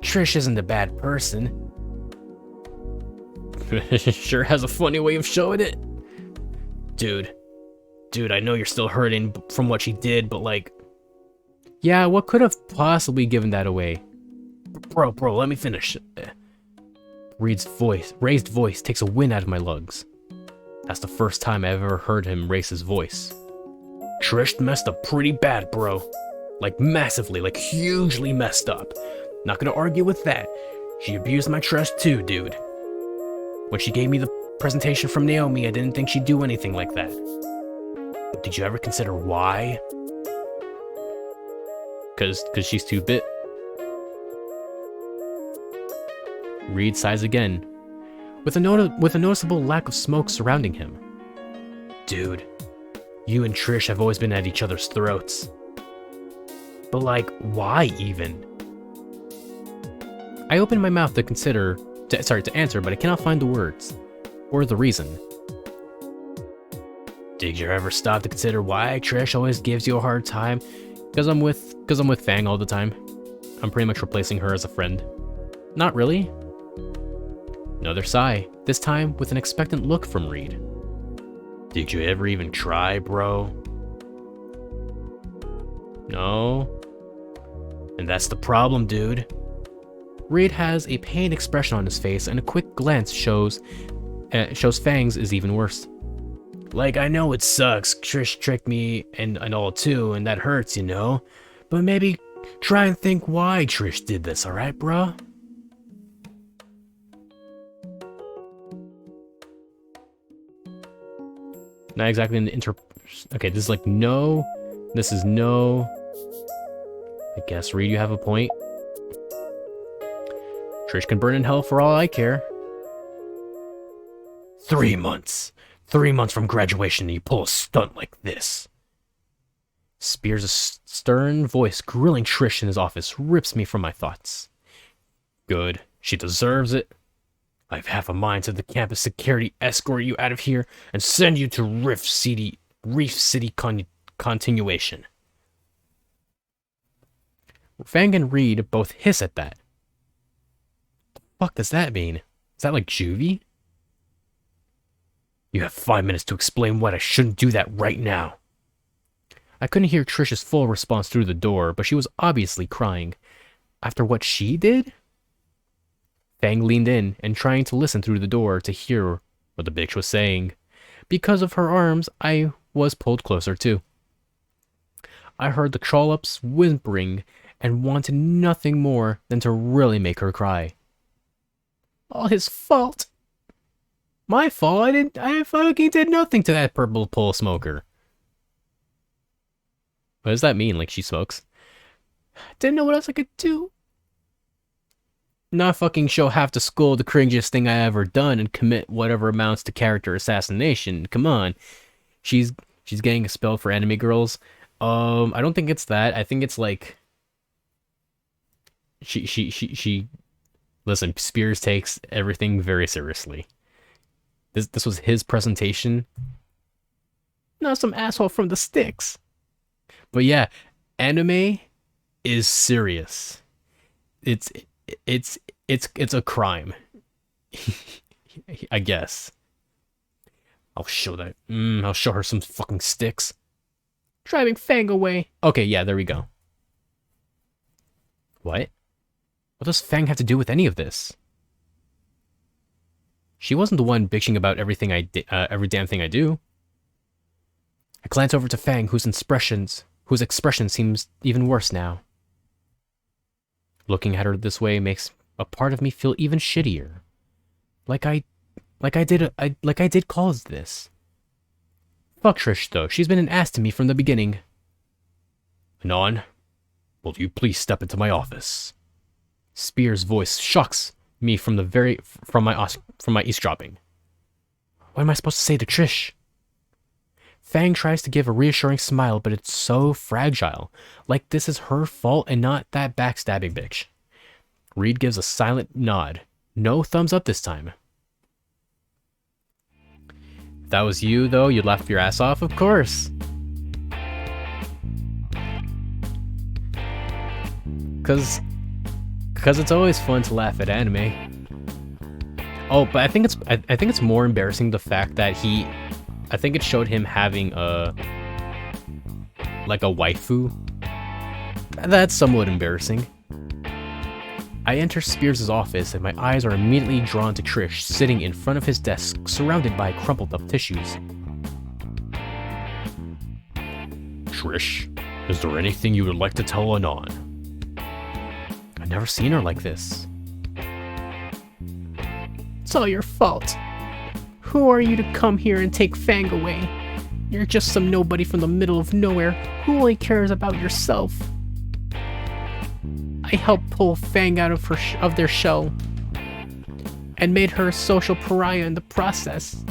Trish isn't a bad person. Sure has a funny way of showing it. Dude, I know you're still hurting from what she did, but yeah, what could have possibly given that away? Bro, let me finish. Reed's raised voice takes a wind out of my lungs. That's the first time I've ever heard him raise his voice. Trish messed up pretty bad, bro. Like massively, like hugely messed up. Not gonna argue with that. She abused my trust too, dude. When she gave me the presentation from Naomi, I didn't think she'd do anything like that. But did you ever consider why? Cause she's 2-bit. Reed sighs again, with a noticeable lack of smoke surrounding him. Dude, you and Trish have always been at each other's throats. But like, why even? I open my mouth to answer, but I cannot find the words, or the reason. Did you ever stop to consider why Trish always gives you a hard time? Cause I'm with Fang all the time. I'm pretty much replacing her as a friend. Not really. Another sigh, this time with an expectant look from Reed. Did you ever even try, bro? No. And that's the problem, dude. Reed has a pained expression on his face, and a quick glance shows Fang's is even worse. Like, I know it sucks, Trish tricked me and all too, and that hurts, you know? But maybe try and think why Trish did this, alright, bro? Not exactly an Okay, this is like no. This is no. I guess, Reed, you have a point. Trish can burn in hell for all I care. 3 months. 3 months from graduation and you pull a stunt like this. Spears' stern voice grilling Trish in his office rips me from my thoughts. Good. She deserves it. I've half a mind to the campus security escort you out of here and send you to Reef City continuation. Fang and Reed both hiss at that. The fuck does that mean? Is that like juvie? You have 5 minutes to explain why I shouldn't do that right now. I couldn't hear Trish's full response through the door, but she was obviously crying. After what she did? Fang leaned in and trying to listen through the door to hear what the bitch was saying. Because of her arms, I was pulled closer too. I heard the troll-ups whimpering and wanted nothing more than to really make her cry. All his fault. My fault. I fucking did nothing to that purple pole smoker. What does that mean? Like she smokes? Didn't know what else I could do. Not fucking show half the school the cringiest thing I ever done and commit whatever amounts to character assassination. Come on. She's getting expelled for anime girls. I don't think it's that. I think it's like she listen, Spears takes everything very seriously. This was his presentation. Not some asshole from the sticks. But yeah, anime is serious. It's a crime. I guess. I'll show her some fucking sticks. Driving Fang away. Okay, yeah, there we go. What? What does Fang have to do with any of this? She wasn't the one bitching about everything every damn thing I do. I glance over to Fang, whose expression seems even worse now. Looking at her this way makes a part of me feel even shittier. Like I did cause this. Fuck Trish though, she's been an ass to me from the beginning. Anon, will you please step into my office? Spears' voice shocks me from my eavesdropping. What am I supposed to say to Trish? Fang tries to give a reassuring smile, but it's so fragile, like this is her fault and not that backstabbing bitch. Reed gives a silent nod. No thumbs up this time. If that was you, though, you'd laugh your ass off, of course. Cause it's always fun to laugh at anime. Oh, but I think it's more embarrassing the fact that I think it showed him having a waifu. That's somewhat embarrassing. I enter Spears' office and my eyes are immediately drawn to Trish sitting in front of his desk, surrounded by crumpled up tissues. Trish, is there anything you would like to tell Anon? I've never seen her like this. It's all your fault. Who are you to come here and take Fang away? You're just some nobody from the middle of nowhere who only cares about yourself. I helped pull Fang out of their shell and made her a social pariah in the process.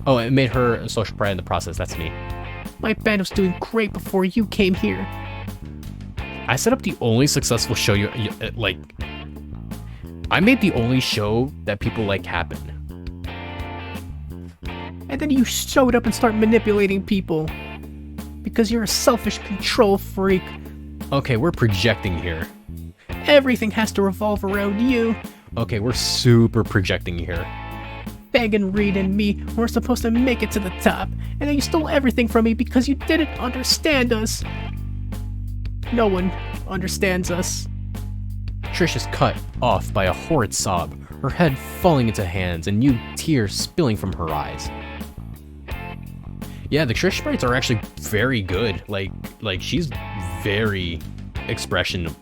Oh, it made her a social pariah in the process, that's me. My band was doing great before you came here. I set up the only successful show like... I made the only show that people like happen. And then you showed up and start manipulating people. Because you're a selfish control freak. Okay, we're projecting here. Everything has to revolve around you. Okay, we're super projecting here. Fang and Reed and me were supposed to make it to the top, and then you stole everything from me because you didn't understand us. No one understands us. Trish is cut off by a horrid sob, her head falling into hands and new tears spilling from her eyes. Yeah, the Trish sprites are actually very good. Like she's very expressionable.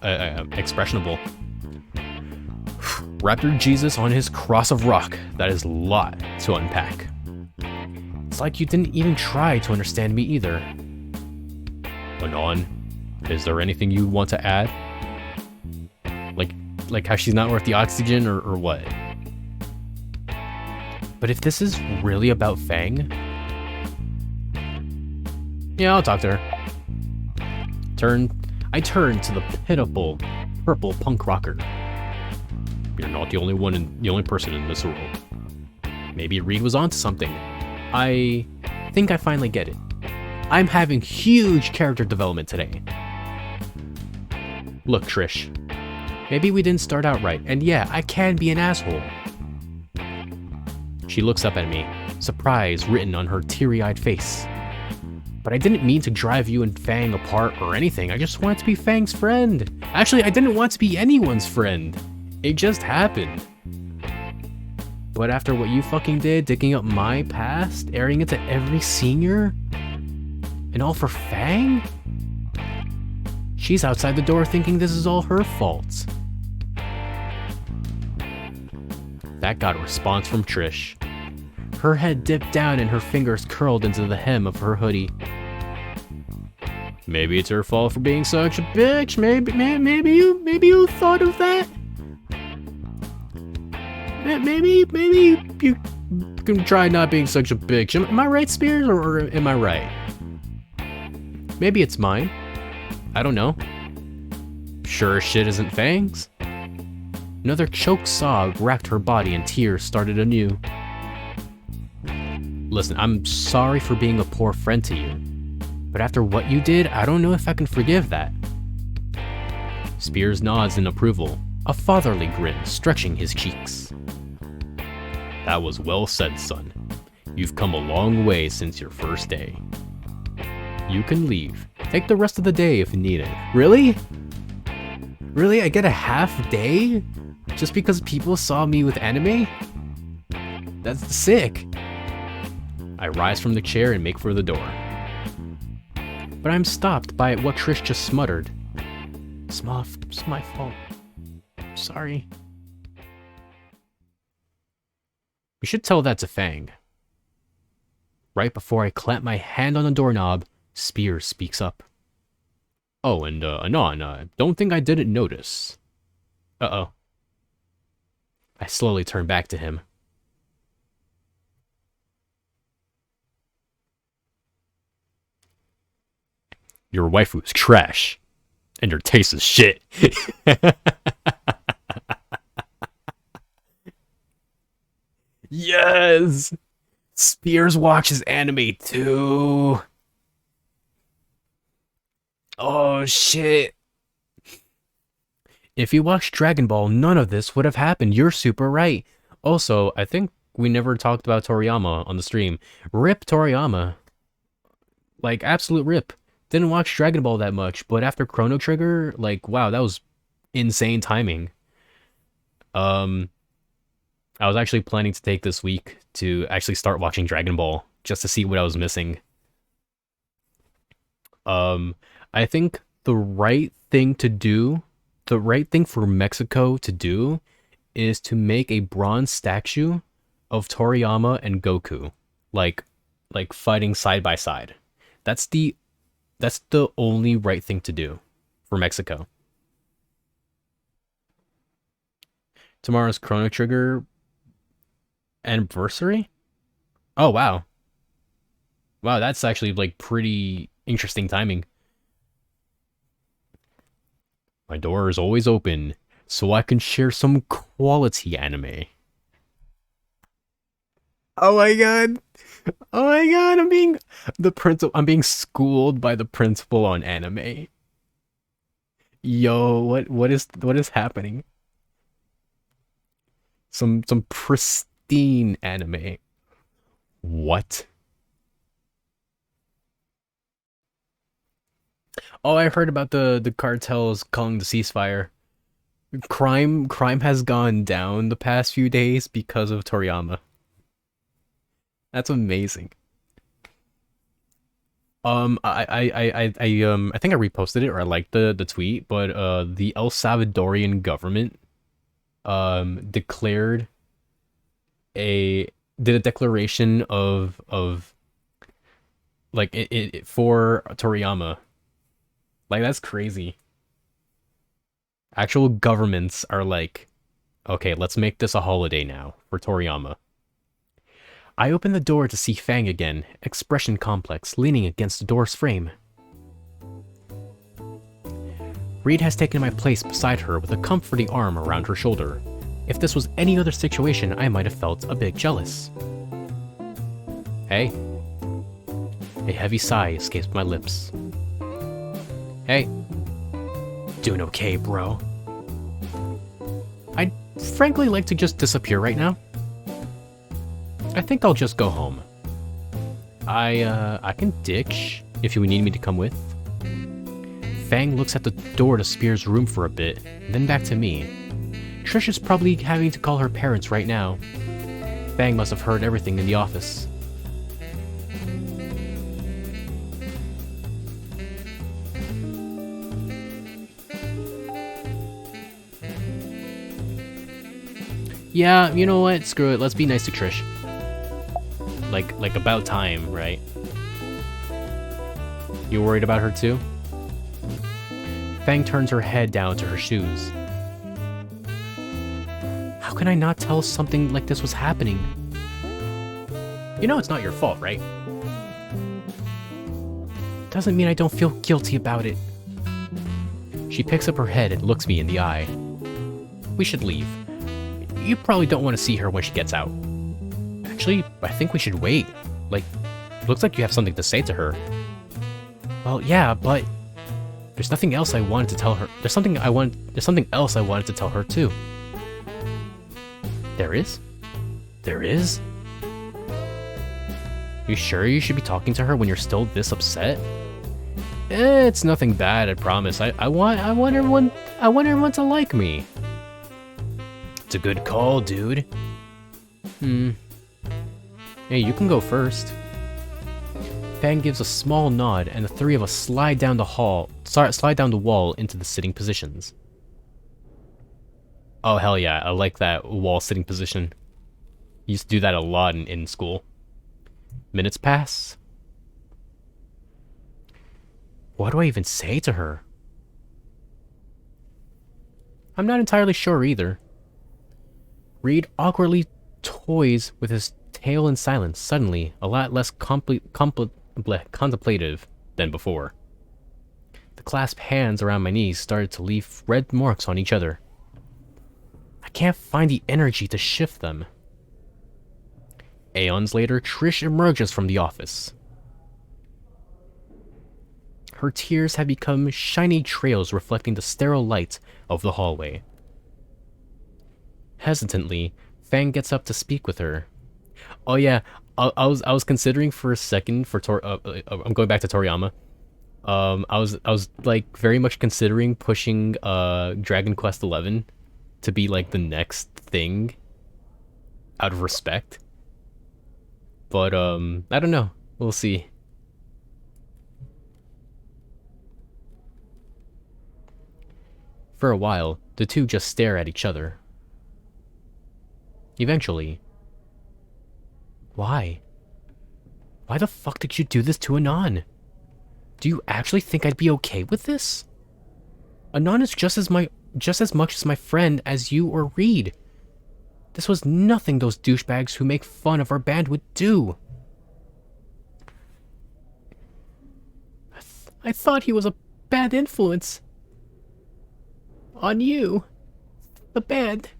Raptor Jesus on his cross of rock. That is a lot to unpack. It's like you didn't even try to understand me either. Anon, is there anything you want to add? Like how she's not worth the oxygen or what? But if this is really about Fang... Yeah, I'll talk to her. I turn to the pitiful purple punk rocker. You're not the only person in this world. Maybe Reed was onto something. I think I finally get it. I'm having huge character development today. Look, Trish. Maybe we didn't start out right, and yeah, I can be an asshole. She looks up at me, surprise written on her teary-eyed face. But I didn't mean to drive you and Fang apart or anything. I just wanted to be Fang's friend. Actually, I didn't want to be anyone's friend. It just happened. But after what you fucking did, digging up my past, airing it to every senior, and all for Fang? She's outside the door thinking this is all her fault. That got a response from Trish. Her head dipped down and her fingers curled into the hem of her hoodie. Maybe it's her fault for being such a bitch. Maybe you thought of that. Maybe you can try not being such a bitch. Am I right, Spears, or am I right? Maybe it's mine. I don't know. Sure as shit isn't Fang's. Another choked sob racked her body and tears started anew. Listen, I'm sorry for being a poor friend to you. But after what you did, I don't know if I can forgive that. Spears nods in approval, a fatherly grin stretching his cheeks. That was well said, son. You've come a long way since your first day. You can leave. Take the rest of the day if you need it. Really? Really? I get a half day? Just because people saw me with anime? That's sick. I rise from the chair and make for the door. But I'm stopped by what Trish just smuttered. It's my fault. Sorry. We should tell that to Fang. Right before I clamp my hand on the doorknob, Spears speaks up. Oh, and Anon, don't think I didn't notice. Uh-oh. I slowly turn back to him. Your waifu is trash, and your taste is shit. Yes! Spears watches anime too. Oh shit. If you watched Dragon Ball, none of this would have happened. You're super right. Also, I think we never talked about Toriyama on the stream. Rip Toriyama. Like, absolute rip. Didn't watch Dragon Ball that much, but after Chrono Trigger, like, wow, that was insane timing. Um, I was actually planning to take this week to actually start watching Dragon Ball just to see what I was missing. Um, I think the right thing to do, the right thing for Mexico to do, is to make a bronze statue of Toriyama and Goku, like fighting side by side. That's the that's the only right thing to do for Mexico. Tomorrow's Chrono Trigger anniversary? Oh wow. Wow, that's actually like pretty interesting timing. My door is always open so I can share some quality anime. Oh my god. Oh my god, I'm being schooled by the principal on anime. Yo, what is happening? Some pristine anime. What? Oh, I heard about the cartels calling the ceasefire. Crime has gone down the past few days because of Toriyama. That's amazing. I think I reposted it or I liked the tweet, but the El Salvadorian government declared a did a declaration of like it for Toriyama. Like that's crazy. Actual governments are like, okay, let's make this a holiday now for Toriyama. I open the door to see Fang again, expression complex, leaning against the door's frame. Reed has taken my place beside her with a comforting arm around her shoulder. If this was any other situation, I might have felt a bit jealous. Hey. A heavy sigh escapes my lips. Hey. Doing okay, bro. I'd frankly like to just disappear right now. I think I'll just go home. I can ditch if you need me to come with. Fang looks at the door to Spear's room for a bit, then back to me. Trish is probably having to call her parents right now. Fang must have heard everything in the office. Yeah, you know what? Screw it. Let's be nice to Trish. Like about time, right? You worried about her too? Fang turns her head down to her shoes. How can I not tell something like this was happening? You know it's not your fault, right? Doesn't mean I don't feel guilty about it. She picks up her head and looks me in the eye. We should leave. You probably don't want to see her when she gets out. Actually, I think we should wait. Like, looks like you have something to say to her. Well, yeah, but there's nothing else I wanted to tell her. There's something else I wanted to tell her too. There is? There is? You sure you should be talking to her when you're still this upset? It's nothing bad, I promise. I want everyone to like me. It's a good call, dude. Hey, you can go first. Fang gives a small nod, and the three of us slide down the wall into the sitting positions. Oh hell yeah, I like that wall sitting position. Used to do that a lot in school. Minutes pass. What do I even say to her? I'm not entirely sure either. Reed awkwardly toys with his tail in silence, suddenly a lot less contemplative than before. The clasped hands around my knees started to leave red marks on each other. I can't find the energy to shift them. Aeons later, Trish emerges from the office. Her tears have become shiny trails reflecting the sterile light of the hallway. Hesitantly, Fang gets up to speak with her. Oh yeah, I was considering for a second for I'm going back to Toriyama. I was like very much considering pushing Dragon Quest 11 to be like the next thing out of respect. But I don't know. We'll see. For a while, the two just stare at each other. Eventually, why? Why the fuck did you do this to Anon? Do you actually think I'd be okay with this? Anon is just as much as my friend as you or Reed. This was nothing those douchebags who make fun of our band would do. I thought he was a bad influence. On you. The band.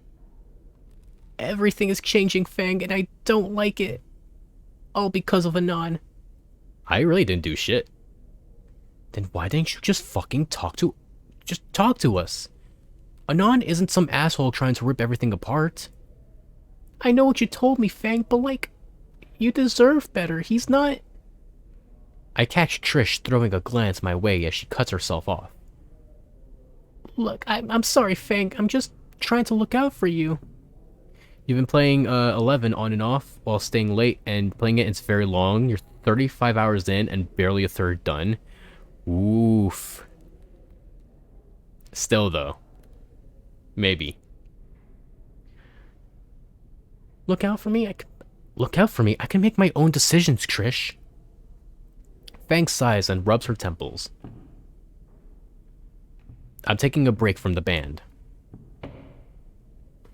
Everything is changing, Fang, and I don't like it. All because of Anon. I really didn't do shit. Then why didn't you just fucking talk to us? Anon isn't some asshole trying to rip everything apart. I know what you told me, Fang, but like, you deserve better. He's not... I catch Trish throwing a glance my way as she cuts herself off. Look, I'm sorry, Fang. I'm just trying to look out for you. You've been playing 11 on and off while staying late and playing it's very long. You're 35 hours in and barely a third done. Oof. Still though. Maybe. Look out for me? I can make my own decisions, Trish. Fang sighs and rubs her temples. I'm taking a break from the band.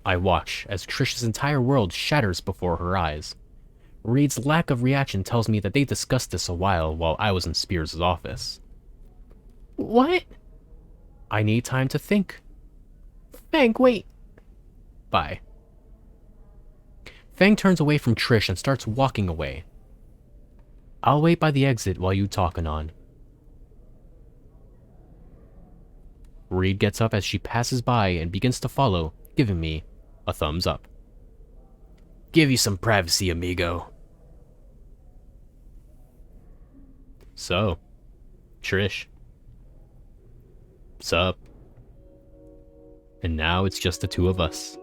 I watch as Trish's entire world shatters before her eyes. Reed's lack of reaction tells me that they discussed this a while I was in Spears' office. What? I need time to think. Fang, wait. Bye. Fang turns away from Trish and starts walking away. I'll wait by the exit while you talk, Anon. Reed gets up as she passes by and begins to follow, giving me a thumbs up. Give you some privacy, amigo. So, Trish. Sup? And now it's just the two of us.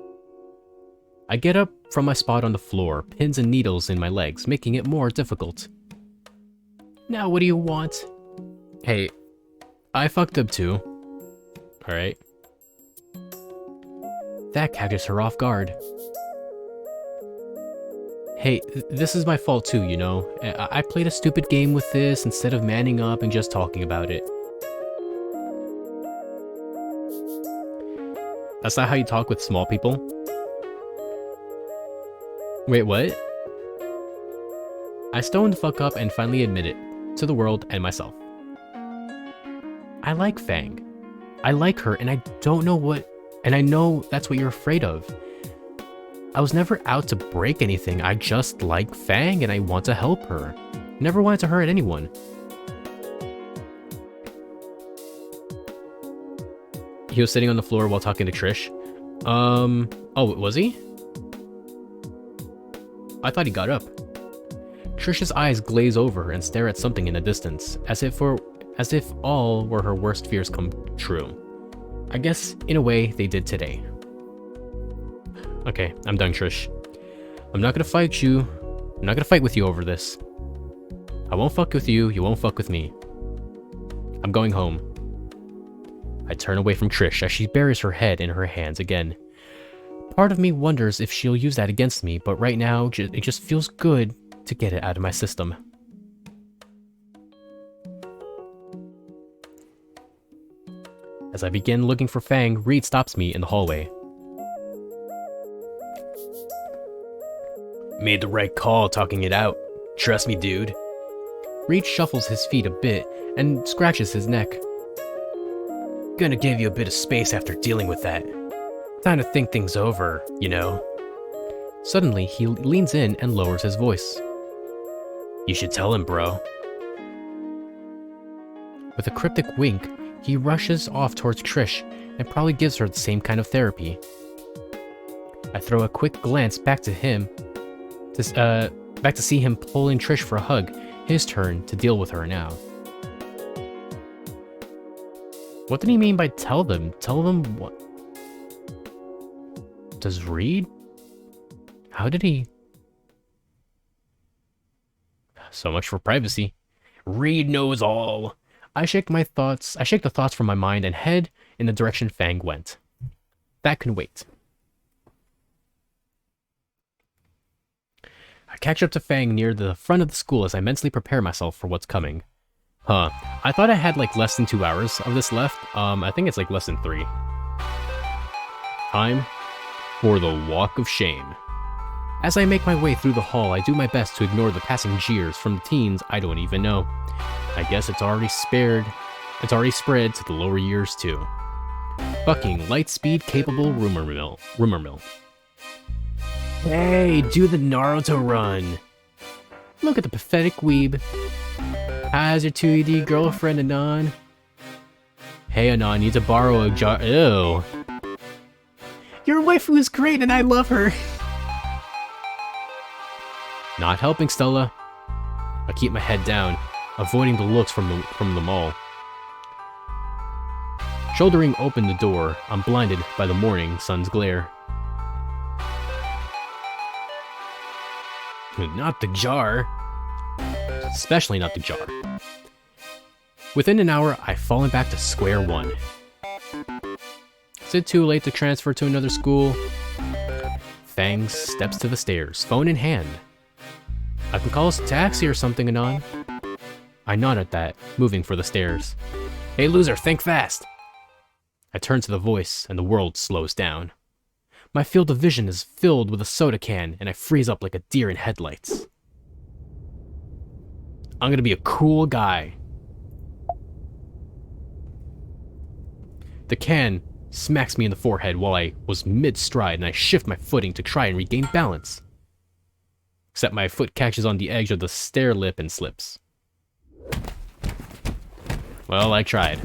I get up from my spot on the floor, pins and needles in my legs, making it more difficult. Now what do you want? Hey, I fucked up too. Alright. That catches her off guard. Hey, this is my fault too, you know? I played a stupid game with this instead of manning up and just talking about it. That's not how you talk with small people? Wait, what? I stoned the fuck up and finally admit it, to the world and myself. I like Fang. I like her and I don't know what... And I know that's what you're afraid of. I was never out to break anything, I just like Fang and I want to help her. Never wanted to hurt anyone. He was sitting on the floor while talking to Trish. Oh, was he? I thought he got up. Trish's eyes glaze over and stare at something in the distance, as if all were her worst fears come true. I guess, in a way, they did today. Okay, I'm done, Trish. I'm not gonna fight you. I'm not gonna fight with you over this. I won't fuck with you, you won't fuck with me. I'm going home. I turn away from Trish as she buries her head in her hands again. Part of me wonders if she'll use that against me, but right now, it just feels good to get it out of my system. As I begin looking for Fang, Reed stops me in the hallway. Made the right call talking it out. Trust me, dude. Reed shuffles his feet a bit and scratches his neck. Gonna give you a bit of space after dealing with that. Time to think things over, you know. Suddenly, he leans in and lowers his voice. You should tell him, bro. With a cryptic wink, he rushes off towards Trish and probably gives her the same kind of therapy. I throw a quick glance back to him, back to see him pulling Trish for a hug, his turn to deal with her now. What did he mean by tell them? Tell them what? Does Reed? How did he? So much for privacy. Reed knows all. I shake the thoughts from my mind and head in the direction Fang went. That can wait. I catch up to Fang near the front of the school as I mentally prepare myself for what's coming. Huh. I thought I had like less than 2 hours of this left. I think it's like less than 3. Time for the Walk of Shame. As I make my way through the hall, I do my best to ignore the passing jeers from the teens I don't even know. I guess it's already spread to the lower years too. Fucking light speed capable rumor mill. Hey, do the Naruto run. Look at the pathetic weeb. How's your 2D girlfriend, Anon? Hey, Anon, need to borrow a jar. Ew. Your waifu is great and I love her. Not helping, Stella. I keep my head down, avoiding the looks from them all. Shouldering open the door, I'm blinded by the morning sun's glare. Not the jar. Especially not the jar. Within an hour, I've fallen back to square one. Is it too late to transfer to another school? Fang steps to the stairs, phone in hand. I can call us a taxi or something, Anon. I nod at that, moving for the stairs. Hey loser, think fast! I turn to the voice, and the world slows down. My field of vision is filled with a soda can, and I freeze up like a deer in headlights. I'm gonna be a cool guy. The can smacks me in the forehead while I was mid-stride, and I shift my footing to try and regain balance. Except my foot catches on the edge of the stair lip and slips. Well, I tried.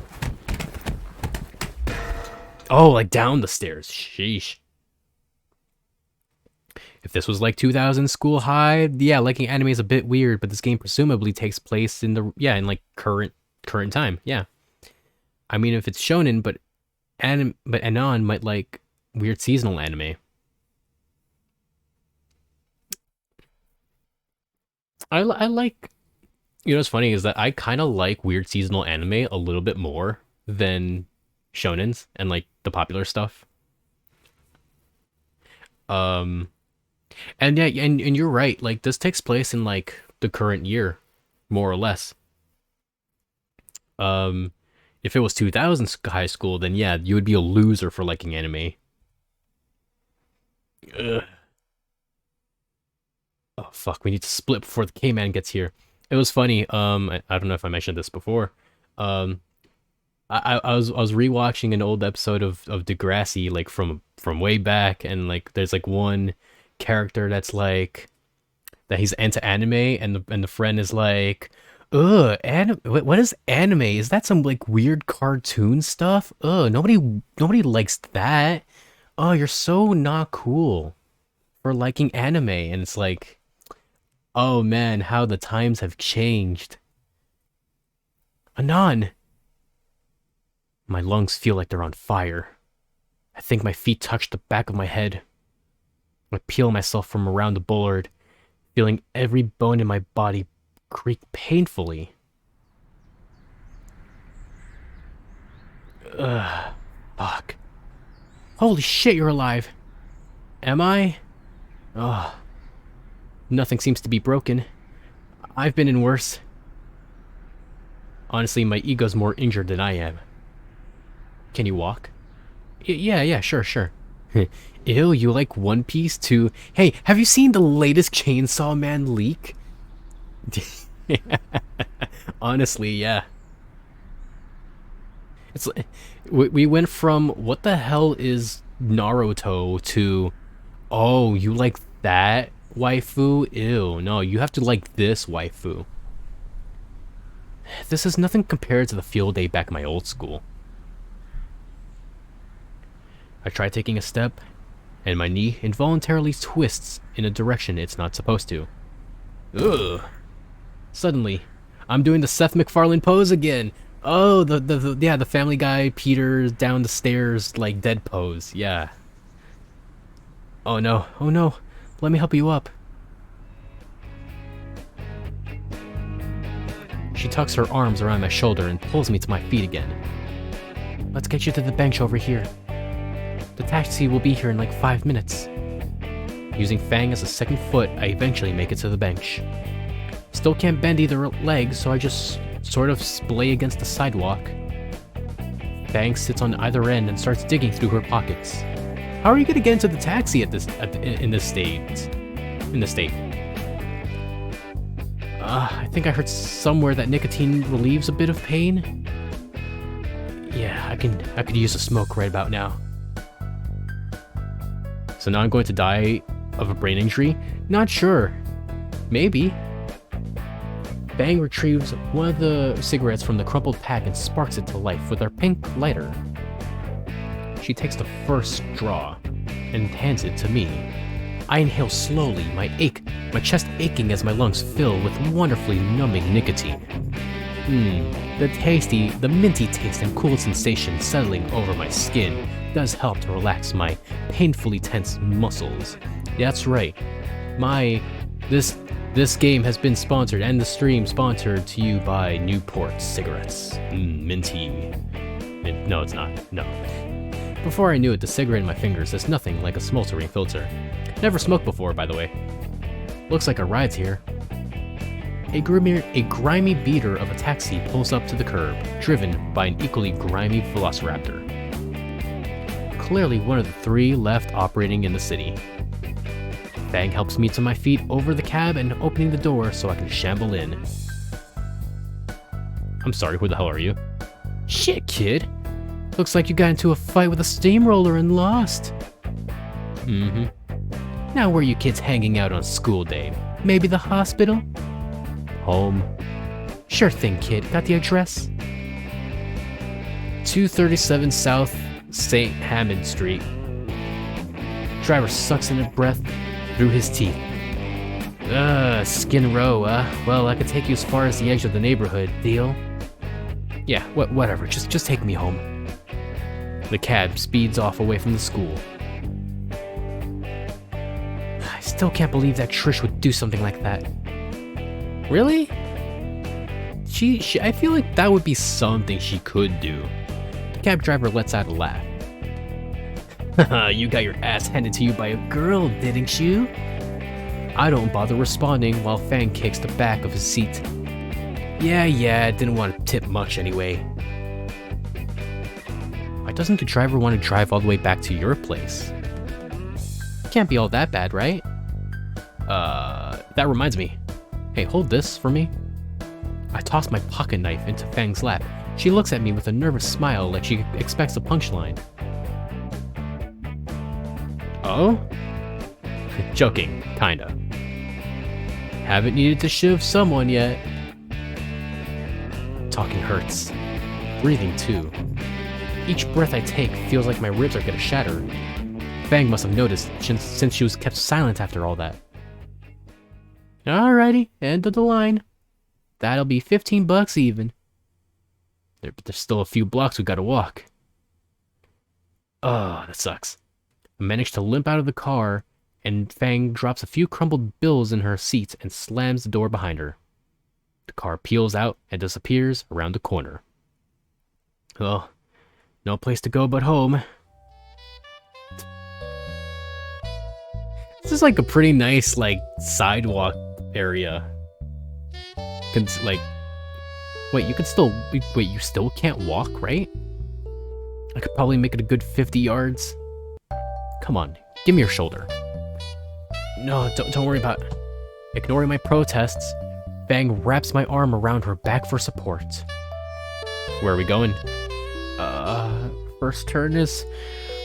Oh, like down the stairs. Sheesh. If this was like 2000 School High, yeah, liking anime is a bit weird, but this game presumably takes place in in like current time, yeah. I mean, if it's shonen, but Anon might like weird seasonal anime. I like, you know what's funny is that I kind of like weird seasonal anime a little bit more than shonens and like the popular stuff. And yeah, and you're right, like this takes place in like the current year, more or less. If it was 2000 high school, then yeah, you would be a loser for liking anime. Ugh. Oh fuck, we need to split before the K-Man gets here. It was funny, I don't know if I mentioned this before. I was rewatching an old episode of Degrassi, like from way back, and like there's like one character that's like that he's into anime, and the friend is like, ugh, what is anime? Is that some like weird cartoon stuff? Ugh, nobody likes that. Oh, you're so not cool for liking anime. And it's like, oh man, how the times have changed. Anon! My lungs feel like they're on fire. I think my feet touch the back of my head. I peel myself from around the bollard, feeling every bone in my body creak painfully. Ugh. Fuck. Holy shit, you're alive. Am I? Ugh. Nothing seems to be broken. I've been in worse. Honestly, my ego's more injured than I am. Can you walk? Yeah, sure. Ew, you like One Piece too? Hey, have you seen the latest Chainsaw Man leak? Honestly, yeah. It's like, we went from what the hell is Naruto to, oh, you like that waifu? Ew, no, you have to like this waifu. This is nothing compared to the field day back in my old school. I try taking a step, and my knee involuntarily twists in a direction it's not supposed to. Ugh. Suddenly, I'm doing the Seth MacFarlane pose again. Oh, yeah, the Family Guy Peter down the stairs like dead pose. Yeah. Oh no. Oh no. Let me help you up. She tucks her arms around my shoulder and pulls me to my feet again. Let's get you to the bench over here. The taxi will be here in like 5 minutes. Using Fang as a second foot, I eventually make it to the bench. Still can't bend either leg, so I just sort of splay against the sidewalk. Fang sits on either end and starts digging through her pockets. How are you gonna get into the taxi in this state? I think I heard somewhere that nicotine relieves a bit of pain. Yeah, I could use a smoke right about now. So now I'm going to die of a brain injury? Not sure. Maybe. Bang retrieves one of the cigarettes from the crumpled pack and sparks it to life with her pink lighter. She takes the first straw and hands it to me. I inhale slowly, my chest aching as my lungs fill with wonderfully numbing nicotine. The minty taste and cool sensation settling over my skin does help to relax my painfully tense muscles. That's right. This game has been sponsored and the stream sponsored to you by Newport cigarettes. Minty. No, it's not. No. Before I knew it, the cigarette in my fingers is nothing like a smoldering filter. Never smoked before, by the way. Looks like a ride's here. A grimy beater of a taxi pulls up to the curb, driven by an equally grimy velociraptor. Clearly one of the 3 left operating in the city. Fang helps me to my feet over the cab and opening the door so I can shamble in. I'm sorry, who the hell are you? Shit, kid. Looks like you got into a fight with a steamroller and lost. Now where are you kids hanging out on school day? Maybe the hospital? Home. Sure thing, kid. Got the address? 237 South St. Hammond Street. Driver sucks in a breath through his teeth. Skin Row, well, I could take you as far as the edge of the neighborhood. Deal? Yeah, whatever. Just take me home. The cab speeds off away from the school. I still can't believe that Trish would do something like that. Really? I feel like that would be something she could do. The cab driver lets out a laugh. You got your ass handed to you by a girl, didn't you? I don't bother responding while Fang kicks the back of his seat. Yeah, didn't want to tip much anyway. Why doesn't the driver want to drive all the way back to your place? Can't be all that bad, right? That reminds me. Hey, hold this for me. I toss my pocket knife into Fang's lap. She looks at me with a nervous smile like she expects a punchline. Oh? Joking, kinda. Haven't needed to shiv someone yet. Talking hurts. Breathing too. Each breath I take feels like my ribs are gonna shatter. Fang must have noticed since she was kept silent after all that. Alrighty, end of the line. That'll be $15 even. There's still a few blocks we gotta walk. Oh, that sucks. I managed to limp out of the car, and Fang drops a few crumbled bills in her seat and slams the door behind her. The car peels out and disappears around the corner. Well, no place to go but home. This is like a pretty nice, sidewalk area. Wait, you still can't walk, right? I could probably make it a good 50 yards. Come on, give me your shoulder. No, don't worry about it. Ignoring my protests, Fang wraps my arm around her back for support. Where are we going? First turn is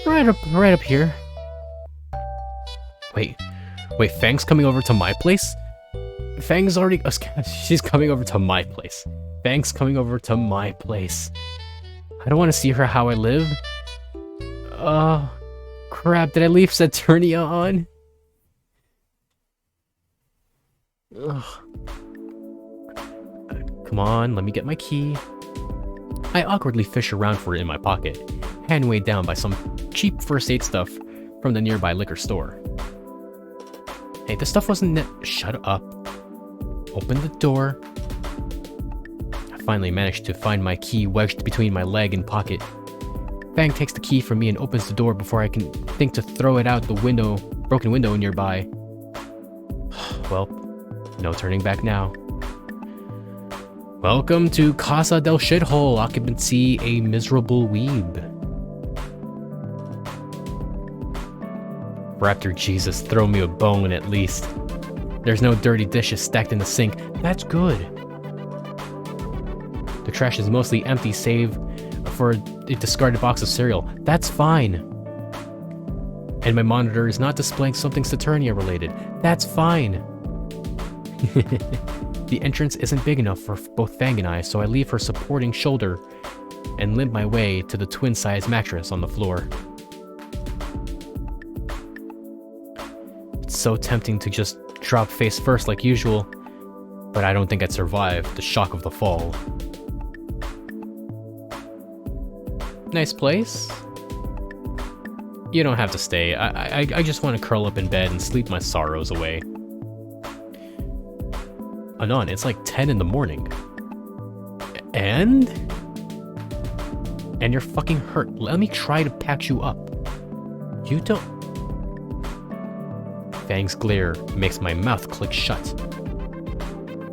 right up here. Wait, Fang's coming over to my place? She's coming over to my place. Fang's coming over to my place. I don't want to see her how I live. Crap, did I leave Saturnia on? Ugh. Come on, let me get my key. I awkwardly fish around for it in my pocket, hand weighed down by some cheap first aid stuff from the nearby liquor store. Hey, this stuff wasn't shut up. Open the door. I finally managed to find my key wedged between my leg and pocket. Fang takes the key from me and opens the door before I can think to throw it out the window, broken window nearby. Well, no turning back now. Welcome to Casa del Shithole, occupancy a miserable weeb. Raptor Jesus, throw me a bone at least. There's no dirty dishes stacked in the sink. That's good. The trash is mostly empty save for a discarded box of cereal. That's fine. And my monitor is not displaying something Saturnia related. That's fine. The entrance isn't big enough for both Fang and I, so I leave her supporting shoulder and limp my way to the twin-size mattress on the floor. It's so tempting to just drop face first like usual, but I don't think I'd survive the shock of the fall. Nice place? You don't have to stay. I just want to curl up in bed and sleep my sorrows away. Anon, it's like 10 in the morning. And you're fucking hurt. Let me try to patch you up. You don't... Fang's glare makes my mouth click shut.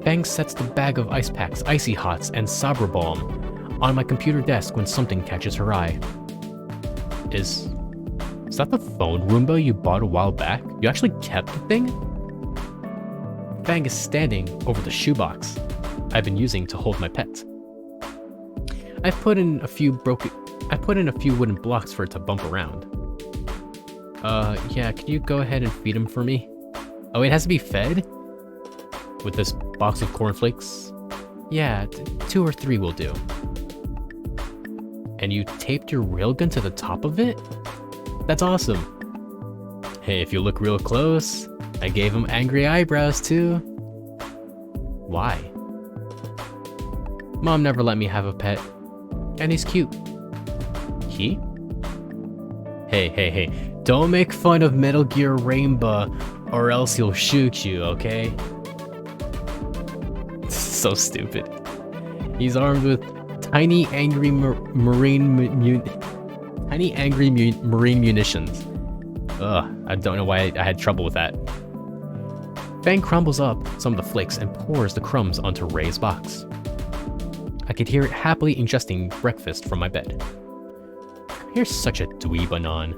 Fang sets the bag of ice packs, icy hots, and Sabra Balm on my computer desk when something catches her eye. Is that the phone Roomba you bought a while back? You actually kept the thing? Fang is standing over the shoebox I've been using to hold my pet. I put in a few wooden blocks for it to bump around. Yeah, can you go ahead and feed him for me? Oh, it has to be fed? With this box of cornflakes? Yeah, 2 or 3 will do. And you taped your railgun to the top of it? That's awesome. Hey, if you look real close, I gave him angry eyebrows too. Why? Mom never let me have a pet. And he's cute. He? Hey, don't make fun of Metal Gear Rainbow or else he'll shoot you, okay? So stupid. He's armed with tiny angry marine munitions. Ugh, I don't know why I had trouble with that. Fang crumbles up some of the flakes and pours the crumbs onto Ray's box. I could hear it happily ingesting breakfast from my bed. You're such a dweeb, Anon.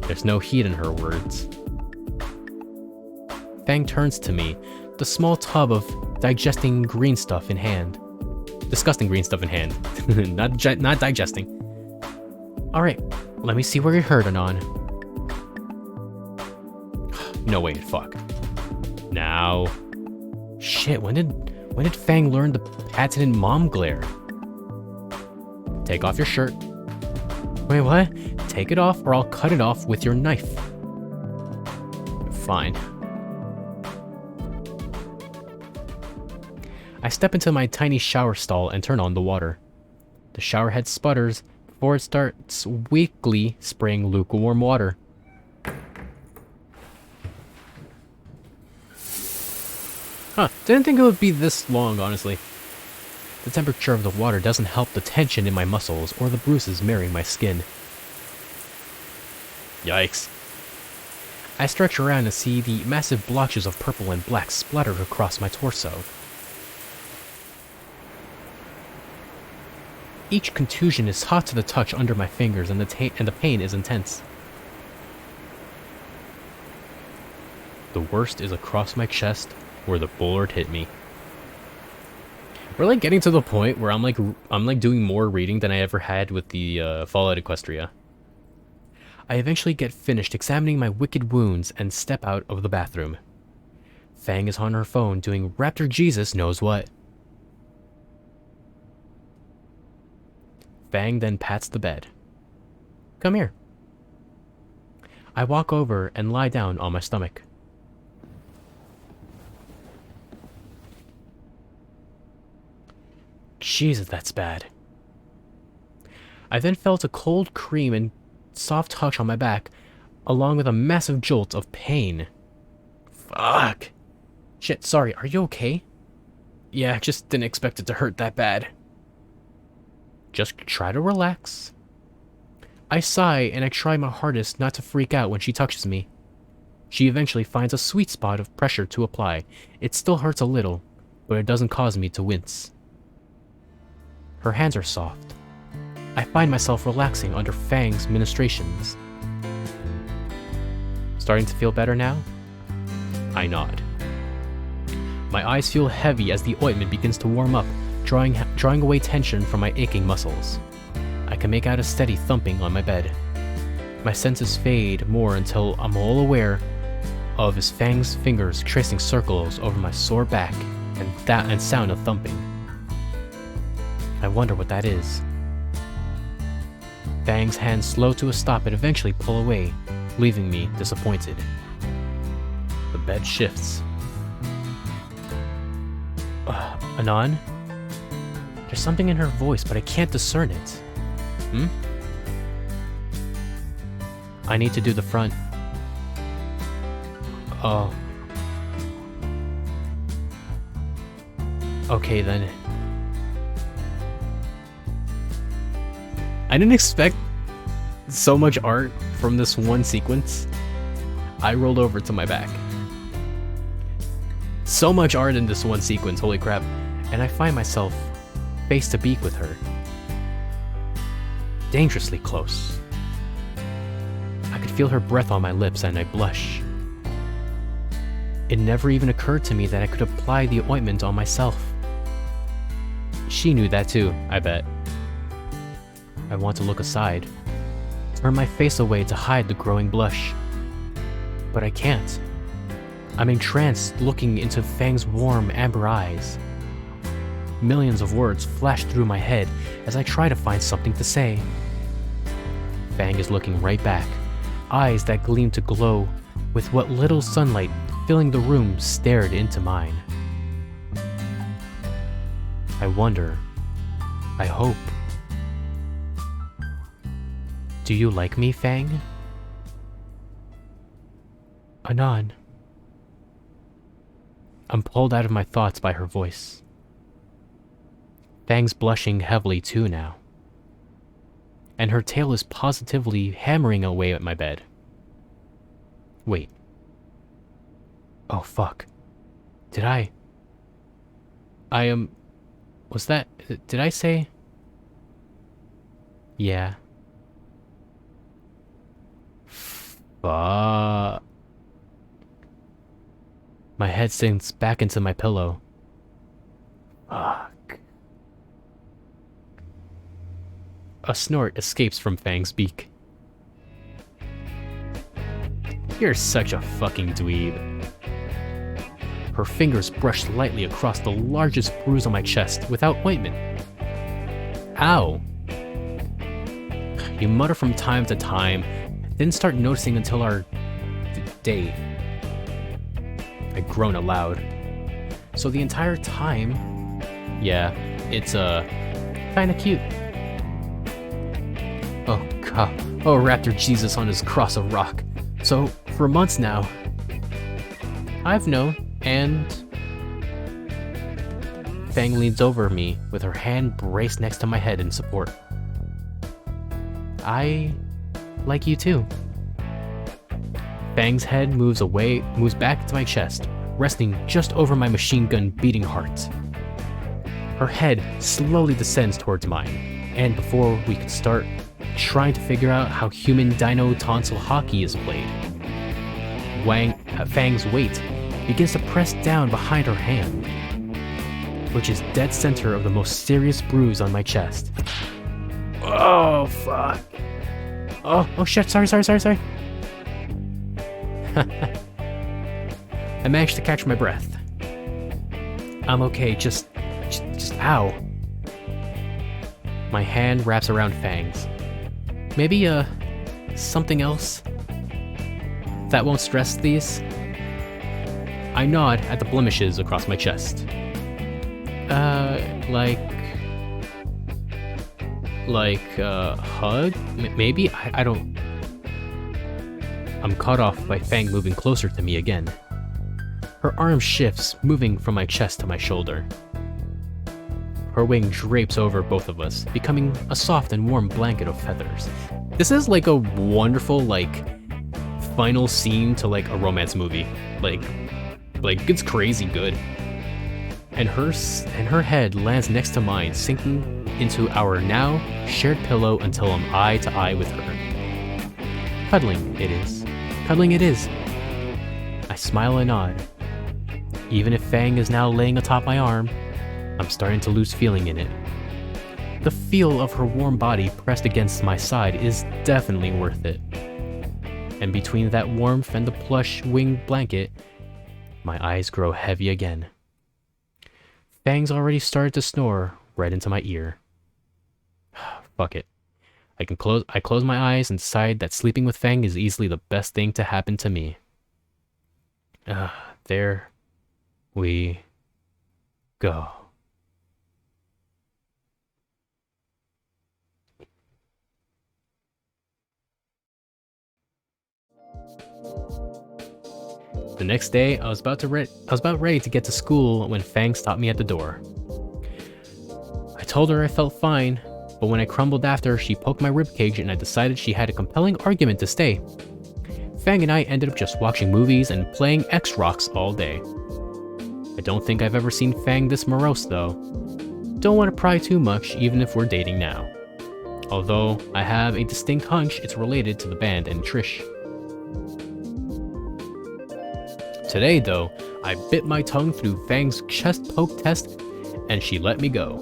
There's no heat in her words. Fang turns to me, the small tub of disgusting green stuff in hand. not digesting. Alright, let me see where you're hurt, Anon. No, wait, fuck. Now. Shit, when did Fang learn the patented mom glare? Take off your shirt. Wait, what? Take it off or I'll cut it off with your knife. Fine. I step into my tiny shower stall and turn on the water. The shower head sputters before it starts weakly spraying lukewarm water. Huh, didn't think it would be this long, honestly. The temperature of the water doesn't help the tension in my muscles or the bruises marring my skin. Yikes. I stretch around and see the massive blotches of purple and black splattered across my torso. Each contusion is hot to the touch under my fingers and the pain is intense. The worst is across my chest where the bullet hit me. We're like getting to the point where I'm like doing more reading than I ever had with the Fallout Equestria. I eventually get finished examining my wicked wounds and step out of the bathroom. Fang is on her phone doing Raptor Jesus knows what. Fang then pats the bed. Come here. I walk over and lie down on my stomach. Jesus, that's bad. I then felt a cold cream and soft touch on my back, along with a massive jolt of pain. Fuck. Shit, sorry, are you okay? Yeah, just didn't expect it to hurt that bad. Just try to relax. I sigh and I try my hardest not to freak out when she touches me. She eventually finds a sweet spot of pressure to apply. It still hurts a little, but it doesn't cause me to wince. Her hands are soft. I find myself relaxing under Fang's ministrations. Starting to feel better now? I nod. My eyes feel heavy as the ointment begins to warm up, drawing away tension from my aching muscles. I can make out a steady thumping on my bed. My senses fade more until I'm all aware of his Fang's fingers tracing circles over my sore back and sound of thumping. I wonder what that is. Fang's hands slow to a stop and eventually pull away, leaving me disappointed. The bed shifts. Anon? There's something in her voice, but I can't discern it. I need to do the front. Oh. Okay then. I didn't expect so much art from this one sequence. I rolled over to my back. So much art in this one sequence, holy crap. And I find myself face to beak with her. Dangerously close. I could feel her breath on my lips and I blush. It never even occurred to me that I could apply the ointment on myself. She knew that too, I bet. I want to look aside, turn my face away to hide the growing blush. But I can't. I'm entranced looking into Fang's warm amber eyes. Millions of words flash through my head as I try to find something to say. Fang is looking right back, eyes that gleam to glow with what little sunlight filling the room stared into mine. I wonder. I hope. Do you like me, Fang? Anon. I'm pulled out of my thoughts by her voice. Fang's blushing heavily too now. And her tail is positively hammering away at my bed. Wait. Oh fuck. Did I... Was that... Did I say... Yeah. Fuck. My head sinks back into my pillow. Fuck. A snort escapes from Fang's beak. You're such a fucking dweeb. Her fingers brush lightly across the largest bruise on my chest without ointment. Ow. You mutter from time to time, then start noticing until our date. I groan aloud. So the entire time, yeah, it's kinda cute. Oh god, oh Raptor Jesus on his cross of rock. So for months now, I've known, and Fang leans over me with her hand braced next to my head in support. I like you too. Fang's head moves back into my chest, resting just over my machine gun beating heart. Her head slowly descends towards mine, and before we could start trying to figure out how human dino tonsil hockey is played, Fang's weight begins to press down behind her hand, which is dead center of the most serious bruise on my chest. Oh, fuck. Oh shit, sorry. I managed to catch my breath. I'm okay, just ow. My hand wraps around Fang's. Maybe, something else that won't stress these? I nod at the blemishes across my chest. Like Like, hug? Maybe? I don't... I'm cut off by Fang moving closer to me again. Her arm shifts, moving from my chest to my shoulder. Her wing drapes over both of us, becoming a soft and warm blanket of feathers. This is like a wonderful, like, final scene to like a romance movie. Like it's crazy good. And her head lands next to mine, sinking into our now shared pillow until I'm eye to eye with her. Cuddling it is. Cuddling it is. I smile and nod. Even if Fang is now laying atop my arm, I'm starting to lose feeling in it. The feel of her warm body pressed against my side is definitely worth it. And between that warmth and the plush winged blanket, my eyes grow heavy again. Fang's already started to snore right into my ear. Fuck it. I close my eyes and decide that sleeping with Fang is easily the best thing to happen to me. There we go. The next day, I was about ready to get to school when Fang stopped me at the door. I told her I felt fine, but when I crumbled after, she poked my ribcage and I decided she had a compelling argument to stay. Fang and I ended up just watching movies and playing X-Rocks all day. I don't think I've ever seen Fang this morose though. Don't want to pry too much even if we're dating now. Although, I have a distinct hunch it's related to the band and Trish. Today, though, I bit my tongue through Fang's chest poke test, and she let me go.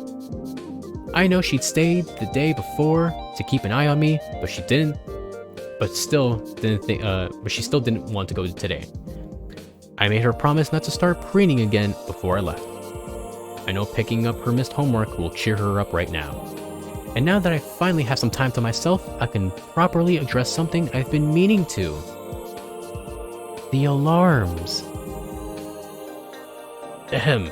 I know she'd stayed the day before to keep an eye on me, but she didn't. But she still didn't want to go today. I made her promise not to start preening again before I left. I know picking up her missed homework will cheer her up right now. And now that I finally have some time to myself, I can properly address something I've been meaning to. The alarms. Ahem.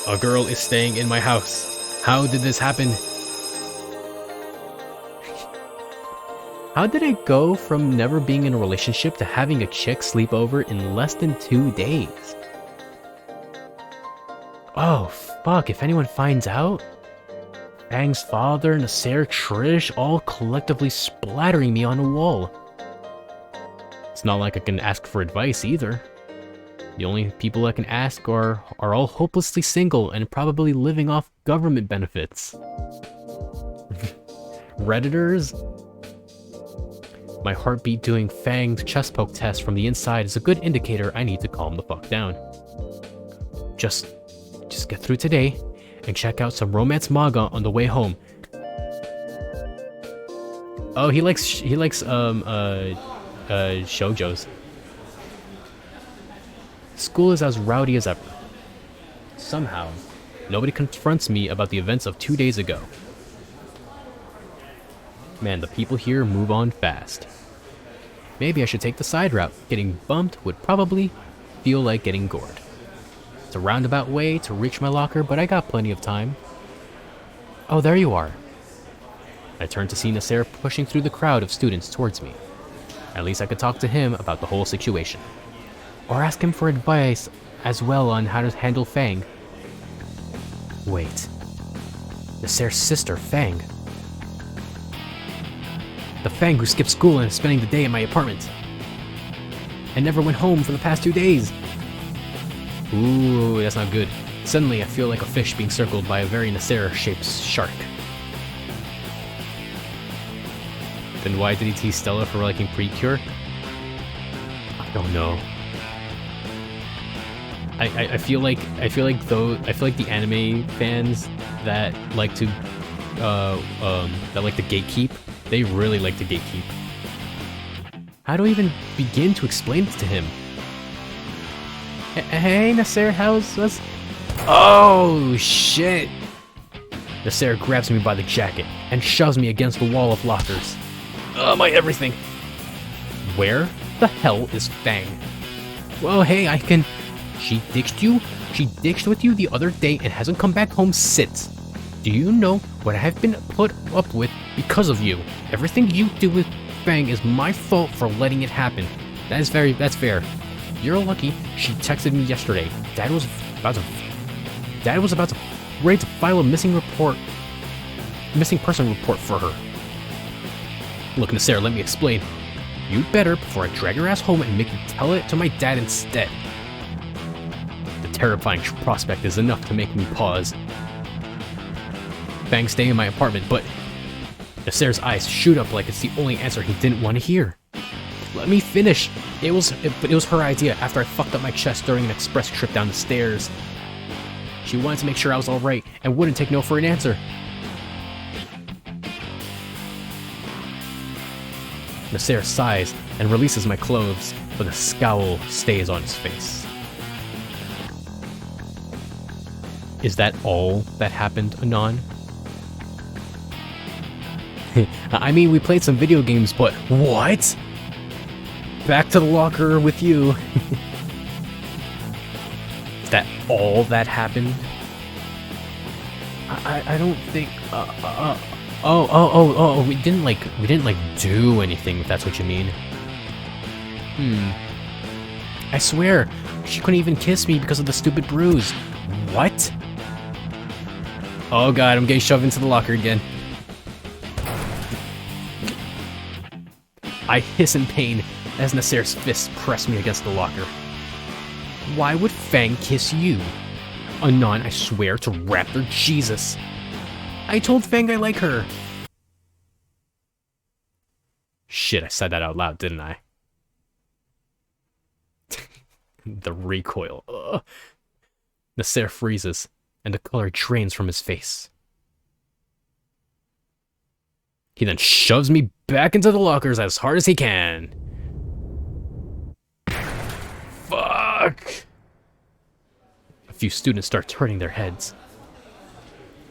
A girl is staying in my house. How did this happen? How did I go from never being in a relationship to having a chick sleep over in less than 2 days? Oh, fuck, if anyone finds out? Fang's father, Nasser, Trish, all collectively splattering me on a wall. It's not like I can ask for advice either. The only people I can ask are all hopelessly single and probably living off government benefits. Redditors? My heartbeat doing Fang's chest poke test from the inside is a good indicator I need to calm the fuck down. Just get through today and check out some romance manga on the way home. Oh, he likes shoujos. School is as rowdy as ever. Somehow, nobody confronts me about the events of 2 days ago. Man, the people here move on fast. Maybe I should take the side route. Getting bumped would probably feel like getting gored. It's a roundabout way to reach my locker, but I got plenty of time. Oh, there you are. I turned to see Nasser pushing through the crowd of students towards me. At least I could talk to him about the whole situation. Or ask him for advice as well on how to handle Fang. Wait. Nasser's sister, Fang. The Fang who skipped school and is spending the day in my apartment. And never went home for the past 2 days. Ooh, that's not good. Suddenly I feel like a fish being circled by a very Nasser-shaped shark. Then why did he tease Stella for liking Precure? I don't know. I feel like the anime fans that like to gatekeep, they really like to gatekeep. How do I even begin to explain this to him? Hey Nasser, how's this? Oh shit! Nasser grabs me by the jacket and shoves me against the wall of lockers. My everything. Where the hell is Fang? Well, hey, I can... She ditched you? She ditched with you the other day and hasn't come back home since. Do you know what I've been put up with because of you? Everything you do with Fang is my fault for letting it happen. That's fair. You're lucky she texted me yesterday. Dad was about to ready to file a missing person report for her. Look, Nasser, let me explain. You'd better before I drag your ass home and make you tell it to my dad instead. The terrifying prospect is enough to make me pause. Fang staying in my apartment, but Nasser's eyes shoot up like it's the only answer he didn't want to hear. Let me finish. It was her idea after I fucked up my chest during an express trip down the stairs. She wanted to make sure I was alright and wouldn't take no for an answer. Nasser sighs and releases my clothes, but the scowl stays on his face. Is that all that happened, Anon? I mean, we played some video games, but what? Back to the locker with you. Is that all that happened? I don't think. We didn't do anything. If that's what you mean. I swear, she couldn't even kiss me because of the stupid bruise. What? Oh god, I'm getting shoved into the locker again. I hiss in pain as Nasser's fists press me against the locker. Why would Fang kiss you? Anon, I swear to Raptor Jesus. I told Fang I like her. Shit, I said that out loud, didn't I? The recoil. Ugh. Nasser freezes, and the color drains from his face. He then shoves me back into the lockers as hard as he can. Fuck! A few students start turning their heads.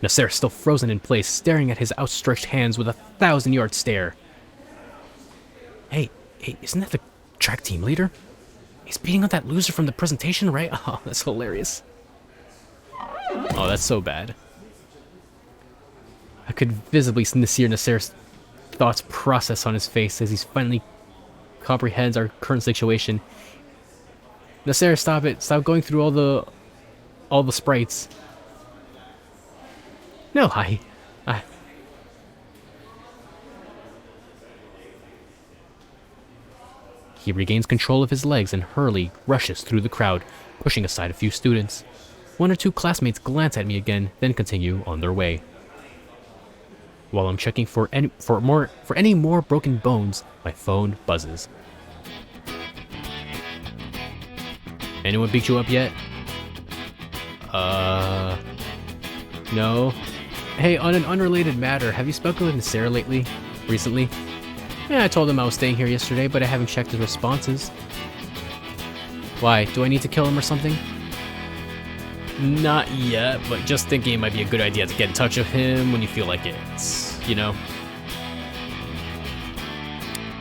Nasser is still frozen in place, staring at his outstretched hands with a 1,000-yard stare. Hey, isn't that the track team leader? He's beating up that loser from the presentation, right? Oh, that's hilarious. Oh, that's so bad. I could visibly see Nasser's thoughts process on his face as he finally comprehends our current situation. Nasser, stop it! Stop going through all the sprites. No, I. He regains control of his legs and hurriedly rushes through the crowd, pushing aside a few students. One or two classmates glance at me again, then continue on their way. While I'm checking for any more broken bones, my phone buzzes. Anyone beat you up yet? No. Hey, on an unrelated matter, have you spoken with Nasser recently? Yeah, I told him I was staying here yesterday, but I haven't checked his responses. Why? Do I need to kill him or something? Not yet, but just thinking it might be a good idea to get in touch with him when you feel like it, you know?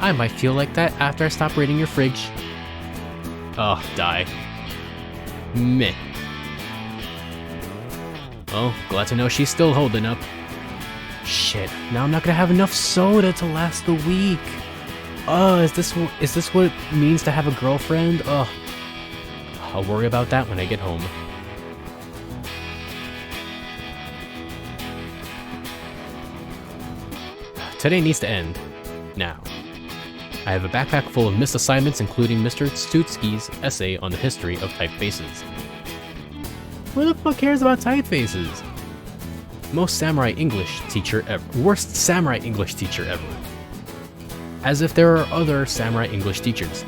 I might feel like that after I stop raiding your fridge. Oh, die. Meh. Oh, glad to know she's still holding up. Shit, now I'm not gonna have enough soda to last the week. Oh, is this what it means to have a girlfriend? Oh, I'll worry about that when I get home. Today needs to end. Now. I have a backpack full of missed assignments, including Mr. Stutsky's essay on the history of typefaces. Who the fuck cares about typefaces? Worst samurai English teacher ever. As if there are other samurai English teachers.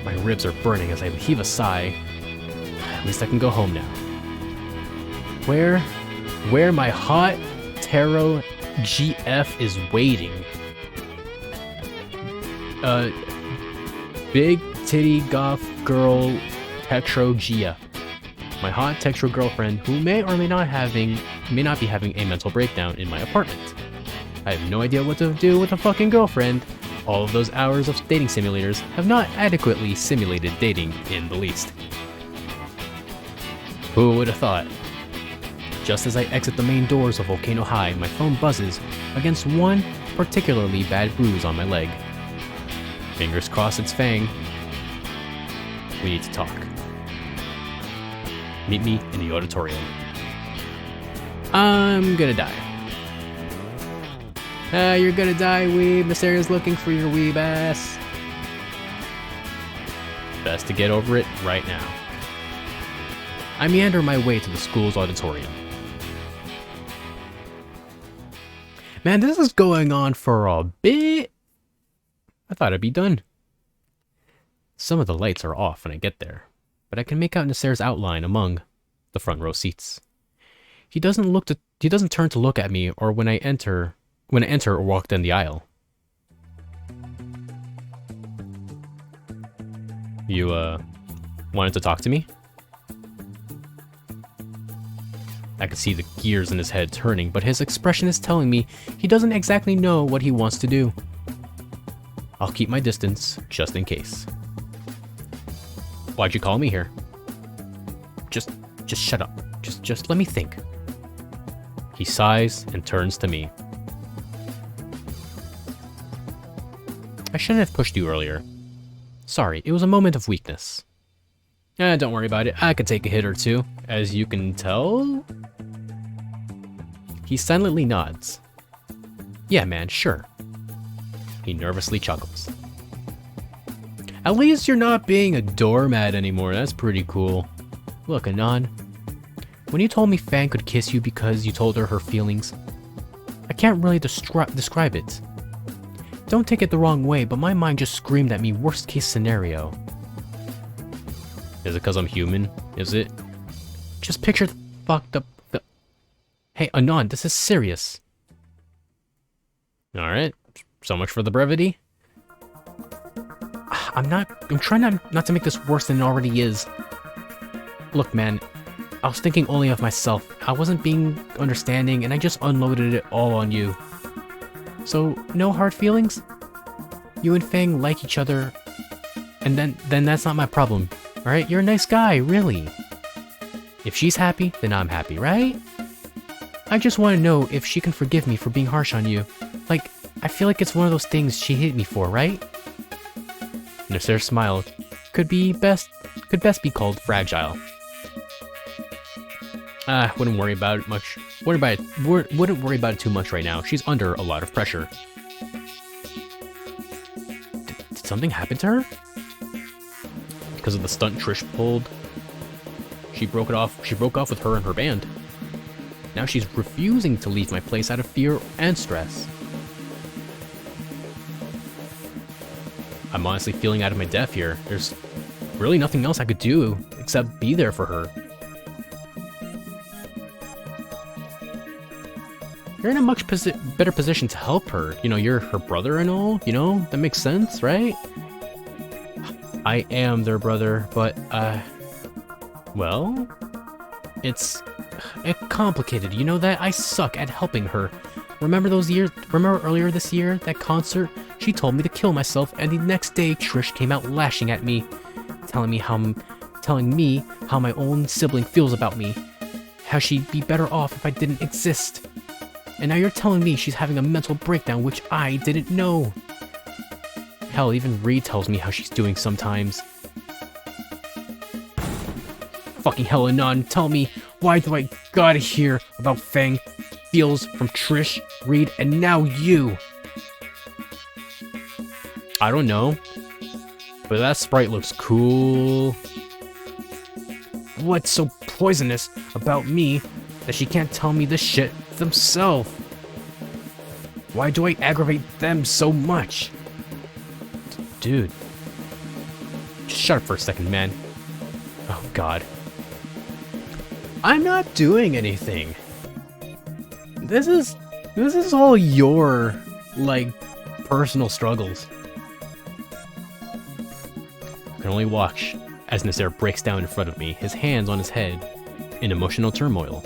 My ribs are burning as I heave a sigh. At least I can go home now. Where my hot tarot GF is waiting. Big titty goth girl Tetro Gia. My hot Tetro girlfriend who may or may not be having a mental breakdown in my apartment. I have no idea what to do with a fucking girlfriend. All of those hours of dating simulators have not adequately simulated dating in the least. Who would have thought? Just as I exit the main doors of Volcano High, my phone buzzes against one particularly bad bruise on my leg. Fingers crossed it's Fang. We need to talk. Meet me in the auditorium. I'm gonna die. You're gonna die, weeb. Miss Aria's looking for your weeb ass. Best to get over it right now. I meander my way to the school's auditorium. Man, this is going on for a bit. I thought I'd be done. Some of the lights are off when I get there, but I can make out Nasser's outline among the front row seats. He doesn't turn to look at me or when I enter or walk down the aisle. You wanted to talk to me? I can see the gears in his head turning, but his expression is telling me he doesn't exactly know what he wants to do. I'll keep my distance, just in case. Why'd you call me here? Just shut up. Just let me think. He sighs and turns to me. I shouldn't have pushed you earlier. Sorry, it was a moment of weakness. Don't worry about it. I could take a hit or two, as you can tell. He silently nods. Yeah, man, sure. He nervously chuckles. At least you're not being a doormat anymore. That's pretty cool. Look, Anon. When you told me Fang could kiss you because you told her feelings, I can't really describe it. Don't take it the wrong way, but my mind just screamed at me worst case scenario. Is it because I'm human? Is it? Just picture the fucked up... Hey, Anon, this is serious. Alright, so much for the brevity. I'm trying not to make this worse than it already is. Look, man, I was thinking only of myself. I wasn't being understanding, and I just unloaded it all on you. So, no hard feelings? You and Fang like each other, and then that's not my problem. Alright, you're a nice guy, really. If she's happy, then I'm happy, right? I just want to know if she can forgive me for being harsh on you. Like, I feel like it's one of those things she hit me for, right? Nasser smiled. Could best be called fragile. Wouldn't worry about it much. Wouldn't worry about it too much right now. She's under a lot of pressure. Did something happen to her? Because of the stunt Trish pulled. She broke off with her and her band. Now she's refusing to leave my place out of fear and stress. I'm honestly feeling out of my depth here. There's really nothing else I could do except be there for her. You're in a much better position to help her. You know, you're her brother and all, you know? That makes sense, right? I am their brother, but, well, it's complicated, you know that? I suck at helping her. Remember earlier this year, that concert? She told me to kill myself, and the next day Trish came out lashing at me, telling me how my own sibling feels about me, how she'd be better off if I didn't exist. And now you're telling me she's having a mental breakdown, which I didn't know. Hell, even Reed tells me how she's doing sometimes. Fucking hell, Anon, tell me, why do I gotta hear about Fang feels from Trish, Reed, and now you? I don't know, but that sprite looks cool. What's so poisonous about me that she can't tell me this shit themselves? Why do I aggravate them so much? Dude. Just shut up for a second, man. Oh, God. I'm not doing anything. This is all your, like, personal struggles. I can only watch as Nasser breaks down in front of me, his hands on his head, in emotional turmoil.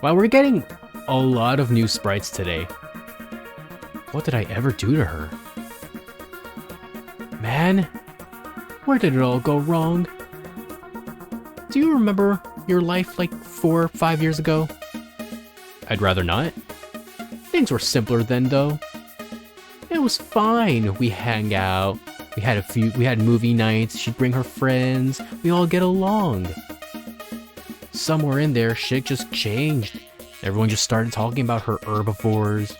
Wow, we're getting a lot of new sprites today. What did I ever do to her? Man, where did it all go wrong? do you remember your life like 4 or 5 years ago? I'd rather not. Things were simpler then, though. It was fine. We hang out. We had movie nights. She'd bring her friends. We all get along. Somewhere in there, shit just changed. Everyone just started talking about her herbivores.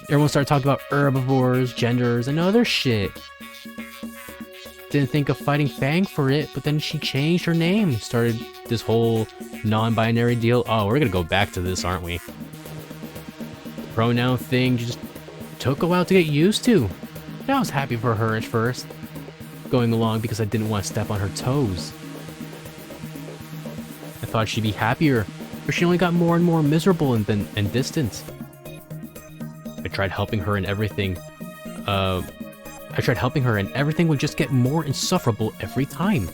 Everyone started talking about herbivores, genders, and other shit. Didn't think of fighting Fang for it, but then she changed her name. Started this whole non-binary deal. Oh, we're gonna go back to this, aren't we? The pronoun thing just took a while to get used to. I was happy for her at first, going along because I didn't want to step on her toes. I thought she'd be happier, but she only got more and more miserable and distant. I tried helping her and everything. Everything would just get more insufferable every time.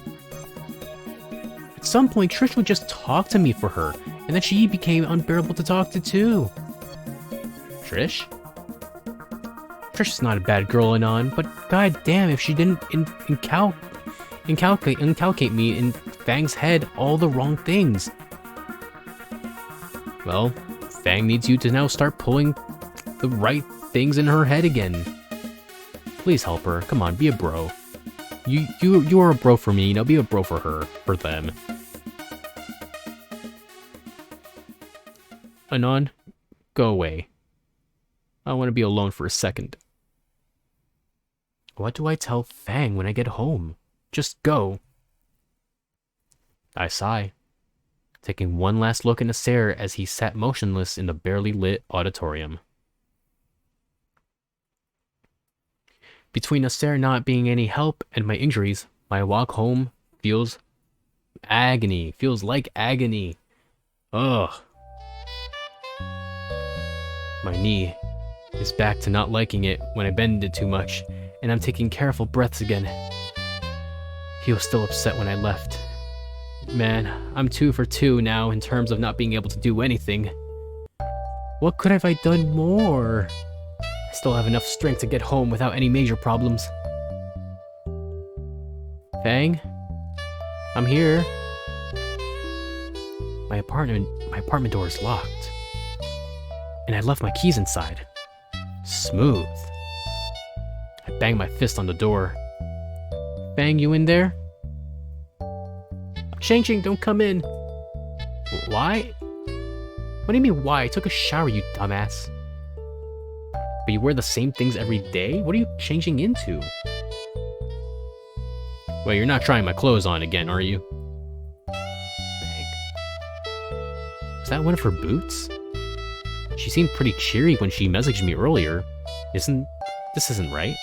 At some point, Trish would just talk to me for her, and then she became unbearable to talk to too. Trish? Trish's not a bad girl, Anon, but goddamn if she didn't inculcate me in Fang's head all the wrong things. Well, Fang needs you to now start pulling the right things in her head again. Please help her. Come on, be a bro. You are a bro for me, be a bro for her, for them. Anon, go away. I want to be alone for a second. What do I tell Fang when I get home? Just go. I sigh, taking one last look at Nasser as he sat motionless in the barely lit auditorium. Between Nasser not being any help and my injuries, my walk home feels like agony. Ugh. My knee is back to not liking it when I bend it too much, and I'm taking careful breaths again. He was still upset when I left. Man, I'm 2 for 2 now in terms of not being able to do anything. What could have I done more? I still have enough strength to get home without any major problems. Fang? I'm here. My apartment door is locked. And I left my keys inside. Smooth. I banged my fist on the door. Fang, you in there? Chang, don't come in. Why? What do you mean why? I took a shower, you dumbass. But you wear the same things every day? What are you changing into? Well, you're not trying my clothes on again, are you? Fang. Was that one of her boots? She seemed pretty cheery when she messaged me earlier. This isn't right.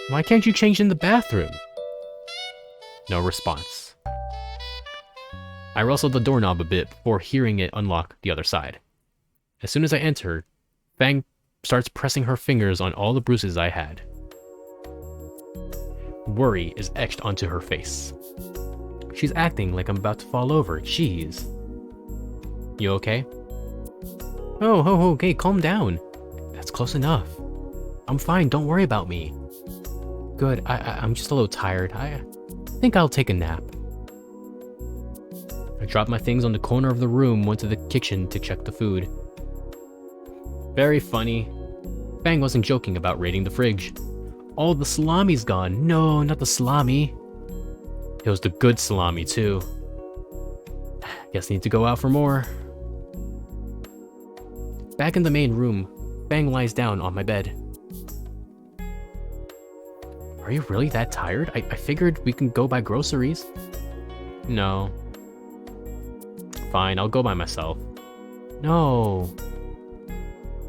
Why can't you change in the bathroom? No response. I rustled the doorknob a bit before hearing it unlock the other side. As soon as I enter, Fang starts pressing her fingers on all the bruises I had. Worry is etched onto her face. She's acting like I'm about to fall over. Jeez. You okay? Oh, okay, calm down. That's close enough. I'm fine, don't worry about me. Good, I'm just a little tired. I think I'll take a nap. I dropped my things on the corner of the room, went to the kitchen to check the food. Very funny. Fang wasn't joking about raiding the fridge. All the salami's gone. No, not the salami. It was the good salami, too. Guess need to go out for more. Back in the main room, Fang lies down on my bed. Are you really that tired? I figured we can go buy groceries. No. Fine, I'll go by myself. No.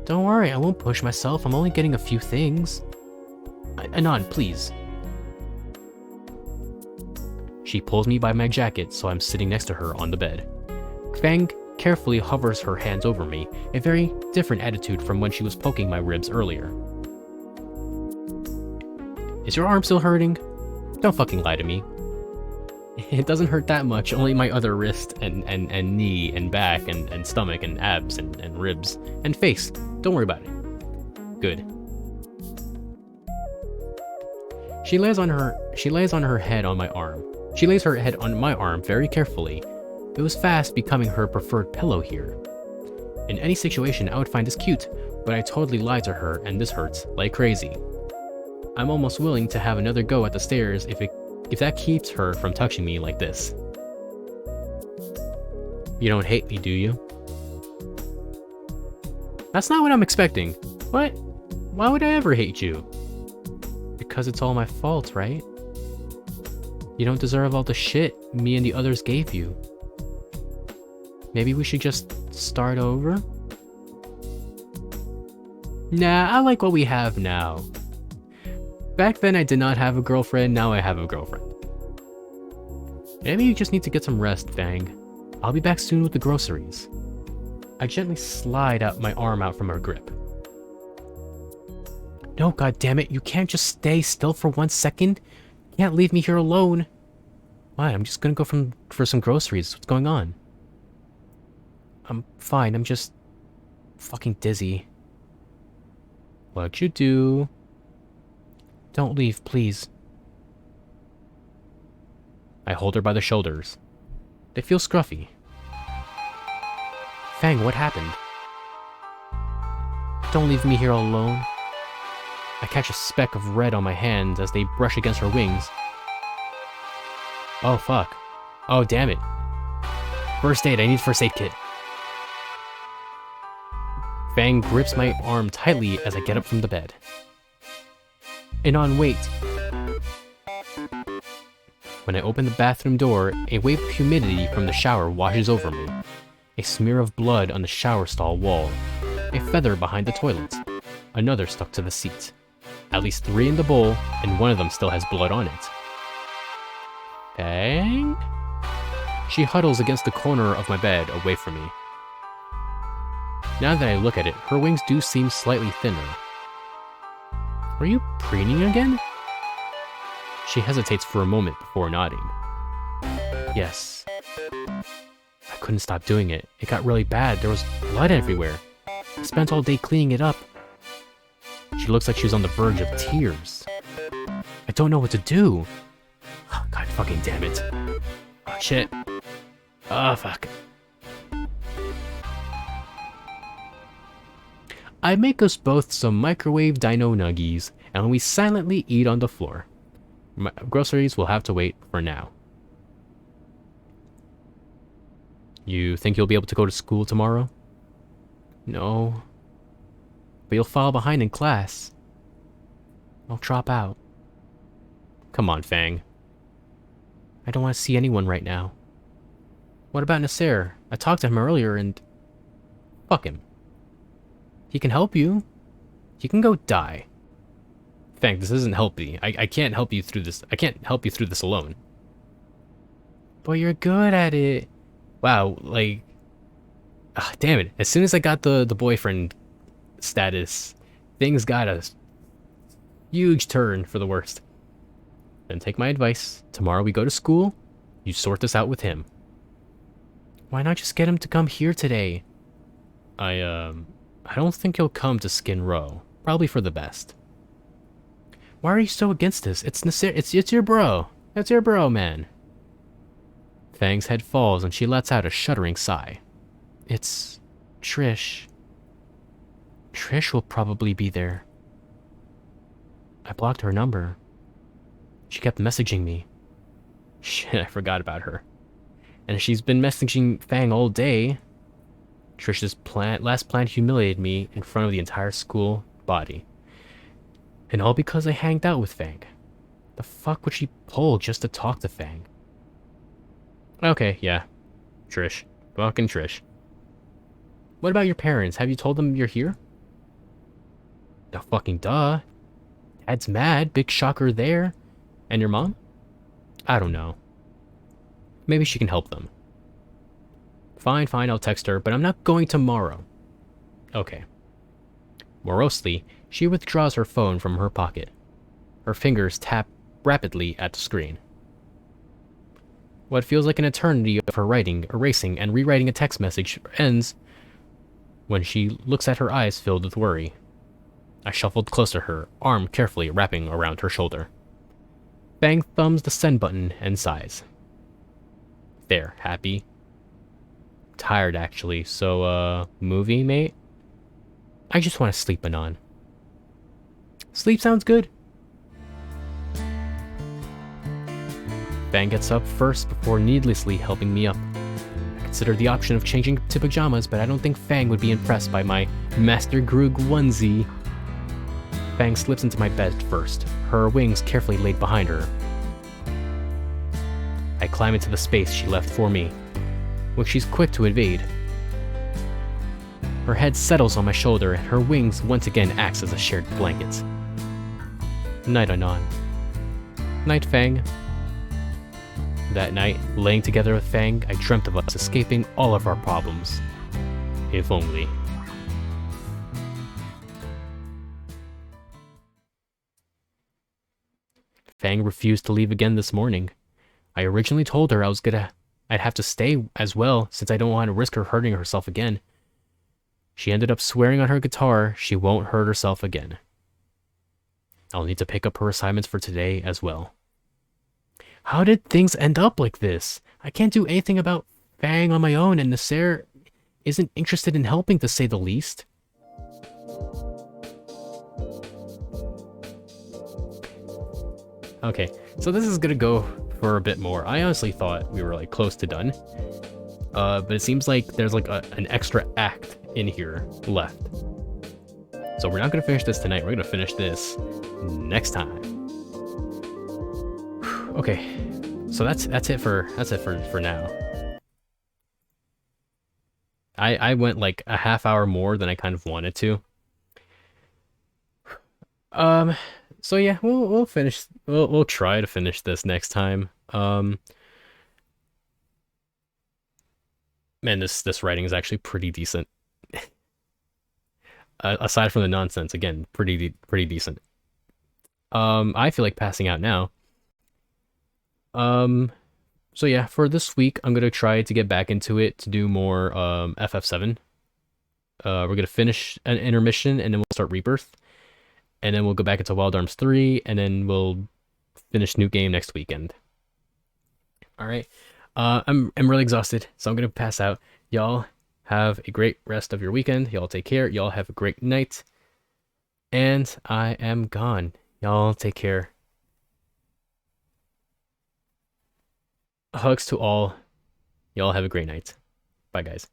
Don't worry, I won't push myself. I'm only getting a few things. Anon, please. She pulls me by my jacket, so I'm sitting next to her on the bed. Fang carefully hovers her hands over me, a very different attitude from when she was poking my ribs earlier. Is your arm still hurting? Don't fucking lie to me. It doesn't hurt that much, only my other wrist and knee and back and stomach and abs and ribs and face. Don't worry about it. Good. She lays her head on my arm. She lays her head on my arm very carefully. It was fast becoming her preferred pillow here. In any situation, I would find this cute, but I totally lied to her, and this hurts like crazy. I'm almost willing to have another go at the stairs if that keeps her from touching me like this. You don't hate me, do you? That's not what I'm expecting. What? Why would I ever hate you? Because it's all my fault, right? You don't deserve all the shit me and the others gave you. Maybe we should just start over? Nah, I like what we have now. Back then I did not have a girlfriend, now I have a girlfriend. Maybe you just need to get some rest, Fang. I'll be back soon with the groceries. I gently slide out my arm out from her grip. No, goddammit, you can't just stay still for 1 second. You can't leave me here alone. Why? I'm just gonna go for some groceries. What's going on? I'm fine, I'm just fucking dizzy. What'd you do? Don't leave, please. I hold her by the shoulders. They feel scruffy. Fang, what happened? Don't leave me here alone. I catch a speck of red on my hands as they brush against her wings. Oh fuck. Oh damn it. First aid, I need first aid kit. Fang grips my arm tightly as I get up from the bed. And on wait. When I open the bathroom door, a wave of humidity from the shower washes over me. A smear of blood on the shower stall wall. A feather behind the toilet. Another stuck to the seat. At least 3 in the bowl, and one of them still has blood on it. Fang? She huddles against the corner of my bed, away from me. Now that I look at it, her wings do seem slightly thinner. Are you preening again? She hesitates for a moment before nodding. Yes. I couldn't stop doing it. It got really bad. There was blood everywhere. I spent all day cleaning it up. She looks like she's on the verge of tears. I don't know what to do. Oh, God fucking damn it. Oh, shit. Oh, fuck. I make us both some microwave dino nuggies, and we silently eat on the floor. My groceries will have to wait for now. You think you'll be able to go to school tomorrow? No. But you'll fall behind in class. I'll drop out. Come on, Fang. I don't want to see anyone right now. What about Nasser? I talked to him earlier and... Fuck him. He can help you. You can go die. Fang, this isn't helpy. I can't help you through this. I can't help you through this alone. But you're good at it. Wow, like... damn it. As soon as I got the boyfriend status, things got a huge turn for the worst. Then take my advice. Tomorrow we go to school. You sort this out with him. Why not just get him to come here today? I don't think he'll come to Skin Row. Probably for the best. Why are you so against this? It's Nasser. It's your bro. That's your bro, man. Fang's head falls and she lets out a shuddering sigh. It's Trish. Trish will probably be there. I blocked her number. She kept messaging me. Shit, I forgot about her. And she's been messaging Fang all day. Trish's last plan humiliated me in front of the entire school body. And all because I hanged out with Fang. The fuck would she pull just to talk to Fang? Okay, yeah. Trish. Fucking Trish. What about your parents? Have you told them you're here? No fucking duh. Dad's mad. Big shocker there. And your mom? I don't know. Maybe she can help them. Fine, I'll text her, but I'm not going tomorrow. Okay. Morosely, she withdraws her phone from her pocket. Her fingers tap rapidly at the screen. What feels like an eternity of her writing, erasing, and rewriting a text message ends when she looks at her eyes filled with worry. I shuffled close to her, arm carefully wrapping around her shoulder. Fang thumbs the send button and sighs. There, happy. Tired, actually. So, movie, mate? I just want to sleep, Anon. Sleep sounds good. Fang gets up first before needlessly helping me up. I considered the option of changing to pajamas, but I don't think Fang would be impressed by my Master Groog onesie. Fang slips into my bed first, her wings carefully laid behind her. I climb into the space she left for me, which she's quick to invade. Her head settles on my shoulder, and her wings once again acts as a shared blanket. Night, Anon. Night, Fang. That night, laying together with Fang, I dreamt of us escaping all of our problems. If only. Fang refused to leave again this morning. I originally told her I'd have to stay as well, since I don't want to risk her hurting herself again. She ended up swearing on her guitar she won't hurt herself again. I'll need to pick up her assignments for today as well. How did things end up like this? I can't do anything about Fang on my own, and Nasser isn't interested in helping, to say the least. Okay, so this is gonna go for a bit more. I honestly thought we were like close to done. But it seems like there's like an extra act in here left. So we're not gonna finish this tonight. We're gonna finish this next time. Okay, so that's it for now. I went like a half hour more than I kind of wanted to. So yeah, we'll finish. We'll try to finish this next time. Man, this writing is actually pretty decent. Aside from the nonsense, again, pretty decent. I feel like passing out now. So yeah, for this week, I'm gonna try to get back into it to do more FF7. We're gonna finish an intermission and then we'll start Rebirth, and then we'll go back into Wild Arms 3, and then we'll finish Snoot Game next weekend. All right. I'm really exhausted, so I'm gonna pass out. Y'all have a great rest of your weekend. Y'all take care. Y'all have a great night. And I am gone. Y'all take care. Hugs to all. Y'all have a great night. Bye, guys.